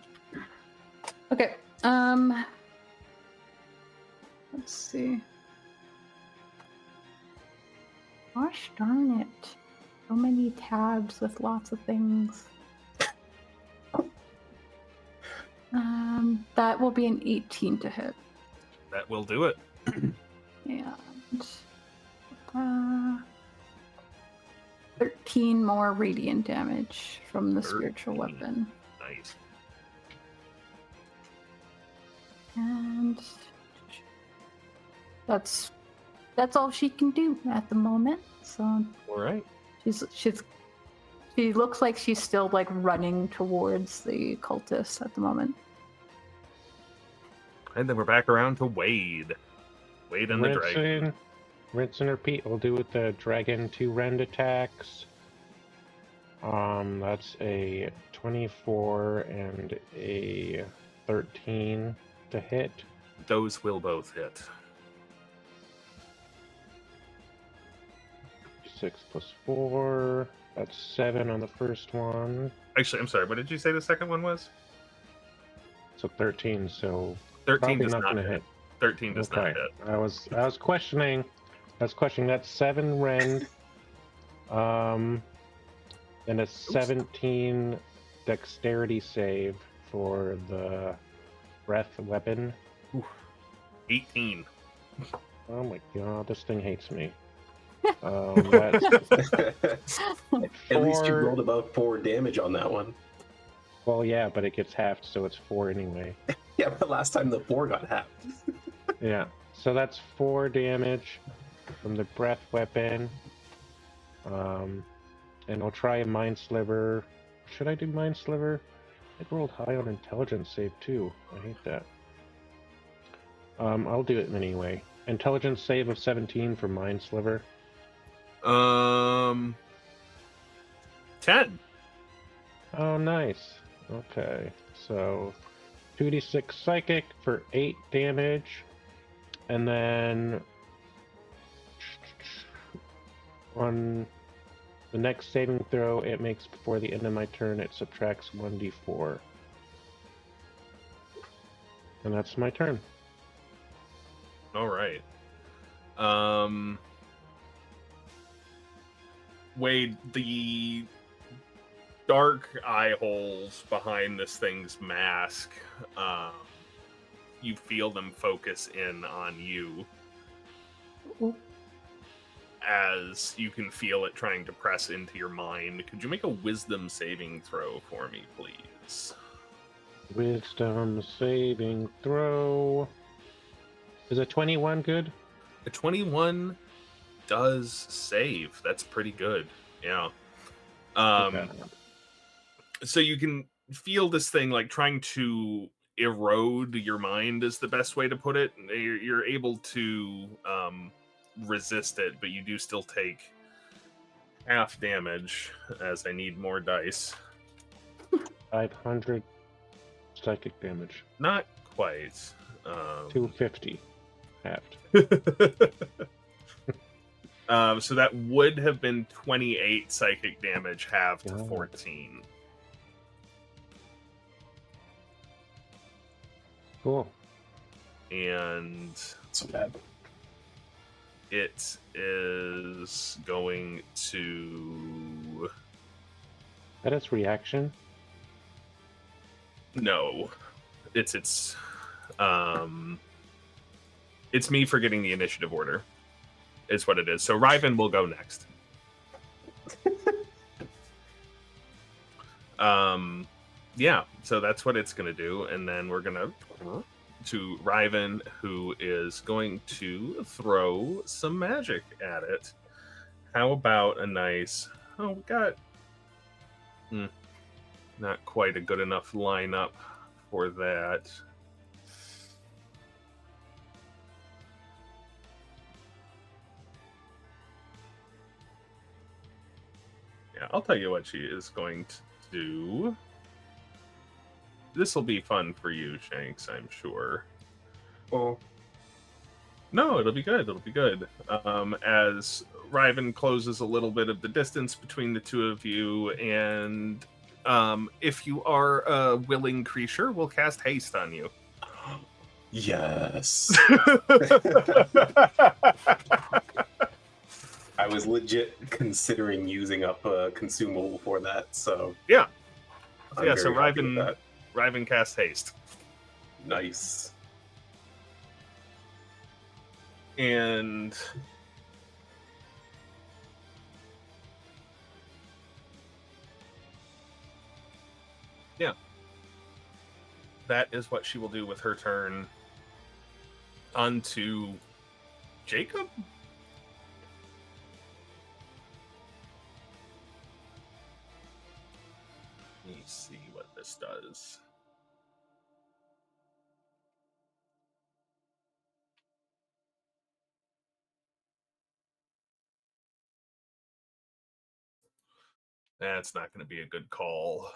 Okay. Let's see. Gosh darn it. So many tabs with lots of things. That will be an 18 to hit. That will do it. And 13 more radiant damage from the spiritual weapon. Nice. And that's all she can do at the moment. So All right. she looks like she's still like running towards the cultists at the moment. And then we're back around to Wade. Wade and the dragon. Rinse and repeat. We'll do with the dragon 2 rend attacks. That's a 24 and a 13 to hit. Those will both hit. 6 plus 4. That's 7 on the first one. Actually, I'm sorry. What did you say the second one was? So 13. So 13 does not not gonna hit. 13 does not hit. I was questioning. That's 7 rend. And a 17 dexterity save for the breath weapon. 18. Oh my god, this thing hates me. That's At least you 4. rolled about 4 damage on that one. Well, yeah, but it gets halved, so it's 4 anyway. Yeah, but last time the 4 got halved. Yeah, so that's 4 damage from the breath weapon. And I'll try a Mind Sliver. Should I do Mind Sliver? It rolled high on Intelligence save too. I hate that. I'll do it anyway. Intelligence save of 17 for Mind Sliver. 10. Oh, nice. Okay, so 2d6 psychic for 8 damage, and then on the next saving throw it makes before the end of my turn, it subtracts 1d4. And that's my turn. All right. Wade, the dark eye holes behind this thing's mask, you feel them focus in on you as you can feel it trying to press into your mind. Could you make a wisdom saving throw for me, please? Wisdom saving throw. Is a 21 good? A 21 does save. That's pretty good. Yeah. Okay. So you can feel this thing like trying to erode your mind is the best way to put it. You're able to resist it, but you do still take half damage as I need more dice. 500 psychic damage. Not quite. 250 halved. So that would have been 28 psychic damage halved to Wow. 14. Cool. And So bad. it is going to... That is reaction. No. It's me forgetting the initiative order. Is what it is. So Ryven will go next. Yeah, so that's what it's going to do. And then we're going to Ryven, who is going to throw some magic at it. How about a nice... Oh, we got... not quite a good enough lineup for that. Yeah, I'll tell you what she is going to do. This will be fun for you, Shanks, I'm sure. Well, No, it'll be good. It'll be good. As Ryven closes a little bit of the distance between the two of you, and if you are a willing creature, we'll cast haste on you. yes. I was legit considering using up a consumable for that, so Yeah. I'm Yeah, so very happy with that. Ryven casts haste. Nice. And yeah, that is what she will do with her turn. On to Jacob. Let me see what this does. That's not going to be a good call.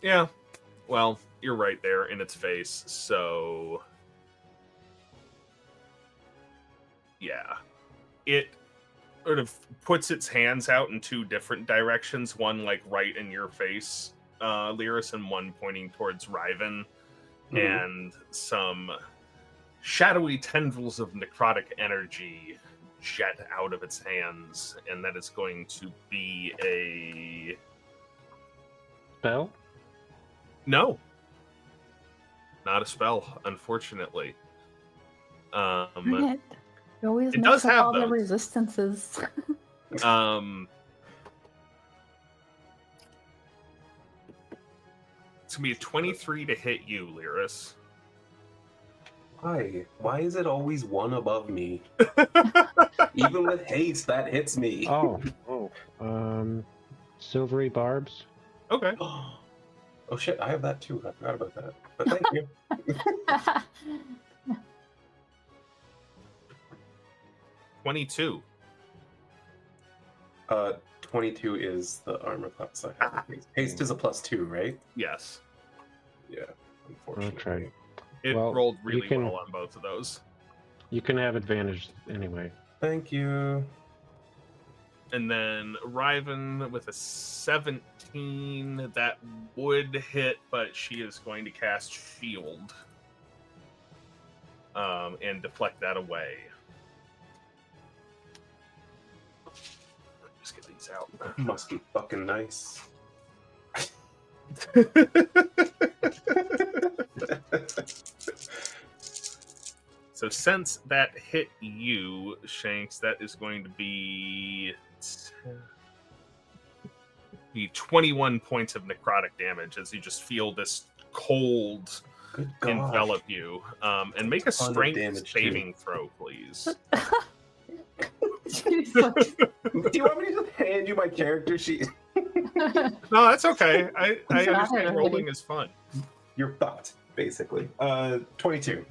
Yeah. Well, you're right there in its face, so yeah. It sort of puts its hands out in two different directions, one like right in your face, Lyris, and one pointing towards Ryven. And some shadowy tendrils of necrotic energy jet out of its hands, and that is going to be a... Spell? No. Not a spell, unfortunately. Dang it. You always It mix does up have all the those. resistances. It's gonna be a 23 to hit you, Lyris. Why? Why is it always one above me? Even with haste, that hits me. Silvery barbs. Okay. Oh shit, I have that too. I forgot about that. But thank you. 22. 22 is the armor class I have. Haste is a +2, right? Yes. Yeah, unfortunately. try. It Well, rolled you really can- well on both of those. You can have advantage anyway. Thank you. And then Ryven with a 17, that would hit, but she is going to cast Shield. And deflect that away. Just get these out. Must be fucking nice. So since that hit you, Shanks, that is going to be 21 points of necrotic damage as you just feel this cold Good gosh. envelop you. And make a Ton of strength damage, saving throw, please. Jesus. Do you want me to just hand you my character sheet? No, that's okay. I It's not understand already. rolling is fun. You're fucked, basically. 22.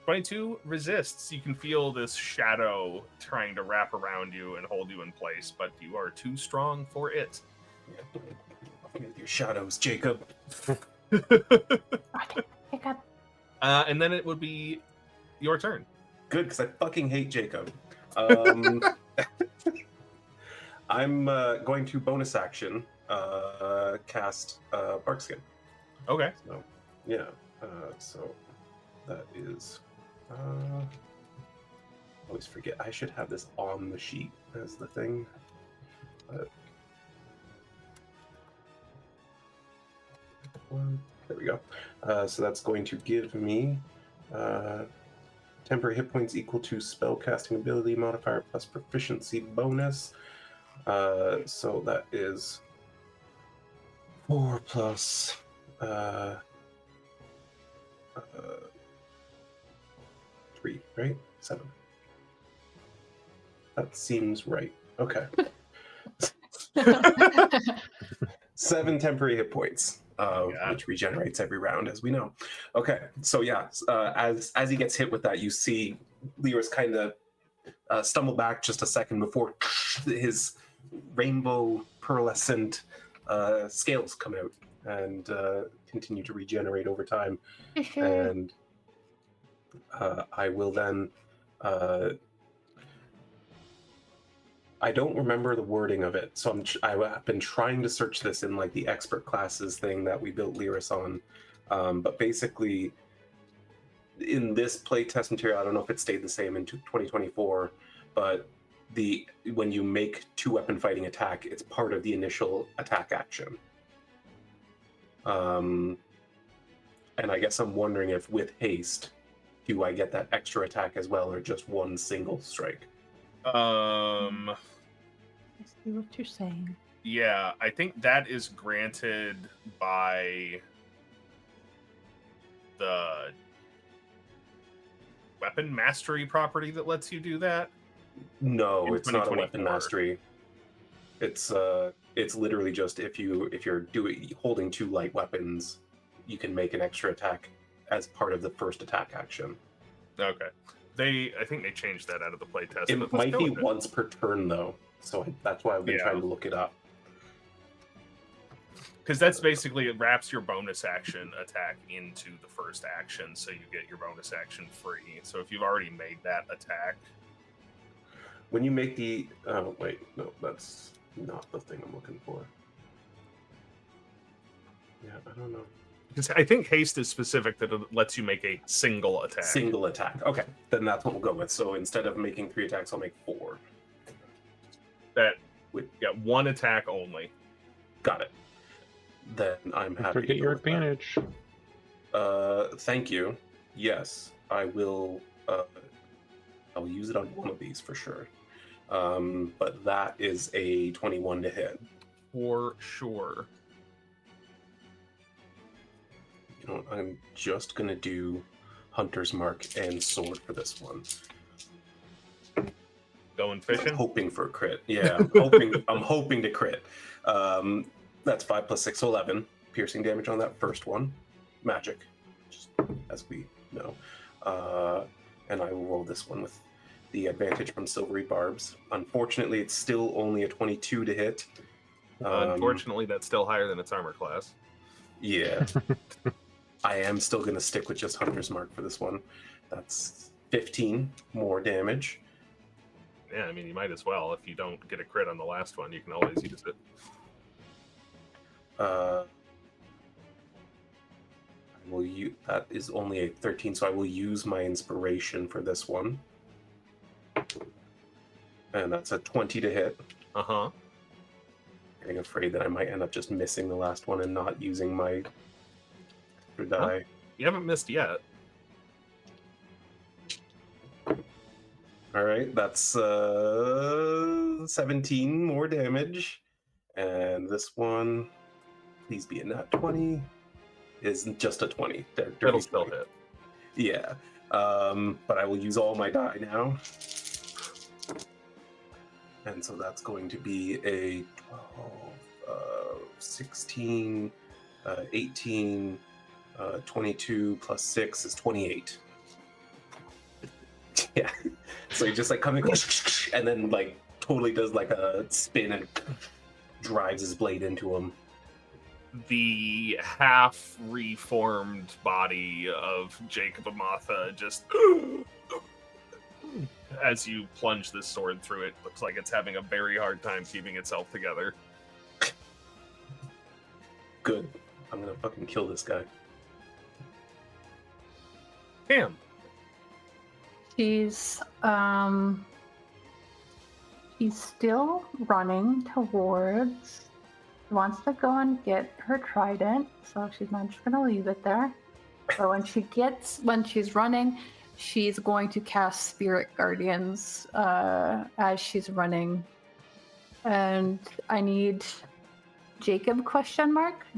22 resists. You can feel this shadow trying to wrap around you and hold you in place, but you are too strong for it. With your shadows, Jacob. Pick up. And then it would be your turn. Good, because I fucking hate Jacob. I'm going to bonus action cast Barkskin. Okay. So, yeah. So that is. Always forget. I should have this on the sheet as the thing. There we go. So that's going to give me temporary hit points equal to spellcasting ability modifier plus proficiency bonus. So that is 4 plus 3, right? 7. That seems right. Okay. 7 temporary hit points, which regenerates every round, as we know. Okay, so yeah, as he gets hit with that, you see Lyra's kind of stumble back just a second before his rainbow pearlescent scales come out and continue to regenerate over time. And I will then. I don't remember the wording of it, so I've been trying to search this in like the expert classes thing that we built Lyris on. But basically, in this playtest material, I don't know if it stayed the same in 2024, but when you make 2-weapon fighting attack, it's part of the initial attack action. And I guess I'm wondering if with haste, do I get that extra attack as well, or just one single strike? I see what you're saying. Yeah, I think that is granted by the weapon mastery property that lets you do that. No, In it's not a weapon 2024. mastery. It's literally just if you're holding 2 light weapons, you can make an extra attack as part of the first attack action. Okay. I think they changed that out of the playtest. It but let's might go be with it. once per turn though, so that's why I've been Yeah. trying to look it up. Because that's basically, it wraps your bonus action attack into the first action, so you get your bonus action free. So if you've already made that attack, When you make the oh wait, no, that's not the thing I'm looking for. Yeah, I don't know. because I think haste is specific that it lets you make a single attack. Single attack. Okay, then that's what we'll go with. So instead of making 3 attacks, I'll make 4. That one attack only. Got it. Then I'm Don't happy. forget to go your with that. advantage. Thank you. Yes, I will. I'll use it on one of these for sure. But that is a 21 to hit. For sure. You know, I'm just gonna do Hunter's Mark and Sword for this one. Going fishing? Hoping for a crit. Yeah, I'm hoping to crit. That's 5 plus 6, so 11 piercing damage on that first one. Magic, just as we know. And I will roll this one with the advantage from silvery barbs. Unfortunately, it's still only a 22 to hit. Unfortunately, that's still higher than its armor class. Yeah. I am still going to stick with just Hunter's Mark for this one. That's 15 more damage. Yeah, I mean, you might as well. If you don't get a crit on the last one, you can always use it. That is only a 13, so I will use my inspiration for this one. And that's a 20 to hit. Uh-huh. Getting afraid that I might end up just missing the last one and not using my extra die. Well, you haven't missed yet. All right, that's 17 more damage. And this one, please be a nat 20, is just a 20. It'll still hit. Yeah, but I will use all my die now. And so that's going to be a 12, 16, 18, 22 plus 6 is 28. Yeah. So he just like coming and then like totally does like a spin and drives his blade into him. The half reformed body of Jacob Amatha just as you plunge this sword through it, looks like it's having a very hard time keeping itself together. Good. I'm gonna fucking kill this guy. Damn. She's still running towards. She wants to go and get her trident, so she's not just gonna leave it there. So when she's running, she's going to cast Spirit Guardians as she's running, and I need Jacob ?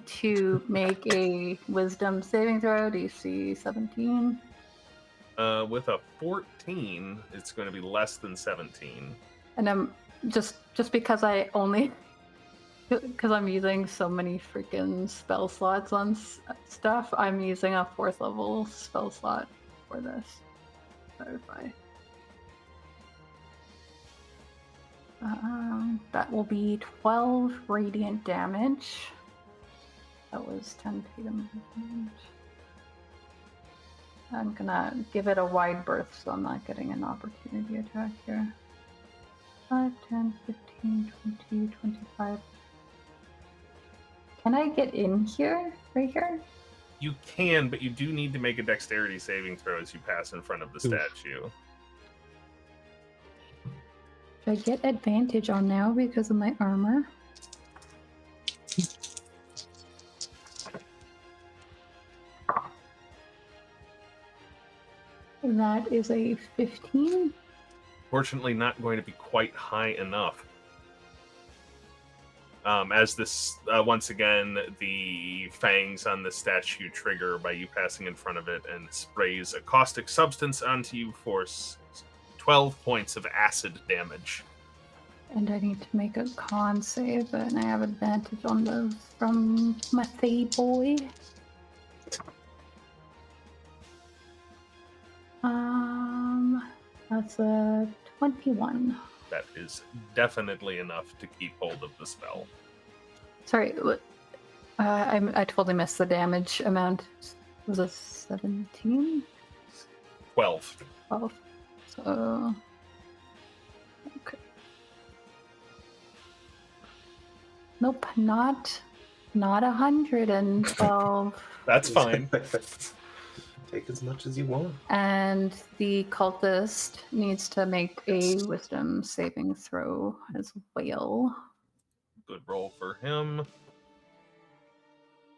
To make a Wisdom saving throw, DC 17. With a 14, it's going to be less than 17. And I'm just because I'm using so many freaking spell slots on stuff, I'm using a 4th level spell slot for this. Clarify. That will be 12 radiant damage. That was 10 damage. I'm gonna give it a wide berth, so I'm not getting an opportunity attack here. 5, 10, 15, 20, 25. Can I get in here? Right here? You can, but you do need to make a dexterity saving throw as you pass in front of the statue. Do I get advantage on now because of my armor? That is a 15. Fortunately, not going to be quite high enough. As this, once again, the fangs on the statue trigger by you passing in front of it and sprays a caustic substance onto you for 12 points of acid damage. And I need to make a con save, and I have advantage on those from my Fae boy. That's a 21. That is definitely enough to keep hold of the spell. Sorry, I totally missed the damage amount. Was it 17? 12. 12. So... Okay. Nope, not 112. That's fine. Take as much as you want. And the cultist needs to make a wisdom saving throw as well. Good roll for him.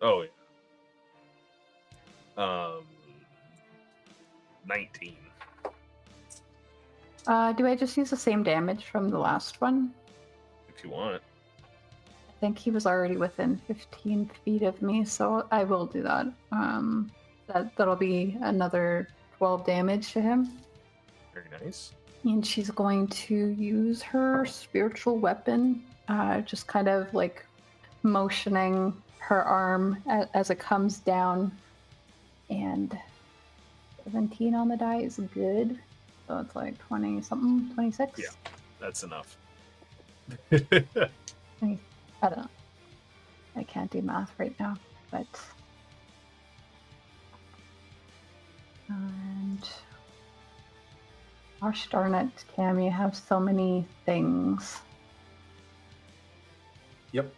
Oh, yeah. 19. Do I just use the same damage from the last one? If you want. I think he was already within 15 feet of me, so I will do that. That'll be another 12 damage to him. Very nice. And she's going to use her spiritual weapon, just kind of like motioning her arm as it comes down. And 17 on the die is good. So it's like 20 something, 26? Yeah. That's enough. 20, I don't know. I can't do math right now, but. And. Gosh darn it, Cam, you have so many things. Yep.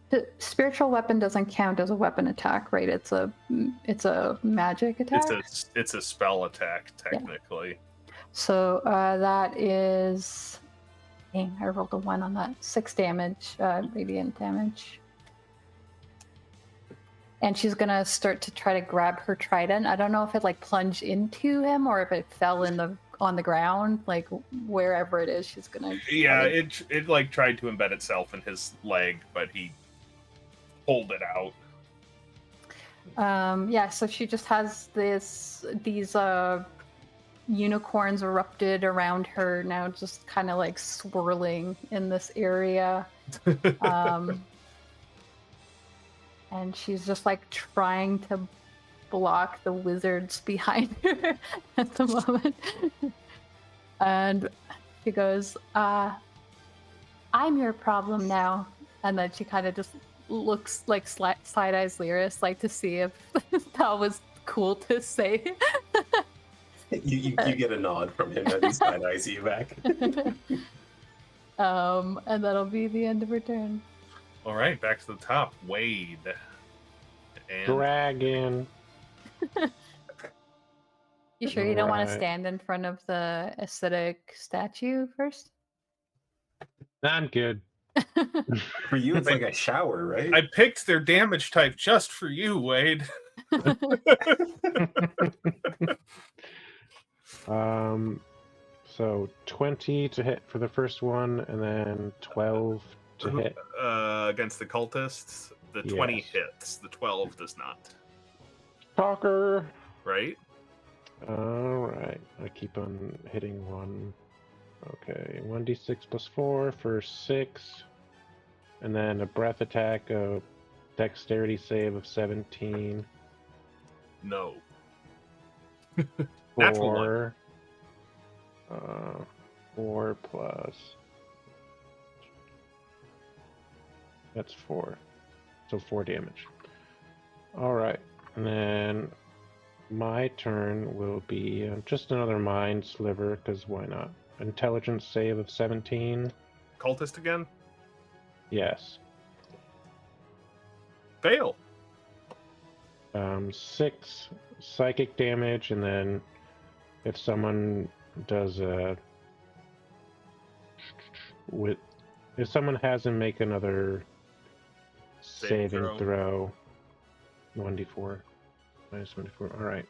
The spiritual weapon doesn't count as a weapon attack, right? It's a magic attack. It's a spell attack technically. Yeah. So that is. Dang, I rolled a 1 on that. 6 damage, radiant damage. And she's gonna start to try to grab her trident. I don't know if it like plunged into him or if it fell on the ground, like wherever it is. She's gonna. Yeah, it like tried to embed itself in his leg, but he pulled it out. Yeah, so she just has these unicorns erupted around her now, just kind of like swirling in this area. And she's just like trying to block the wizards behind her at the moment. And she goes, I'm your problem now. And then she kind of just looks like side-eyes Lyris, like to see if that was cool to say. You get a nod from him as he side-eyes you back. And that'll be the end of her turn. All right, back to the top. Wade. And Dragon. You sure you don't want to stand in front of the acidic statue first? I'm good. For you, it's like a shower, right? I picked their damage type just for you, Wade. So 20 to hit for the first one, and then 12 to hit. Against the cultists, the 20 Yes. hits. The 12 does not. Talker. Right? Alright. I keep on hitting one. Okay. 1d6 plus 4 for 6. And then a breath attack, a dexterity save of 17. No. Natural one. 4. 4 plus. That's 4. So 4 damage. Alright. And then my turn will be just another mind sliver, because why not? Intelligence save of 17. Cultist again? Yes. Fail. 6 psychic damage, and then if someone does if someone has him make another saving throw, 1d4 minus 1d4. All right.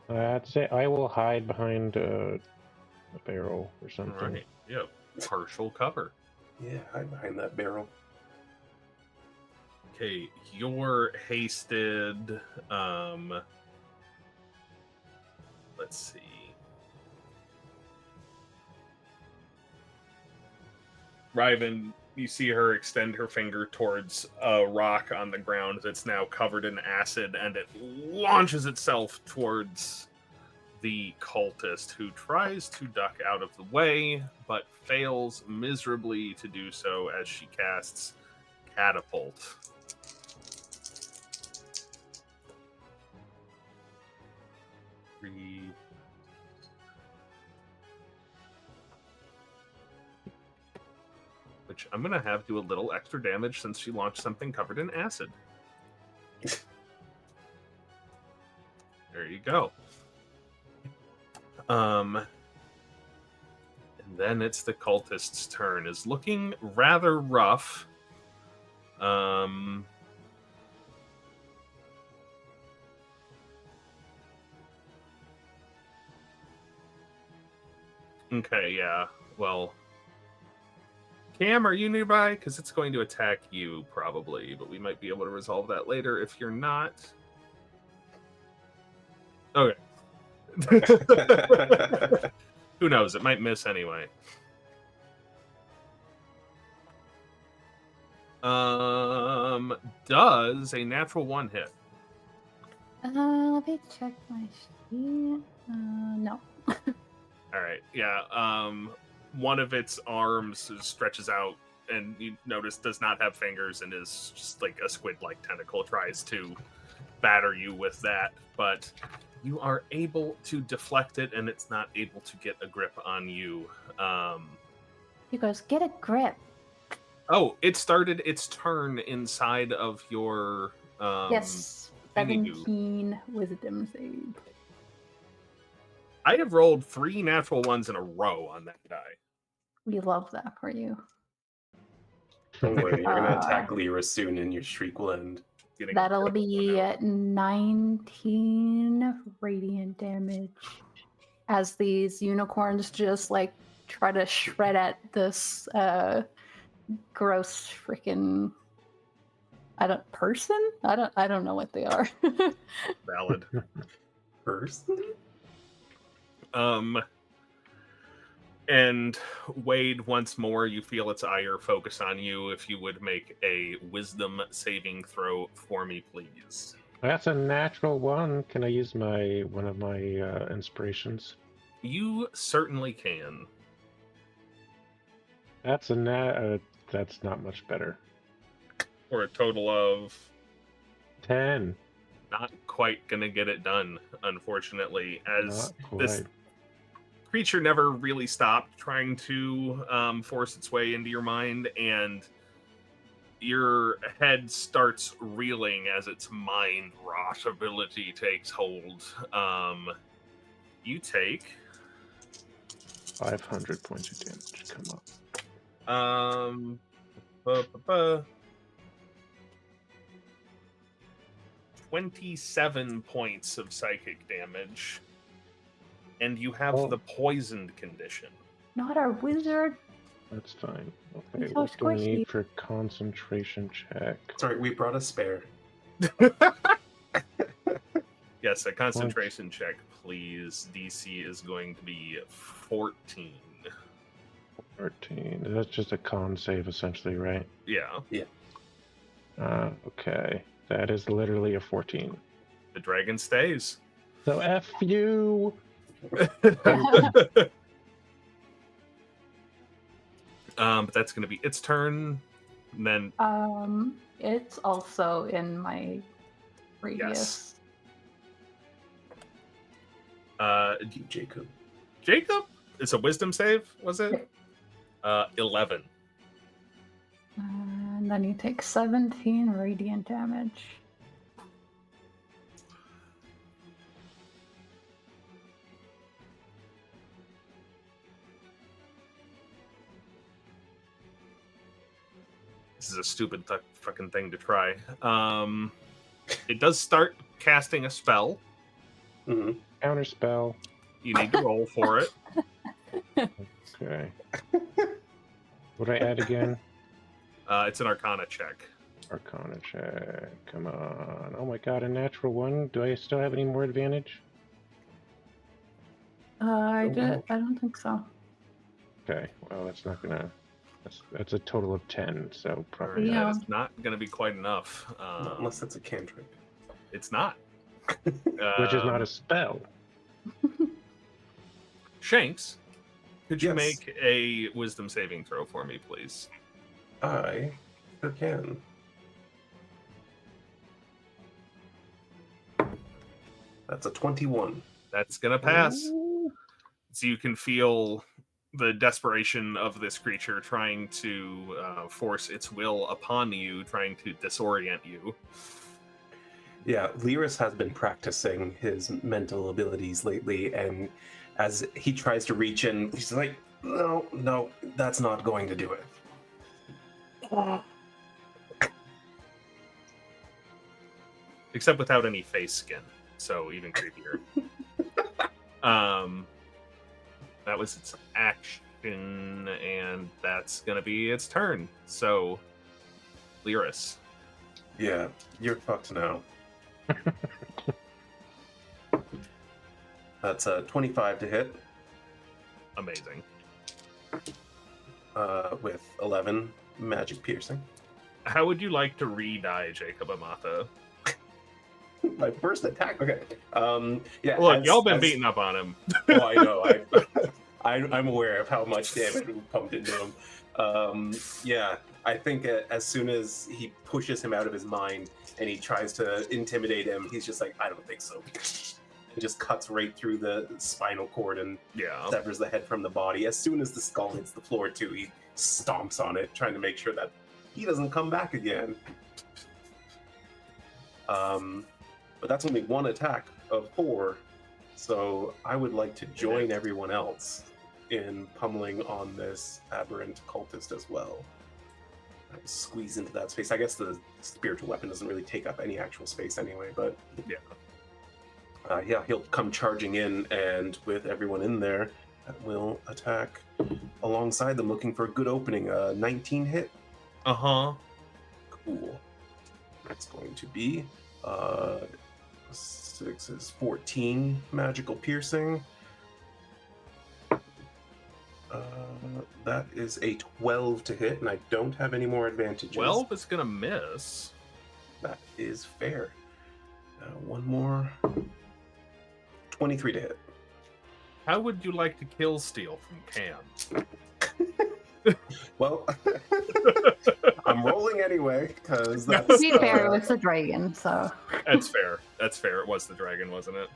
I'd say I will hide behind a barrel or something. All right. Yep. Partial cover. Yeah, hide behind that barrel. Okay, you're hasted. Let's see. Ryven, you see her extend her finger towards a rock on the ground that's now covered in acid, and it launches itself towards the cultist, who tries to duck out of the way, but fails miserably to do so as she casts Catapult. Which I'm going to have do a little extra damage since she launched something covered in acid. There you go. And then it's the cultist's turn. Is looking rather rough. Okay, yeah. Well, Cam, are you nearby? Because it's going to attack you, probably. But we might be able to resolve that later if you're not. Okay. Who knows? It might miss anyway. Does a natural 1 hit? Let me check my sheet. No. All right. Yeah. One of its arms stretches out, and you notice does not have fingers and is just like a squid-like tentacle. Tries to batter you with that, but you are able to deflect it, and it's not able to get a grip on you. He goes, get a grip. Oh, it started its turn inside of your Yes. thingy-goo. 17 wisdom save. I have rolled 3 natural ones in a row on that die. We love that for you. Don't worry, you're gonna attack Lyra soon, and your shriek will end. That'll be 19 radiant damage as these unicorns just like try to shred at this gross freaking person. I don't know what they are. Valid. Person? And Wade, once more, you feel its ire focus on you. If you would make a wisdom saving throw for me, please. That's a natural one. Can I use one of my inspirations? You certainly can. That's that's not much better. For a total of 10. not quite gonna get it done, unfortunately, as this creature never really stopped trying to force its way into your mind, and your head starts reeling as its mind rot ability takes hold. You take 500 points of damage. Come on. 27 points of psychic damage. And you have the poisoned condition. Not our wizard. That's fine. Okay, So what do I squishy. need for concentration check? Sorry, we brought a spare. Yes, a concentration check, please. DC is going to be 14. 14. That's just a con save, essentially, right? Yeah. Okay. That is literally a 14. The dragon stays. So F you! But that's going to be its turn. And then it's also in my radius. Jacob. Jacob? It's a wisdom save, was it? 11. And then you take 17 radiant damage. This is a stupid fucking thing to try. It does start casting a spell. Mm-hmm. Counter spell. You need to roll for it. Okay. What do I add again? It's an Arcana check. Arcana check. Come on. Oh my god, a natural one. Do I still have any more advantage? I don't think so. Okay. Well, that's not gonna. That's a total of 10. So probably. Right, Yeah. that is not going to be quite enough. Not unless it's a cantrip. It's not. Which is not a spell. Shanks, could you Yes. make a wisdom saving throw for me, please? I sure can. That's a 21. That's going to pass. Ooh. So you can feel the desperation of this creature trying to force its will upon you, trying to disorient you. Yeah, Lyris has been practicing his mental abilities lately, and as he tries to reach in, he's like, no, that's not going to do it. Except without any face skin, so even creepier. That was its action, and that's gonna be its turn. So, Lyris. Yeah, you're fucked now. That's a 25 to hit, Amazing. with 11 magic piercing. How would you like to re-die Jacob Amata? My first attack. Okay. Yeah. Look, y'all been beating up on him. Oh, I know. I'm aware of how much damage we pumped into him. Yeah, I think as soon as he pushes him out of his mind and he tries to intimidate him, he's just like, I don't think so. And just cuts right through the spinal cord and severs the head from the body. As soon as the skull hits the floor, too, he stomps on it, trying to make sure that he doesn't come back again. But that's only one attack of 4, so I would like to join everyone else in pummeling on this aberrant cultist as well. Squeeze into that space. I guess the spiritual weapon doesn't really take up any actual space anyway, but yeah, he'll come charging in, and with everyone in there, will attack alongside them, looking for a good opening. 19 hit. Cool. That's going to be 6 is 14 magical piercing. That is a 12 to hit, and I don't have any more advantages. 12 is gonna miss. That is fair. One more. 23 to hit. How would you like to kill steal from Cam? Well, I'm rolling anyway, because that's... To be fair, it was the dragon, so... That's fair. That's fair. It was the dragon, wasn't it?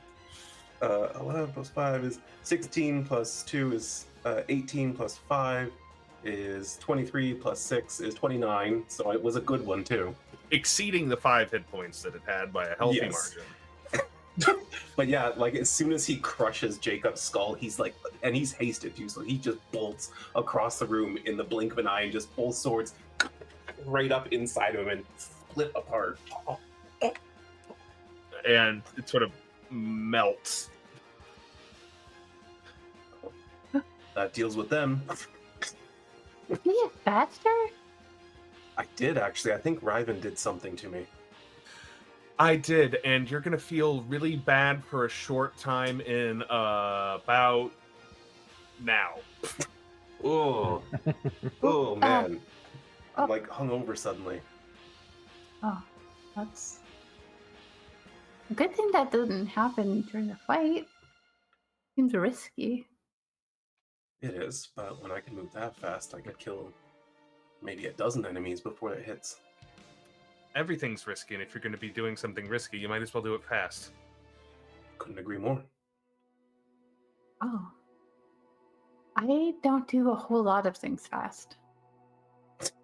11 plus 5 is 16, plus 2 is 18, plus 5 is 23, plus 6 is 29, so it was a good one, too. Exceeding the 5 hit points that it had by a healthy margin. But yeah, like as soon as he crushes Jacob's skull, he's like, and he's hasted too, so he just bolts across the room in the blink of an eye and just both swords right up inside of him and split apart. And it sort of melts. That deals with them. Did you get faster? I did actually. I think Ryven did something to me. I did, and you're gonna feel really bad for a short time in about now. Oh, oh man! I'm like hungover suddenly. Oh, that's a good thing that didn't happen during the fight. Seems risky. It is, but when I can move that fast, I could kill maybe a dozen enemies before it hits. Everything's risky, and if you're going to be doing something risky, you might as well do it fast. Couldn't agree more. Oh. I don't do a whole lot of things fast.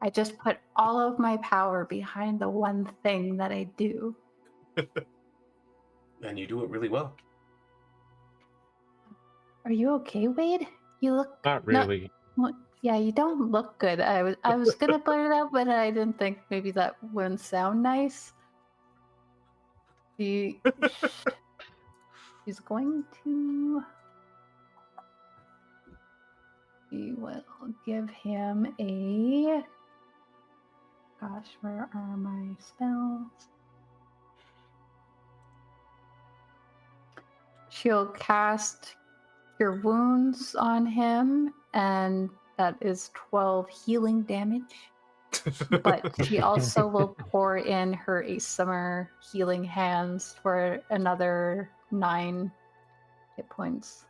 I just put all of my power behind the one thing that I do. And you do it really well. Are you okay, Wade? You look... Not really. Yeah, you don't look good. I was gonna blurt it out, but I didn't think maybe that wouldn't sound nice. She's going to... We will give him a... Gosh, where are my spells? She'll cast Cure Wounds on him, and that is 12 healing damage. But she also will pour in her Summer healing hands for another 9 hit points.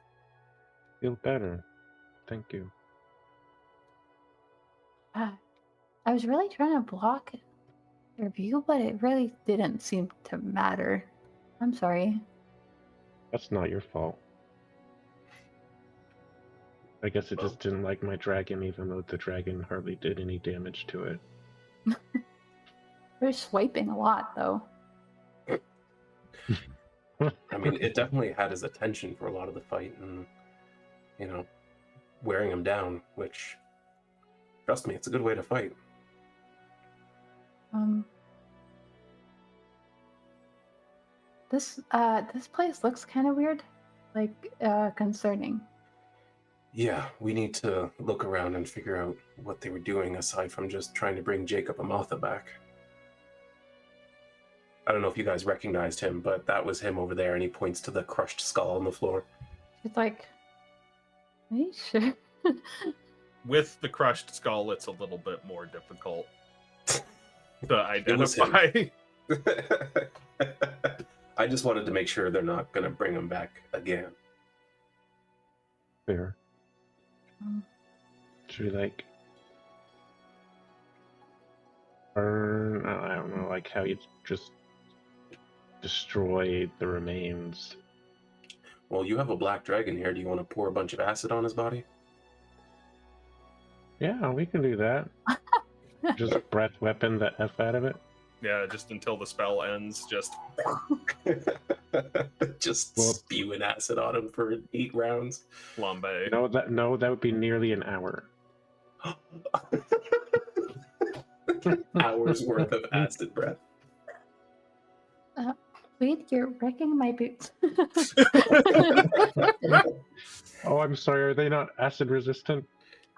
Feel better. Thank you. I was really trying to block your view, but it really didn't seem to matter. I'm sorry. That's not your fault. I guess it just didn't like my dragon, even though the dragon hardly did any damage to it. We're swiping a lot, though. I mean, it definitely had his attention for a lot of the fight, and, you know, wearing him down, which, trust me, it's a good way to fight. This place looks kind of weird, like concerning. Yeah, we need to look around and figure out what they were doing aside from just trying to bring Jacob Amatha back. I don't know if you guys recognized him, but that was him over there, and he points to the crushed skull on the floor. It's like, are you sure? With the crushed skull, it's a little bit more difficult to identify. I just wanted to make sure they're not going to bring him back again. Fair. Mm. Should we like burn? I don't know, like how you just destroy the remains. Well, you have a black dragon here. Do you want to pour a bunch of acid on his body? Yeah, we can do that. Just breath weapon the F out of it. Yeah, just until the spell ends. Just Just Well- spewing acid on him for 8 rounds. flambe. No, that would be nearly an hour. Hours worth of acid breath. Wait, you're wrecking my boots. Oh, I'm sorry. Are they not acid resistant?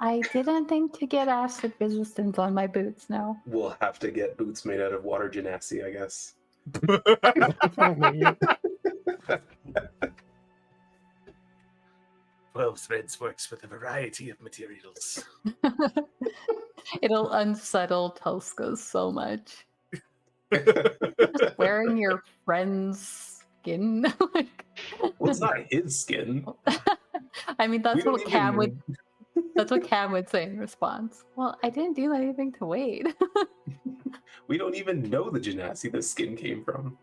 I didn't think to get acid resistance on my boots now. We'll have to get boots made out of water genasi, I guess. Oh, man. 12 threads works with a variety of materials. It'll unsettle Tosca so much. Wearing your friend's skin. Like, Well, it's not his skin. I mean, that's We what don't Cam even- would. That's what Cam would say in response. Well, I didn't do anything to Wade. We don't even know the genasi the skin came from.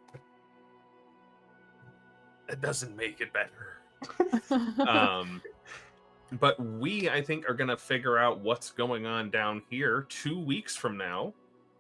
It doesn't make it better. But we, I think, are going to figure out what's going on down here 2 weeks from now.